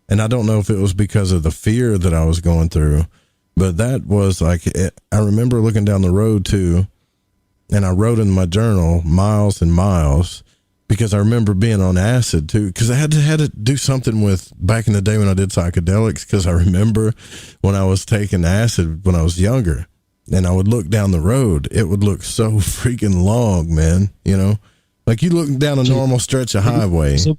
And I don't know if it was because of the fear that I was going through, but that was like, I remember looking down the road too, and I wrote in my journal miles and miles, because I remember being on acid too, because I had to do something with back in the day when I did psychedelics, because I remember when I was taking acid when I was younger. And I would look down the road. It would look so freaking long, man. Like you look down a normal stretch of highway. So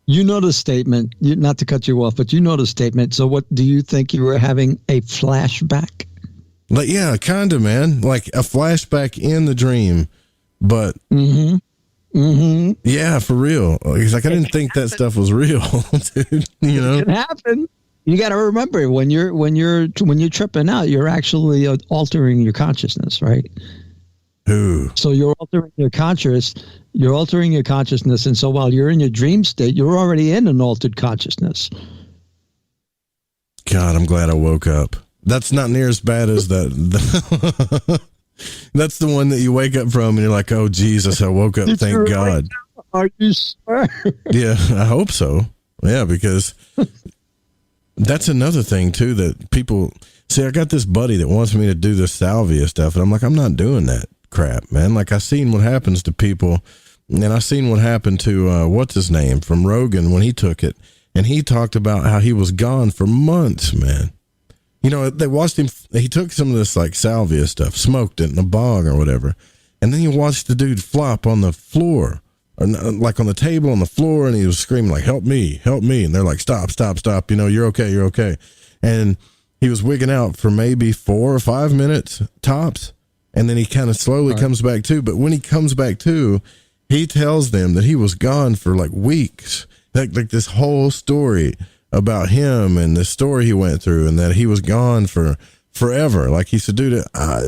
the statement, not to cut you off, but the statement. So what do you think you were having a flashback? Like, yeah, kind of, man. Like a flashback in the dream, but yeah, for real. Like I didn't think that stuff was real, dude. It can happen. You got to remember when you're tripping out, you're actually altering your consciousness, right? Ooh. So you're altering your consciousness, and so while you're in your dream state, you're already in an altered consciousness. God, I'm glad I woke up. That's not near as bad as that. That's the one that you wake up from, and you're like, "Oh Jesus, I woke up! Thank God." Are you sure? Yeah, I hope so. Yeah, because. That's another thing, too, that people see. I got this buddy that wants me to do this salvia stuff, and I'm like, I'm not doing that crap, man. Like, I seen what happens to people, and I seen what happened to, what's his name, from Rogan when he took it, and he talked about how he was gone for months, man. They watched him, he took some of this, like, salvia stuff, smoked it in a bong or whatever, and then you watched the dude flop on the floor. Or like on the table on the floor, and he was screaming like, help me, and they're like, stop, you're okay, and he was wigging out for maybe 4 or 5 minutes tops, and then he kind of slowly comes back to. But when he comes back to, he tells them that he was gone for like weeks, like this whole story about him and the story he went through, and that he was gone for forever. Like he said, dude, I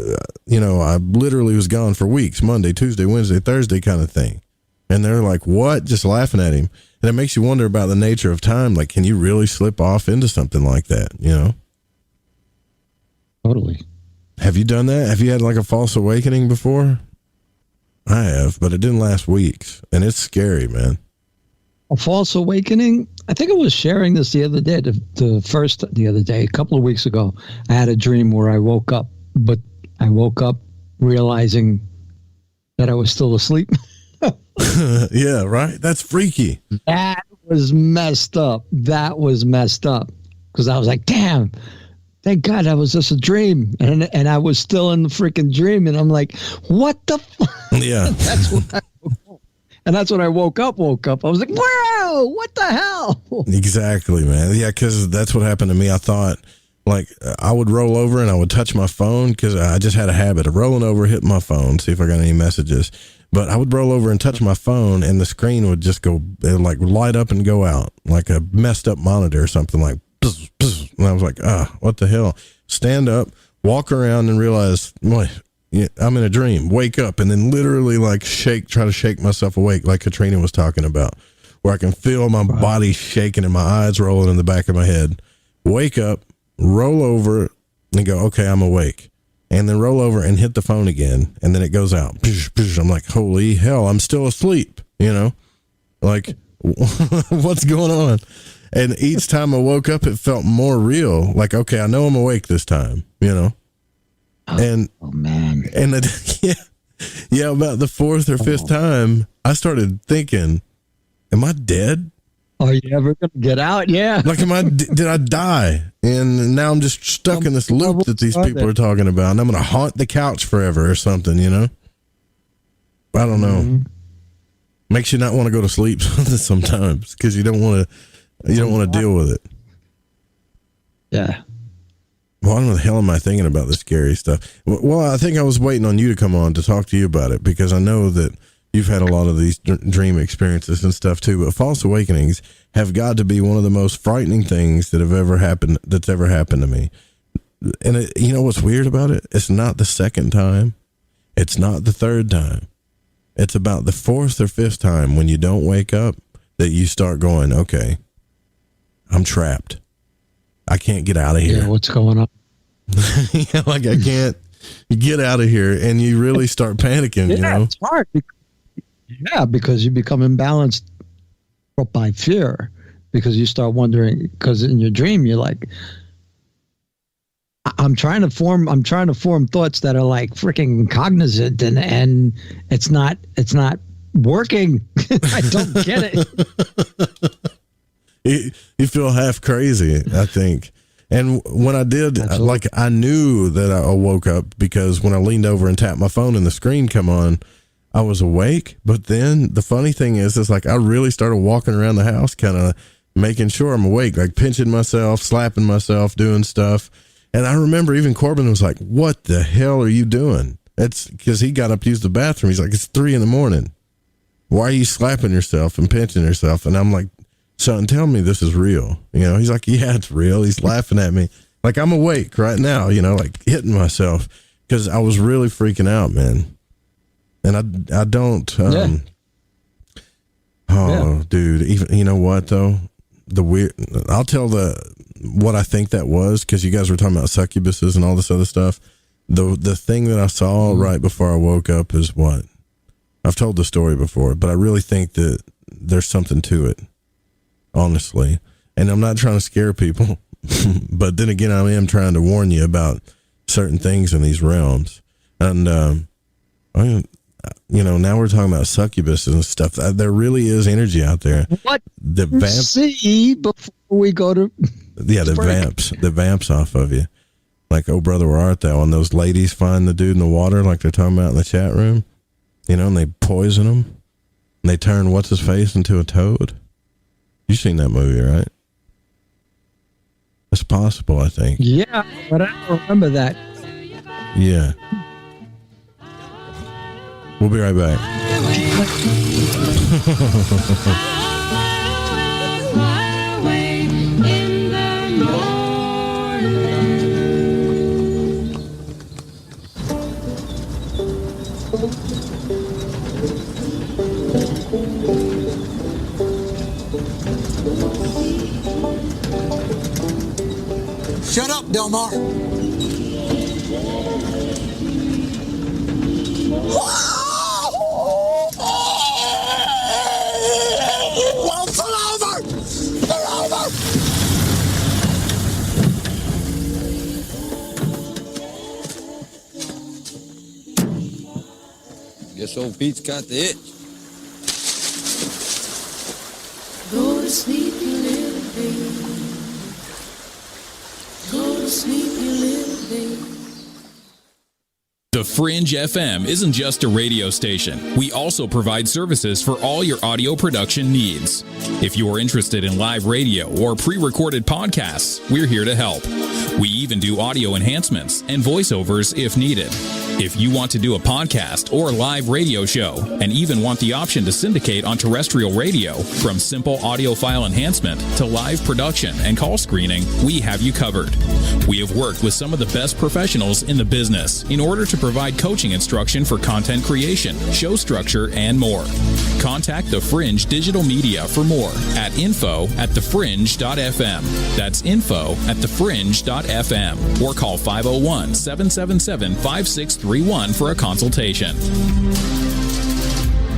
literally was gone for weeks, Monday, Tuesday, Wednesday, Thursday kind of thing. And they're like, what? Just laughing at him. And it makes you wonder about the nature of time. Like, can you really slip off into something like that? Totally. Have you done that? Have you had like a false awakening before? I have, but it didn't last weeks. And it's scary, man. A false awakening? I think I was sharing this the other day, a couple of weeks ago. I had a dream where I woke up, but I woke up realizing that I was still asleep. Yeah, right. That's freaky. That was messed up. because I was like, damn, thank God that was just a dream. And I was still in the freaking dream. And I'm like, what the fuck? Yeah. That's when I woke up. I was like, wow, what the hell? Exactly, man. Yeah, because that's what happened to me. I thought, like, I would roll over and I would touch my phone because I just had a habit of rolling over, hitting my phone, see if I got any messages. But I would roll over and touch my phone, and the screen would just go, it would like light up and go out like a messed up monitor or something, like, bzz, bzz. And I was like, what the hell? Stand up, walk around, and realize, boy, I'm in a dream. Wake up, and then literally like try to shake myself awake, like Katrina was talking about, where I can feel my body shaking and my eyes rolling in the back of my head. Wake up, roll over, and go, okay, I'm awake. And then roll over and hit the phone again, and then it goes out. I'm like, holy hell, I'm still asleep, like, what's going on? And each time I woke up, it felt more real. Like, okay, I know I'm awake this time, Oh man. And about the fourth or fifth time, I started thinking, am I dead? Are you ever going to get out? Yeah. Like, did I die? And now I'm just stuck in this loop that these people are talking about, and I'm going to haunt the couch forever or something, I don't know. Mm-hmm. Makes you not want to go to sleep sometimes because you don't want to deal with it. Yeah. Well, what the hell am I thinking about this scary stuff? Well, I think I was waiting on you to come on to talk to you about it, because I know that you've had a lot of these dream experiences and stuff too, but false awakenings have got to be one of the most frightening things that's ever happened to me. And you know what's weird about it? It's not the second time. It's not the third time. It's about the fourth or fifth time when you don't wake up that you start going, okay, I'm trapped. I can't get out of here. Yeah, what's going on? Like, I can't get out of here. And you really start panicking, It's hard. Yeah, because you become imbalanced by fear, because you start wondering, because in your dream you're like, I'm trying to form thoughts that are like freaking cognizant, and it's not working. I don't get it. You feel half crazy, I think. And when I did, like, I knew that I woke up because when I leaned over and tapped my phone and the screen come on, I was awake. But then the funny thing is like, I really started walking around the house, kind of making sure I'm awake, like pinching myself, slapping myself, doing stuff. And I remember even Corbin was like, what the hell are you doing? That's because he got up to use the bathroom. He's like, it's 3 a.m. Why are you slapping yourself and pinching yourself? And I'm like, son, tell me this is real. He's like, yeah, it's real. He's laughing at me. Like, I'm awake right now, like hitting myself because I was really freaking out, man. And I don't, dude, even, you know what though? I'll tell what I think that was, because you guys were talking about succubuses and all this other stuff. The thing that I saw right before I woke up is what? I've told the story before, but I really think that there's something to it, honestly. And I'm not trying to scare people, but then again, I am trying to warn you about certain things in these realms. And, now we're talking about succubuses and stuff. There really is energy out there. What? The vamps. See, before we go to. Yeah, the vamps off of you. Like, oh, brother, where art thou? And those ladies find the dude in the water, like they're talking about in the chat room, and they poison him. And they turn what's his face into a toad. You've seen that movie, right? It's possible, I think. Yeah, but I don't remember that. Yeah. We'll be right back. Shut up, Delmar. Well, pull over! Pull over! Guess old Pete's got the itch. Go to sleep, you little baby. The Fringe FM isn't just a radio station. We also provide services for all your audio production needs. If you are interested in live radio or pre-recorded podcasts, we're here to help. We even do audio enhancements and voiceovers if needed. If you want to do a podcast or live radio show and even want the option to syndicate on terrestrial radio, from simple audio file enhancement to live production and call screening, we have you covered. We have worked with some of the best professionals in the business in order to provide coaching instruction for content creation, show structure, and more. Contact The Fringe Digital Media for more at info@thefringe.fm. That's info@thefringe.fm, or call 501-777-5631 for a consultation.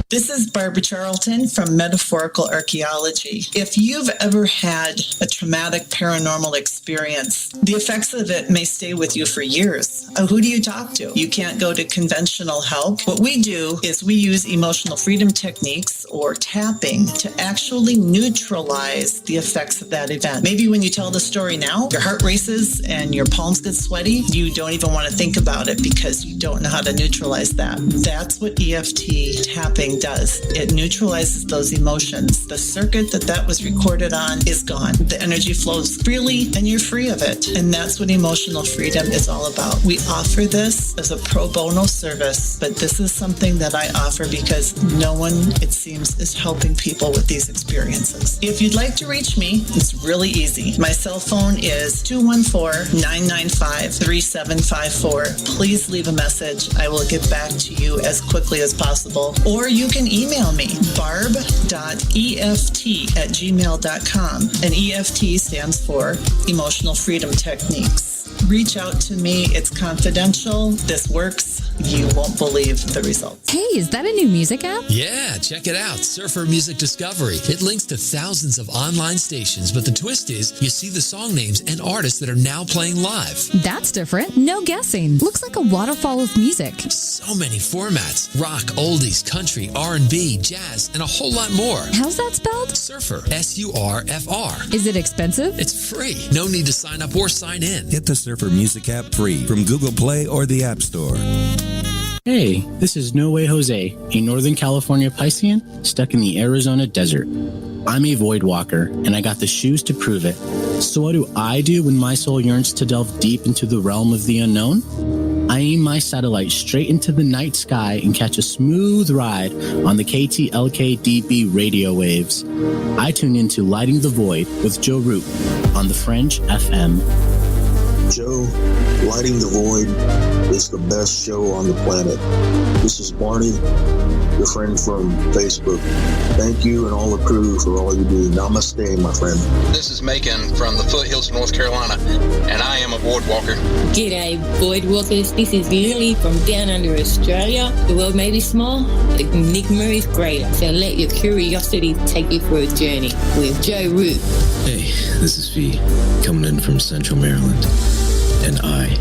This is Barbara Charlton from Metaphorical Archaeology. If you've ever had a traumatic paranormal experience, the effects of it may stay with you for years. Who do you talk to? You can't go to conventional help. What we do is we use emotional freedom techniques or tapping to actually neutralize the effects of that event. Maybe when you tell the story now, your heart races and your palms get sweaty. You don't even want to think about it because you don't know how to neutralize that. That's what EFT tapping does. It neutralizes those emotions. The circuit that was recorded on is gone. The energy flows freely and you're free of it. And that's what emotional freedom is all about. We offer this as a pro bono service, but this is something that I offer because no one, it seems, is helping people with these experiences. If you'd like to reach me, it's really easy. My cell phone is 214-995-3754. Please leave a message. I will get back to you as quickly as possible. Or you can email me, barb.eft@gmail.com. And EFT stands for Emotional Freedom Techniques. Reach out to me. It's confidential. This works. You won't believe the results. Hey, is that a new music app? Yeah, check it out. Surfer Music Discovery. It links to thousands of online stations, but the twist is you see the song names and artists that are now playing live. That's different. No guessing. Looks like a waterfall of music. So many formats. Rock, oldies, country, R&B, jazz, and a whole lot more. How's that spelled? Surfer. S-U-R-F-R. Is it expensive? It's free. No need to sign up or sign in. Get the Surfer Music app free from Google Play or the App Store. Hey, this is No Way Jose, a Northern California Piscean stuck in the Arizona desert. I'm a void walker, and I got the shoes to prove it. So what do I do when my soul yearns to delve deep into the realm of the unknown? I aim my satellite straight into the night sky and catch a smooth ride on the KTLK-DB radio waves. I tune into Lighting the Void with Joe Root on the Fringe FM. Joe, Lighting the Void is the best show on the planet. This is Barney, your friend from Facebook. Thank you and all the crew for all you do. Namaste, my friend. This is Macon from the foothills of North Carolina, and I am a void walker. G'day, void walkers. This is Lily from down under Australia. The world may be small, but the enigma is greater. So let your curiosity take you for a journey with Joe Root. Hey, this is Fee, coming in from Central Maryland, and I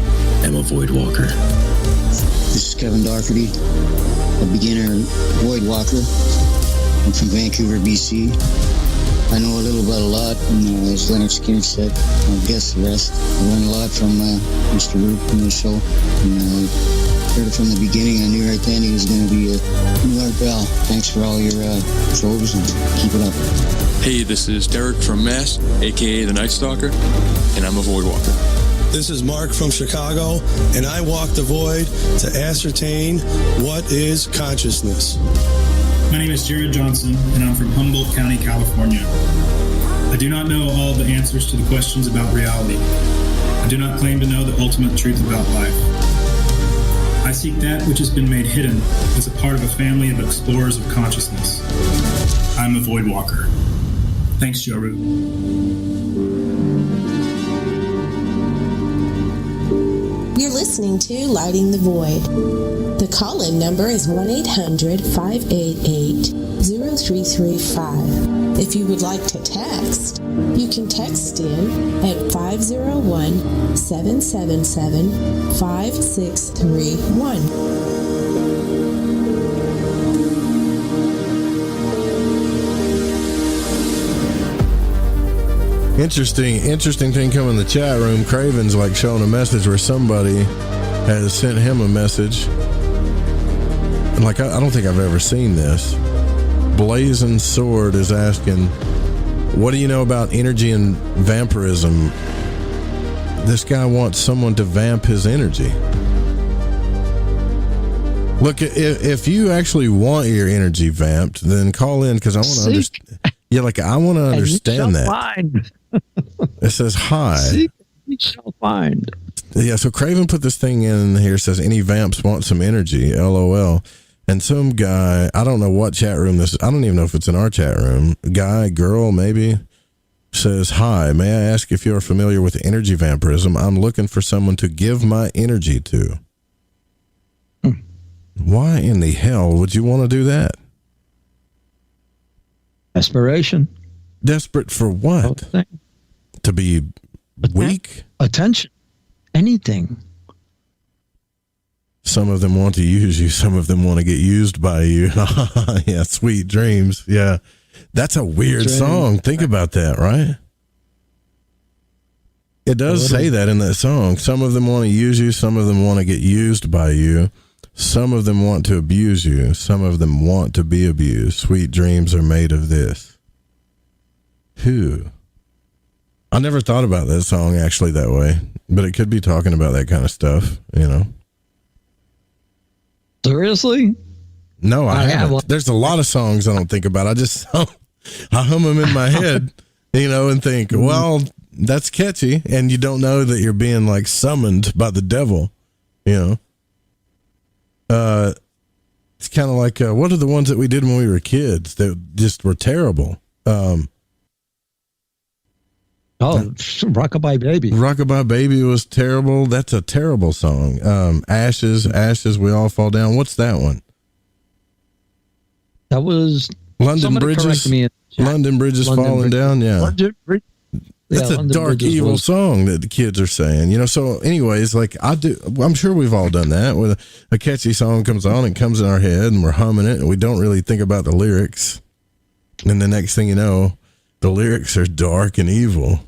am a void walker. This is Kevin Doherty, a beginner void walker. I'm from Vancouver, BC. I know a little about a lot, and as Leonard Skinner said, I'll guess the rest. I learned a lot from Mr. Root in the show, and heard it from the beginning. I knew right then he was going to be a new Art Bell. Thanks for all your shows, and keep it up. Hey, this is Derek from Mass, a.k.a. the Night Stalker, and I'm a void walker. This is Mark from Chicago, and I walk the void to ascertain what is consciousness. My name is Jared Johnson, and I'm from Humboldt County, California. I do not know all the answers to the questions about reality. I do not claim to know the ultimate truth about life. I seek that which has been made hidden as a part of a family of explorers of consciousness. I'm a void walker. Thanks, Joe Root. You're listening to Lighting the Void. The call-in number is 1-800-588-0335. If you would like to text, you can text in at 501-777-5631. Interesting thing coming in the chat room. Craven's like showing a message where somebody has sent him a message. And like, I don't think I've ever seen this. Blazing Sword is asking, what do you know about energy and vampirism? This guy wants someone to vamp his energy. Look, if you actually want your energy vamped, then call in, because I want to understand. Yeah, like, I want to understand that. Find. It says hi. Seek, you shall find. Yeah, so Craven put this thing in here, says any vamps want some energy, LOL. And some guy, I don't know what chat room this is, I don't even know if it's in our chat room, guy, girl, maybe, says, hi, may I ask if you're familiar with energy vampirism? I'm looking for someone to give my energy to. Why in the hell would you want to do that? Desperation. Desperate for what? To be weak? Attention. Anything. Some of them want to use you. Some of them want to get used by you. Yeah, Sweet Dreams. Yeah. That's a weird song. Think about that, right? It does say that in that song. Some of them want to use you. Some of them want to get used by you. Some of them want to abuse you. Some of them want to be abused. Sweet dreams are made of this. Who? I never thought about that song actually that way, but it could be talking about that kind of stuff, you know. Seriously? No, I haven't. There's a lot of songs I don't think about. I hum them in my head, you know, and think, well, that's catchy, and you don't know that you're being like summoned by the devil, you know. It's kind of like what are the ones that we did when we were kids that just were terrible? Rockabye Baby. Rockabye Baby was terrible. That's a terrible song. Ashes, we all fall down. What's that one? That was London Bridges. London Bridges falling down. Yeah. That's a dark, evil song that the kids are saying, you know. So anyways, like I'm sure we've all done that, when a catchy song comes on and comes in our head and we're humming it and we don't really think about the lyrics. And the next thing you know, the lyrics are dark and evil.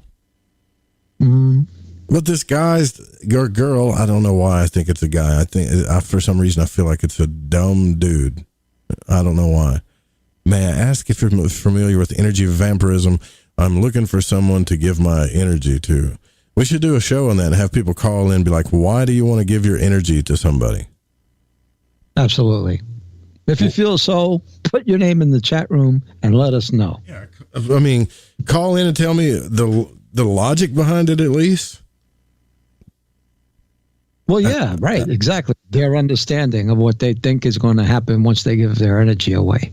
Mm-hmm. But this guy's or girl, I don't know why I think it's a guy. I think for some reason I feel like it's a dumb dude. I don't know why. May I ask if you're familiar with energy vampirism? I'm looking for someone to give my energy to. We should do a show on that and have people call in and be like, why do you want to give your energy to somebody? Absolutely. If you feel so, put your name in the chat room and let us know. Yeah, I mean, call in and tell me the logic behind it at least. Well, yeah, right, exactly. Their understanding of what they think is going to happen once they give their energy away.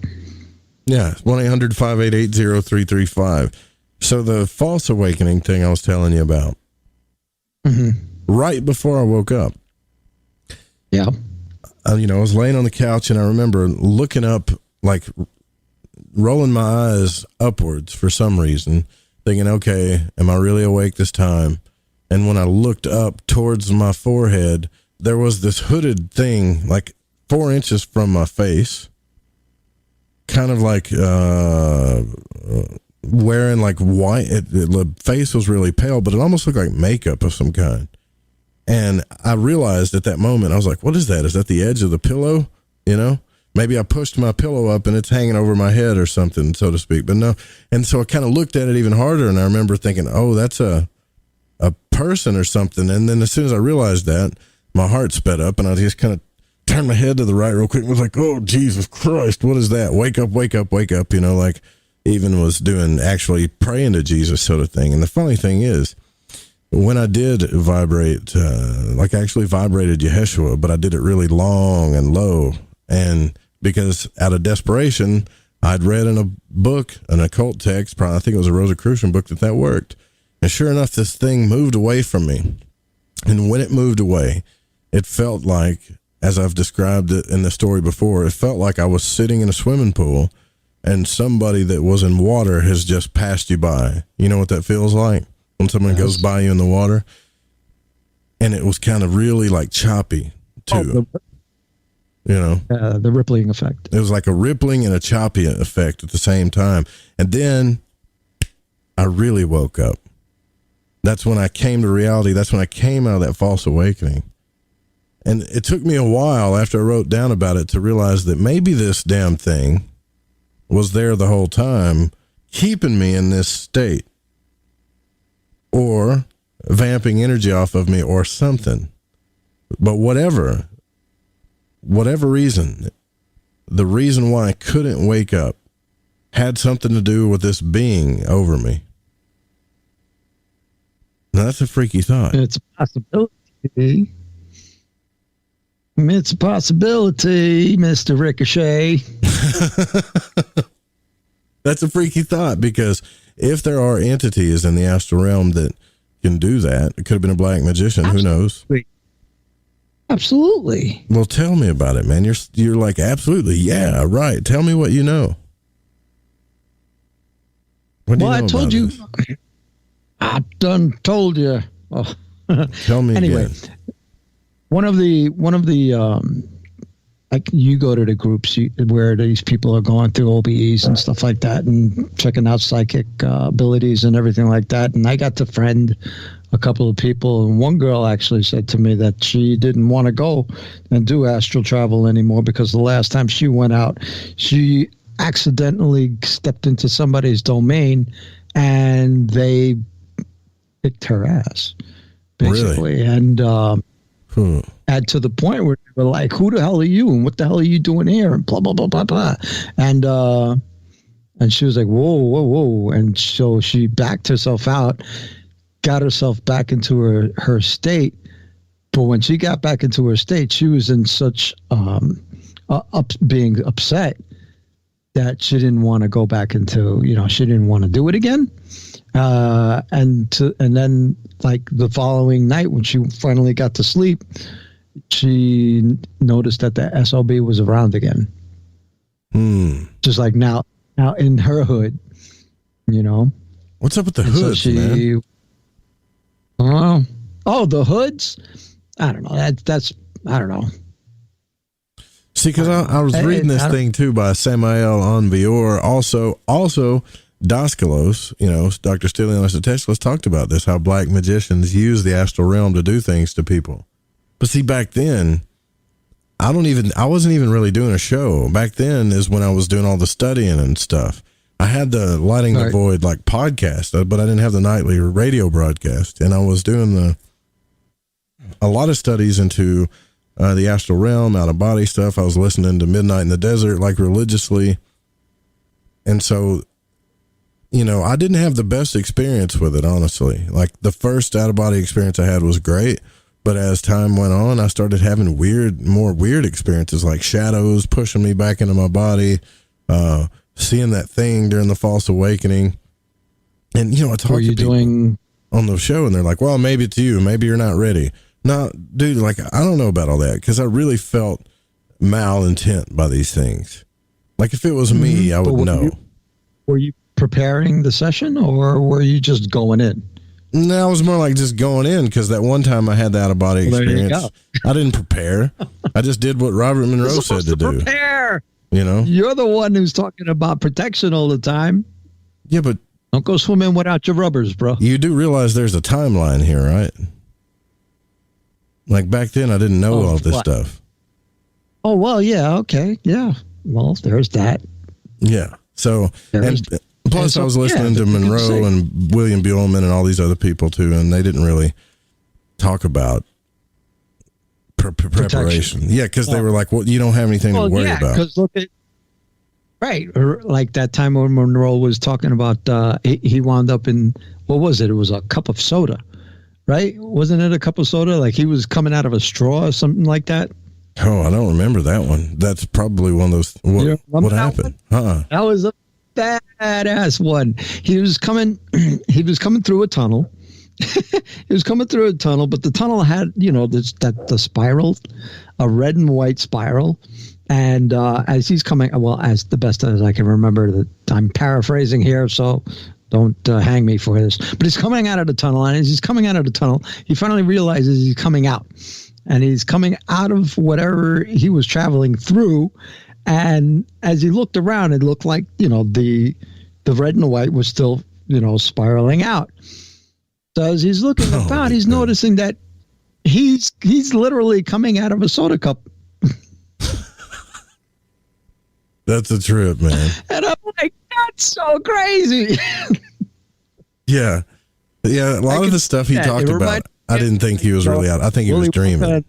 Yeah, 1-800-588-0335. So the false awakening thing I was telling you about, right before I woke up. Yeah. You know, I was laying on the couch and I remember looking up, like rolling my eyes upwards for some reason, thinking, okay, am I really awake this time? And when I looked up towards my forehead, there was this hooded thing like 4 inches from my face, kind of like wearing like white. The face was really pale, but it almost looked like makeup of some kind. And I realized at that moment, I was like, what is that? Is that the edge of the pillow? You know, maybe I pushed my pillow up and it's hanging over my head or something, so to speak. But no. And so I kind of looked at it even harder. And I remember thinking, oh, that's a person or something. And then as soon as I realized that, my heart sped up and I just kind of turned my head to the right real quick and was like, oh, Jesus Christ, what is that? Wake up, wake up, wake up. You know, like even was doing actually praying to Jesus sort of thing. And the funny thing is, when I did vibrate, like I actually vibrated Yeshua, but I did it really long and low. And because out of desperation, I'd read in a book, an occult text, probably I think it was a Rosicrucian book, that worked. And sure enough, this thing moved away from me. And when it moved away, it felt like, as I've described it in the story before, it felt like I was sitting in a swimming pool and somebody that was in water has just passed you by. You know what that feels like? When someone goes by you in the water, and it was kind of really like choppy too, you know, the rippling effect. It was like a rippling and a choppy effect at the same time. And then I really woke up. That's when I came to reality. That's when I came out of that false awakening. And it took me a while after I wrote down about it to realize that maybe this damn thing was there the whole time, keeping me in this state, or vamping energy off of me or something. But whatever reason, the reason why I couldn't wake up had something to do with this being over me. Now, that's a freaky thought. It's a possibility. It's a possibility, Mr. Ricochet. That's a freaky thought, because if there are entities in the astral realm that can do that, it could have been a black magician. Absolutely. Who knows? Absolutely. Well, tell me about it, man. You're like, absolutely. Yeah, right. Tell me what you know. What do you know I told you. This? I done told you. Oh. Tell me anyway, again. One of the like, you go to the groups where these people are going through OBEs and stuff like that, and checking out psychic abilities and everything like that. And I got to friend a couple of people, and one girl actually said to me that she didn't want to go and do astral travel anymore, because the last time she went out, she accidentally stepped into somebody's domain and they kicked her ass, basically. Really? And and to the point where they were like, who the hell are you, and what the hell are you doing here, and blah blah blah blah blah. And she was like, whoa, and so she backed herself out, got herself back into her state. But when she got back into her state, she was in such being upset that she didn't want to go back into, she didn't want to do it again. And then, like, the following night, when she finally got to sleep, she noticed that the SOB was around again. Just like now in her hood, What's up with the hoods, man? The hoods? I don't know. That's I don't know. See, because I was reading this thing too by Samael Onvior. Also Daskalos, Dr. Stelianos Teslas talked about this, how black magicians use the astral realm to do things to people. But see, back then, I wasn't even really doing a show. Back then is when I was doing all the studying and stuff. I had the Lighting the Void like podcast, but I didn't have the nightly radio broadcast. And I was doing a lot of studies into the astral realm, out of body stuff. I was listening to Midnight in the Desert, like, religiously. And so, I didn't have the best experience with it, honestly. Like, the first out of body experience I had was great, but as time went on, I started having more weird experiences, like shadows pushing me back into my body, seeing that thing during the false awakening. And, I talked to people on the show, and they're like, well, maybe it's you, maybe you're not ready. No, dude, like, I don't know about all that, because I really felt malintent by these things. Like, if it was me, I would know. Were you preparing the session, or were you just going in? No, I was more like just going in, because that one time I had the out-of-body experience. I didn't prepare. I just did what Robert Monroe said to do. Prepare! You're the one who's talking about protection all the time. Yeah, but don't go swimming without your rubbers, bro. You do realize there's a timeline here, right? Like, back then, I didn't know all this stuff. Oh, well, yeah, okay, yeah. Well, there's that. Yeah. So, plus I was listening to Monroe and William Buellman and all these other people too, and they didn't really talk about preparation. Yeah, because they were like, well, you don't have anything to worry about. Because look at, right, or like that time when Monroe was talking about, he wound up in, what was it? It was a cup of soda, right? Wasn't it a cup of soda? Like, he was coming out of a straw or something like that? Oh, I don't remember that one. That's probably one of those. What happened? That was a badass one. He was coming through a tunnel. He was coming through a tunnel, but the tunnel had, the spiral, a red and white spiral. And as he's coming, as the best as I can remember, that I'm paraphrasing here, so don't hang me for this. But he's coming out of the tunnel, and as he's coming out of the tunnel, he finally realizes he's coming out. And he's coming out of whatever he was traveling through. And as he looked around, it looked like, the red and the white was still, spiraling out. So as he's looking about, he's noticing that he's literally coming out of a soda cup. That's a trip, man. And I'm like, that's so crazy. Yeah. A lot of the stuff he talked about, I didn't think he was really out. I think he was dreaming.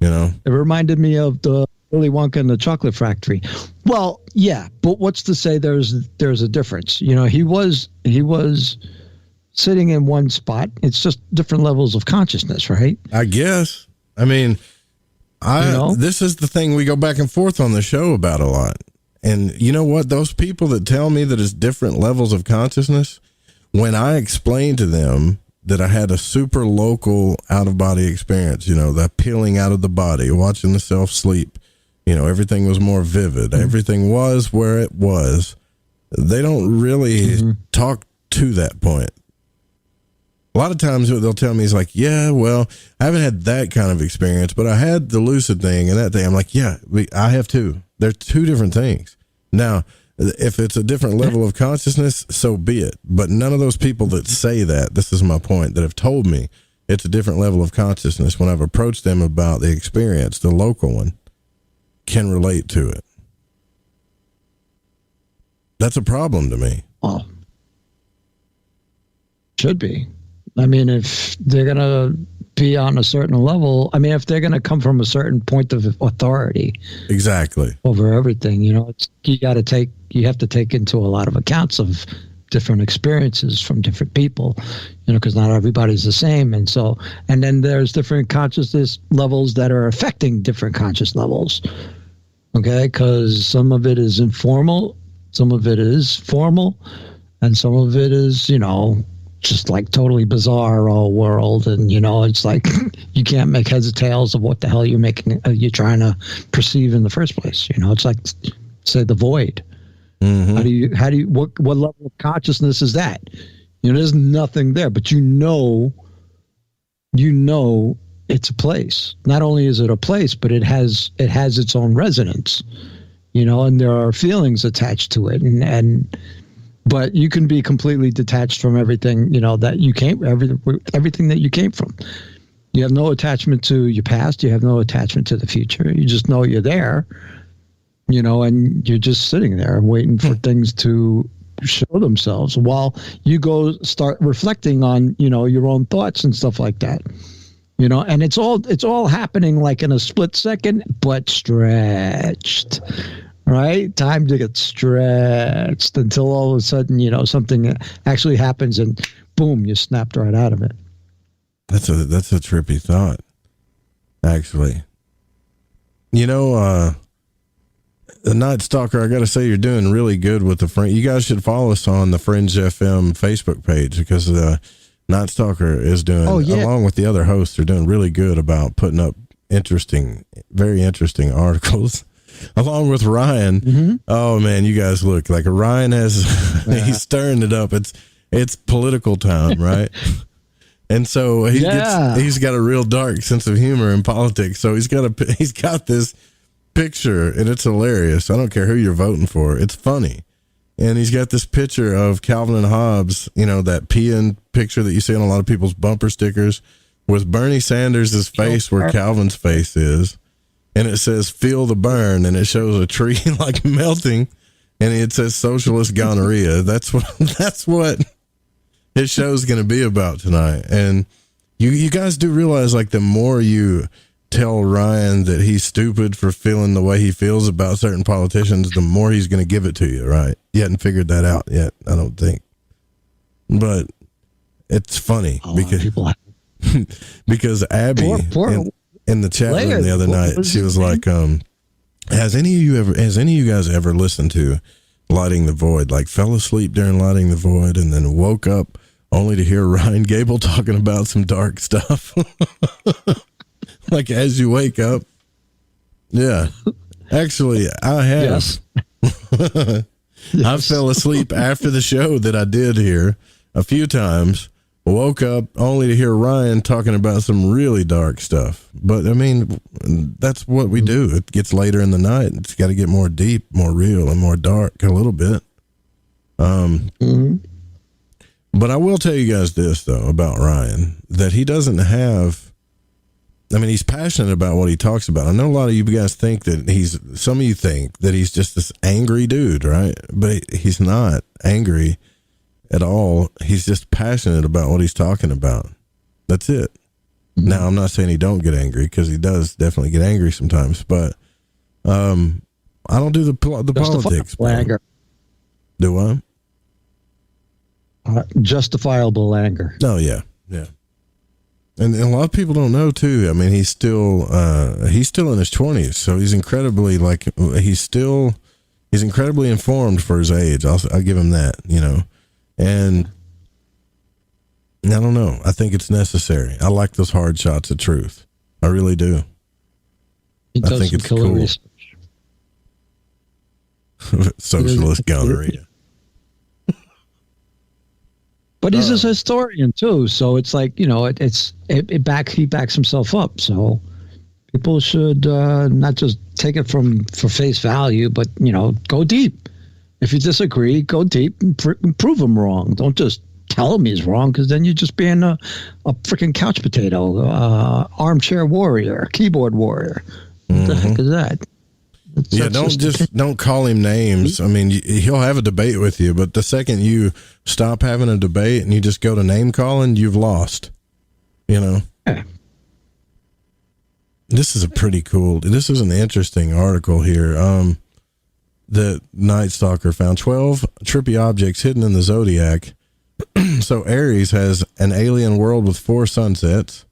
You know? It reminded me of the Willy Wonka and the Chocolate Factory. Well, yeah, but what's to say there's a difference? You know, he was sitting in one spot. It's just different levels of consciousness, right? I guess. I mean, this is the thing we go back and forth on the show about a lot. And you know what? Those people that tell me that it's different levels of consciousness, when I explain to them that I had a super local out-of-body experience, you know, the peeling out of the body, watching the self sleep, you know, everything was more vivid. Everything was where it was. They don't really talk to that point. A lot of times they'll tell me, it's like, yeah, well, I haven't had that kind of experience, but I had the lucid thing and that thing. I'm like, yeah, I have too. They're two different things. Now, if it's a different level of consciousness, so be it. But none of those people that say that, this is my point, that have told me it's a different level of consciousness, when I've approached them about the experience, the local one, can relate to it. That's a problem to me. Oh, should be. I mean, if they're going to be on a certain level, I mean, if they're going to come from a certain point of authority. Exactly. Over everything, you know, you have to take into a lot of accounts of different experiences from different people, you know, because not everybody's the same. And then there's different consciousness levels that are affecting different conscious levels. Okay. Because some of it is informal, some of it is formal, and some of it is, you know, just like totally bizarre all world. And, you know, it's like you can't make heads or tails of what the hell you're trying to perceive in the first place. You know, it's like, say, the void. Mm-hmm. What level of consciousness is that? You know, there's nothing there, but you know it's a place. Not only is it a place, but it has its own resonance, you know, and there are feelings attached to it. But you can be completely detached from everything, you know, that you everything that you came from. You have no attachment to your past. You have no attachment to the future. You just know you're there, you know, and you're just sitting there waiting for things to show themselves while you go start reflecting on, you know, your own thoughts and stuff like that, you know, and it's all happening like in a split second, but stretched. Right? Time to get stretched until all of a sudden, you know, something actually happens and boom, you snapped right out of it. That's a trippy thought, actually. You know, the Night Stalker, I got to say, you're doing really good with the Fringe. You guys should follow us on the Fringe FM Facebook page, because the Night Stalker is doing, along with the other hosts, are doing really good about putting up very interesting articles. Along with Ryan. Mm-hmm. Oh man, you guys look like Ryan he's stirring it up. It's political time, right? And so he's got a real dark sense of humor in politics. So he's got this picture, and it's hilarious. I don't care who you're voting for. It's funny. And he's got this picture of Calvin and Hobbes, you know, that peeing picture that you see on a lot of people's bumper stickers, with Bernie Sanders' face where Calvin's face is. And it says, feel the burn, and it shows a tree like melting, and it says socialist gonorrhea. That's what his show's going to be about tonight. And you guys do realize, like, the more you tell Ryan that he's stupid for feeling the way he feels about certain politicians, the more he's going to give it to you, right? You hadn't figured that out yet, I don't think. But it's funny because Abby... in the chat room the other night, she was like, has any of you guys ever listened to Lighting the Void? Like, fell asleep during Lighting the Void and then woke up only to hear Ryan Gable talking about some dark stuff. Like, as you wake up. Yeah. Actually, I have. Yes. I fell asleep after the show that I did here a few times. Woke up only to hear Ryan talking about some really dark stuff. But, I mean, that's what we do. It gets later in the night. It's got to get more deep, more real, and more dark a little bit. But I will tell you guys this, though, about Ryan, that he doesn't have I mean, he's passionate about what he talks about. I know a lot of you guys think that some of you think that he's just this angry dude, right? But he's not angry at all. He's just passionate about what he's talking about. That's it. Mm-hmm. Now, I'm not saying he don't get angry, because he does definitely get angry sometimes, but I don't do the politics. Anger. Do what? Justifiable anger. Oh, yeah. Yeah. And a lot of people don't know too. I mean, he's still in his 20s, so he's incredibly he's incredibly informed for his age. I'll give him that, you know. And I don't know. I think it's necessary. I like those hard shots of truth. I really do. I think it's cool. Socialist gonorrhea. But he's a historian too, so it's like, you know, he backs himself up. So people should not just take it for face value, but, you know, go deep. If you disagree, go deep and prove him wrong. Don't just tell him he's wrong, because then you're just being a freaking couch potato, armchair warrior, keyboard warrior. What the heck is that? Don't call him names. I mean, he'll have a debate with you, but the second you stop having a debate and you just go to name calling, you've lost. You know? Yeah. This is an interesting article here. The Night Stalker found 12 trippy objects hidden in the zodiac. So Aries has an alien world with 4 sunsets.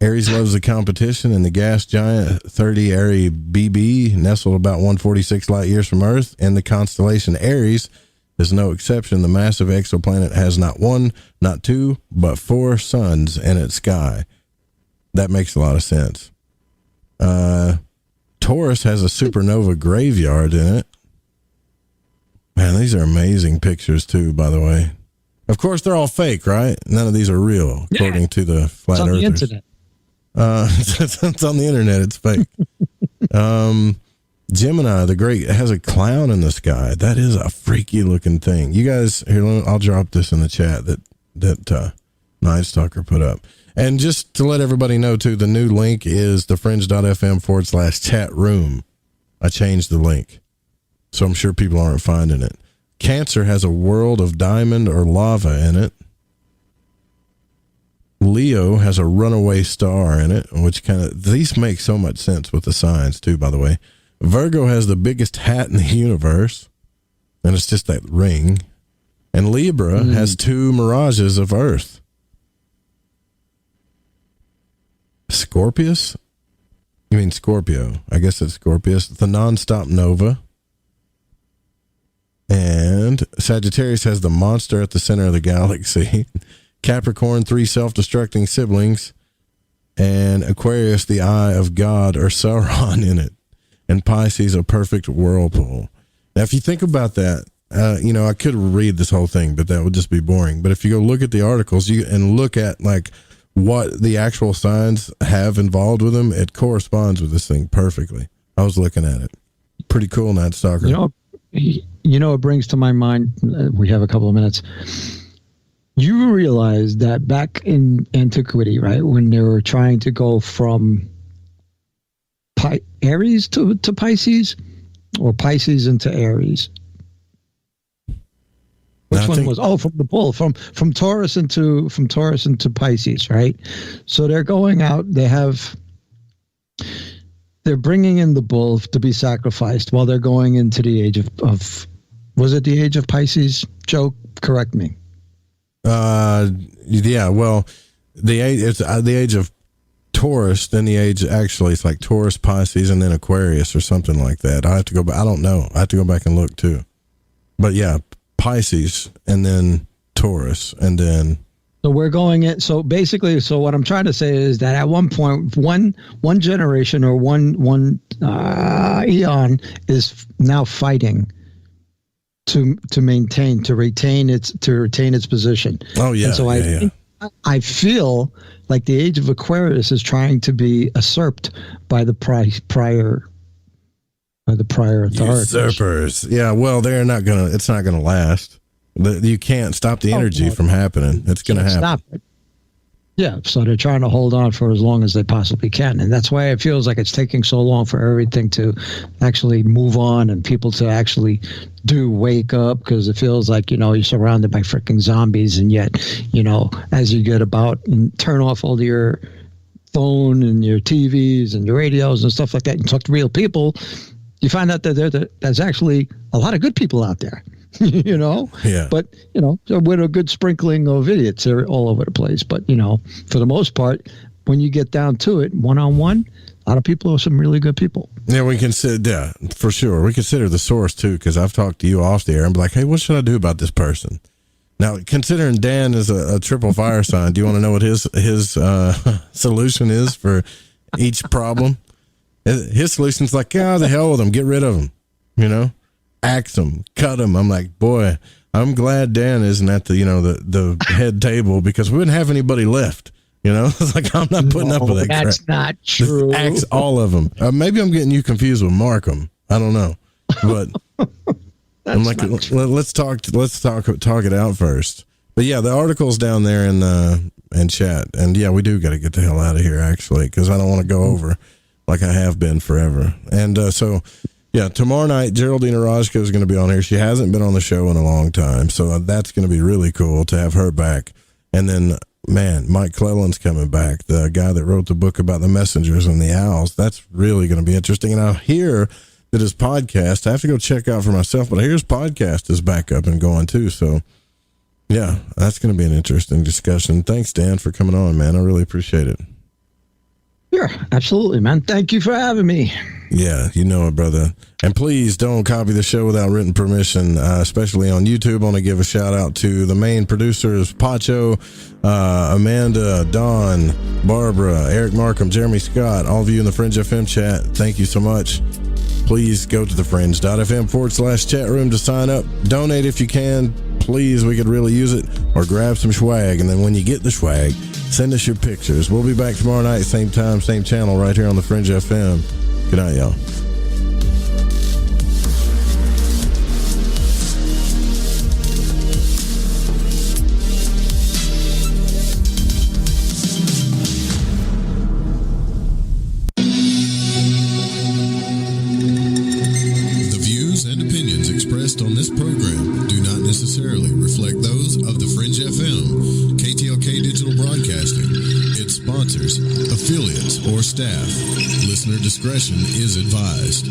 Aries loves the competition, and the gas giant 30 Aries BB, nestled about 146 light years from Earth, and the constellation Aries is no exception. The massive exoplanet has not 1, not 2, but 4 suns in its sky. That makes a lot of sense. Taurus has a supernova graveyard in it. Man, these are amazing pictures too, by the way. Of course, they're all fake, right? None of these are real, according to the flat earthers. The internet. It's on the internet. It's fake. Gemini, the great, has a clown in the sky. That is a freaky looking thing. You guys, here, I'll drop this in the chat that Night Stalker put up. And just to let everybody know too, the new link is thefringe.fm/chat room. I changed the link, so I'm sure people aren't finding it. Cancer has a world of diamond or lava in it. Leo has a runaway star in it, which these make so much sense with the signs too, by the way. Virgo has the biggest hat in the universe, and it's just that ring. And Libra has 2 mirages of Earth. Scorpius? You mean Scorpio? I guess it's Scorpius. The non-stop nova. And Sagittarius has the monster at the center of the galaxy. Capricorn, 3 self-destructing siblings. And Aquarius, the eye of God or Sauron in it. And Pisces, a perfect whirlpool. Now, if you think about that, I could read this whole thing, but that would just be boring. But if you go look at the articles and look at like what the actual signs have involved with them, it corresponds with this thing perfectly. I was looking at it. Pretty cool, Night Stalker. It brings to my mind, we have a couple of minutes. You realize that back in antiquity, right, when they were trying to go from Aries to Pisces, or Pisces into Aries. Which one was? Oh, from the bull, from Taurus into Pisces, right? So they're going out. They're bringing in the bull to be sacrificed while they're going into the age of was it the age of Pisces? Joe, correct me. Yeah. Well, it's the age of Taurus. Then the age it's like Taurus, Pisces, and then Aquarius or something like that. I have to go back. I don't know. I have to go back and look too. But yeah. Pisces, and then Taurus, and then. So we're going in. So basically, what I'm trying to say is that at one point, one generation or one eon is now fighting to retain its position. Oh yeah. And so I feel like the age of Aquarius is trying to be usurped by the prior authorities. Usurpers. Yeah, well, it's not gonna last. You can't stop the energy from happening. It's gonna happen. Stop it. Yeah, so they're trying to hold on for as long as they possibly can. And that's why it feels like it's taking so long for everything to actually move on and people to actually do wake up, because it feels like, you're surrounded by freaking zombies. And yet, as you get about and turn off all your phone and your TVs and your radios and stuff like that and talk to real people, you find out that there's actually a lot of good people out there. Yeah. But, with a good sprinkling of idiots all over the place. But, for the most part, when you get down to it, one-on-one, a lot of people are some really good people. Yeah, we consider, yeah, for sure. We consider the source, too, because I've talked to you off the air and be like, hey, what should I do about this person? Now, considering Dan is a triple fire sign, do you want to know what his solution is for each problem? His solution's like, the hell with them. Get rid of them, axe them, cut them. I'm like, boy, I'm glad Dan isn't at the head table, because we wouldn't have anybody left. It's like, I'm not putting up with that crap. That's not true. Just axe all of them. Maybe I'm getting you confused with Markham. I don't know, but I'm like, let's talk it out first. But yeah, the article's down there in chat, and yeah, we do got to get the hell out of here actually, because I don't want to go over like I have been forever. And so. Yeah, tomorrow night, Geraldine Orozco is going to be on here. She hasn't been on the show in a long time, so that's going to be really cool to have her back. And then, man, Mike Clelland's coming back, the guy that wrote the book about the messengers and the owls. That's really going to be interesting. And I hear that his podcast, I have to go check out for myself, but I hear his podcast is back up and going too. So, yeah, that's going to be an interesting discussion. Thanks, Dan, for coming on, man. I really appreciate it. Sure, absolutely, man. Thank you for having me. Yeah, you know it, brother. And please don't copy the show without written permission, especially on YouTube. I want to give a shout out to the main producers, Pacho, Amanda, Dawn, Barbara, Eric Markham, Jeremy Scott, all of you in the Fringe FM chat. Thank you so much. Please go to thefringe.fm/chat room to sign up. Donate if you can. Please, we could really use it. Or grab some swag. And then when you get the swag, send us your pictures. We'll be back tomorrow night, same time, same channel, right here on the Fringe FM. Good night, y'all. The views and opinions expressed on this program do not necessarily reflect those of the Fringe FM, KTLK Digital Broadcasting, its sponsors, affiliates, or staff. Listener discretion is advised.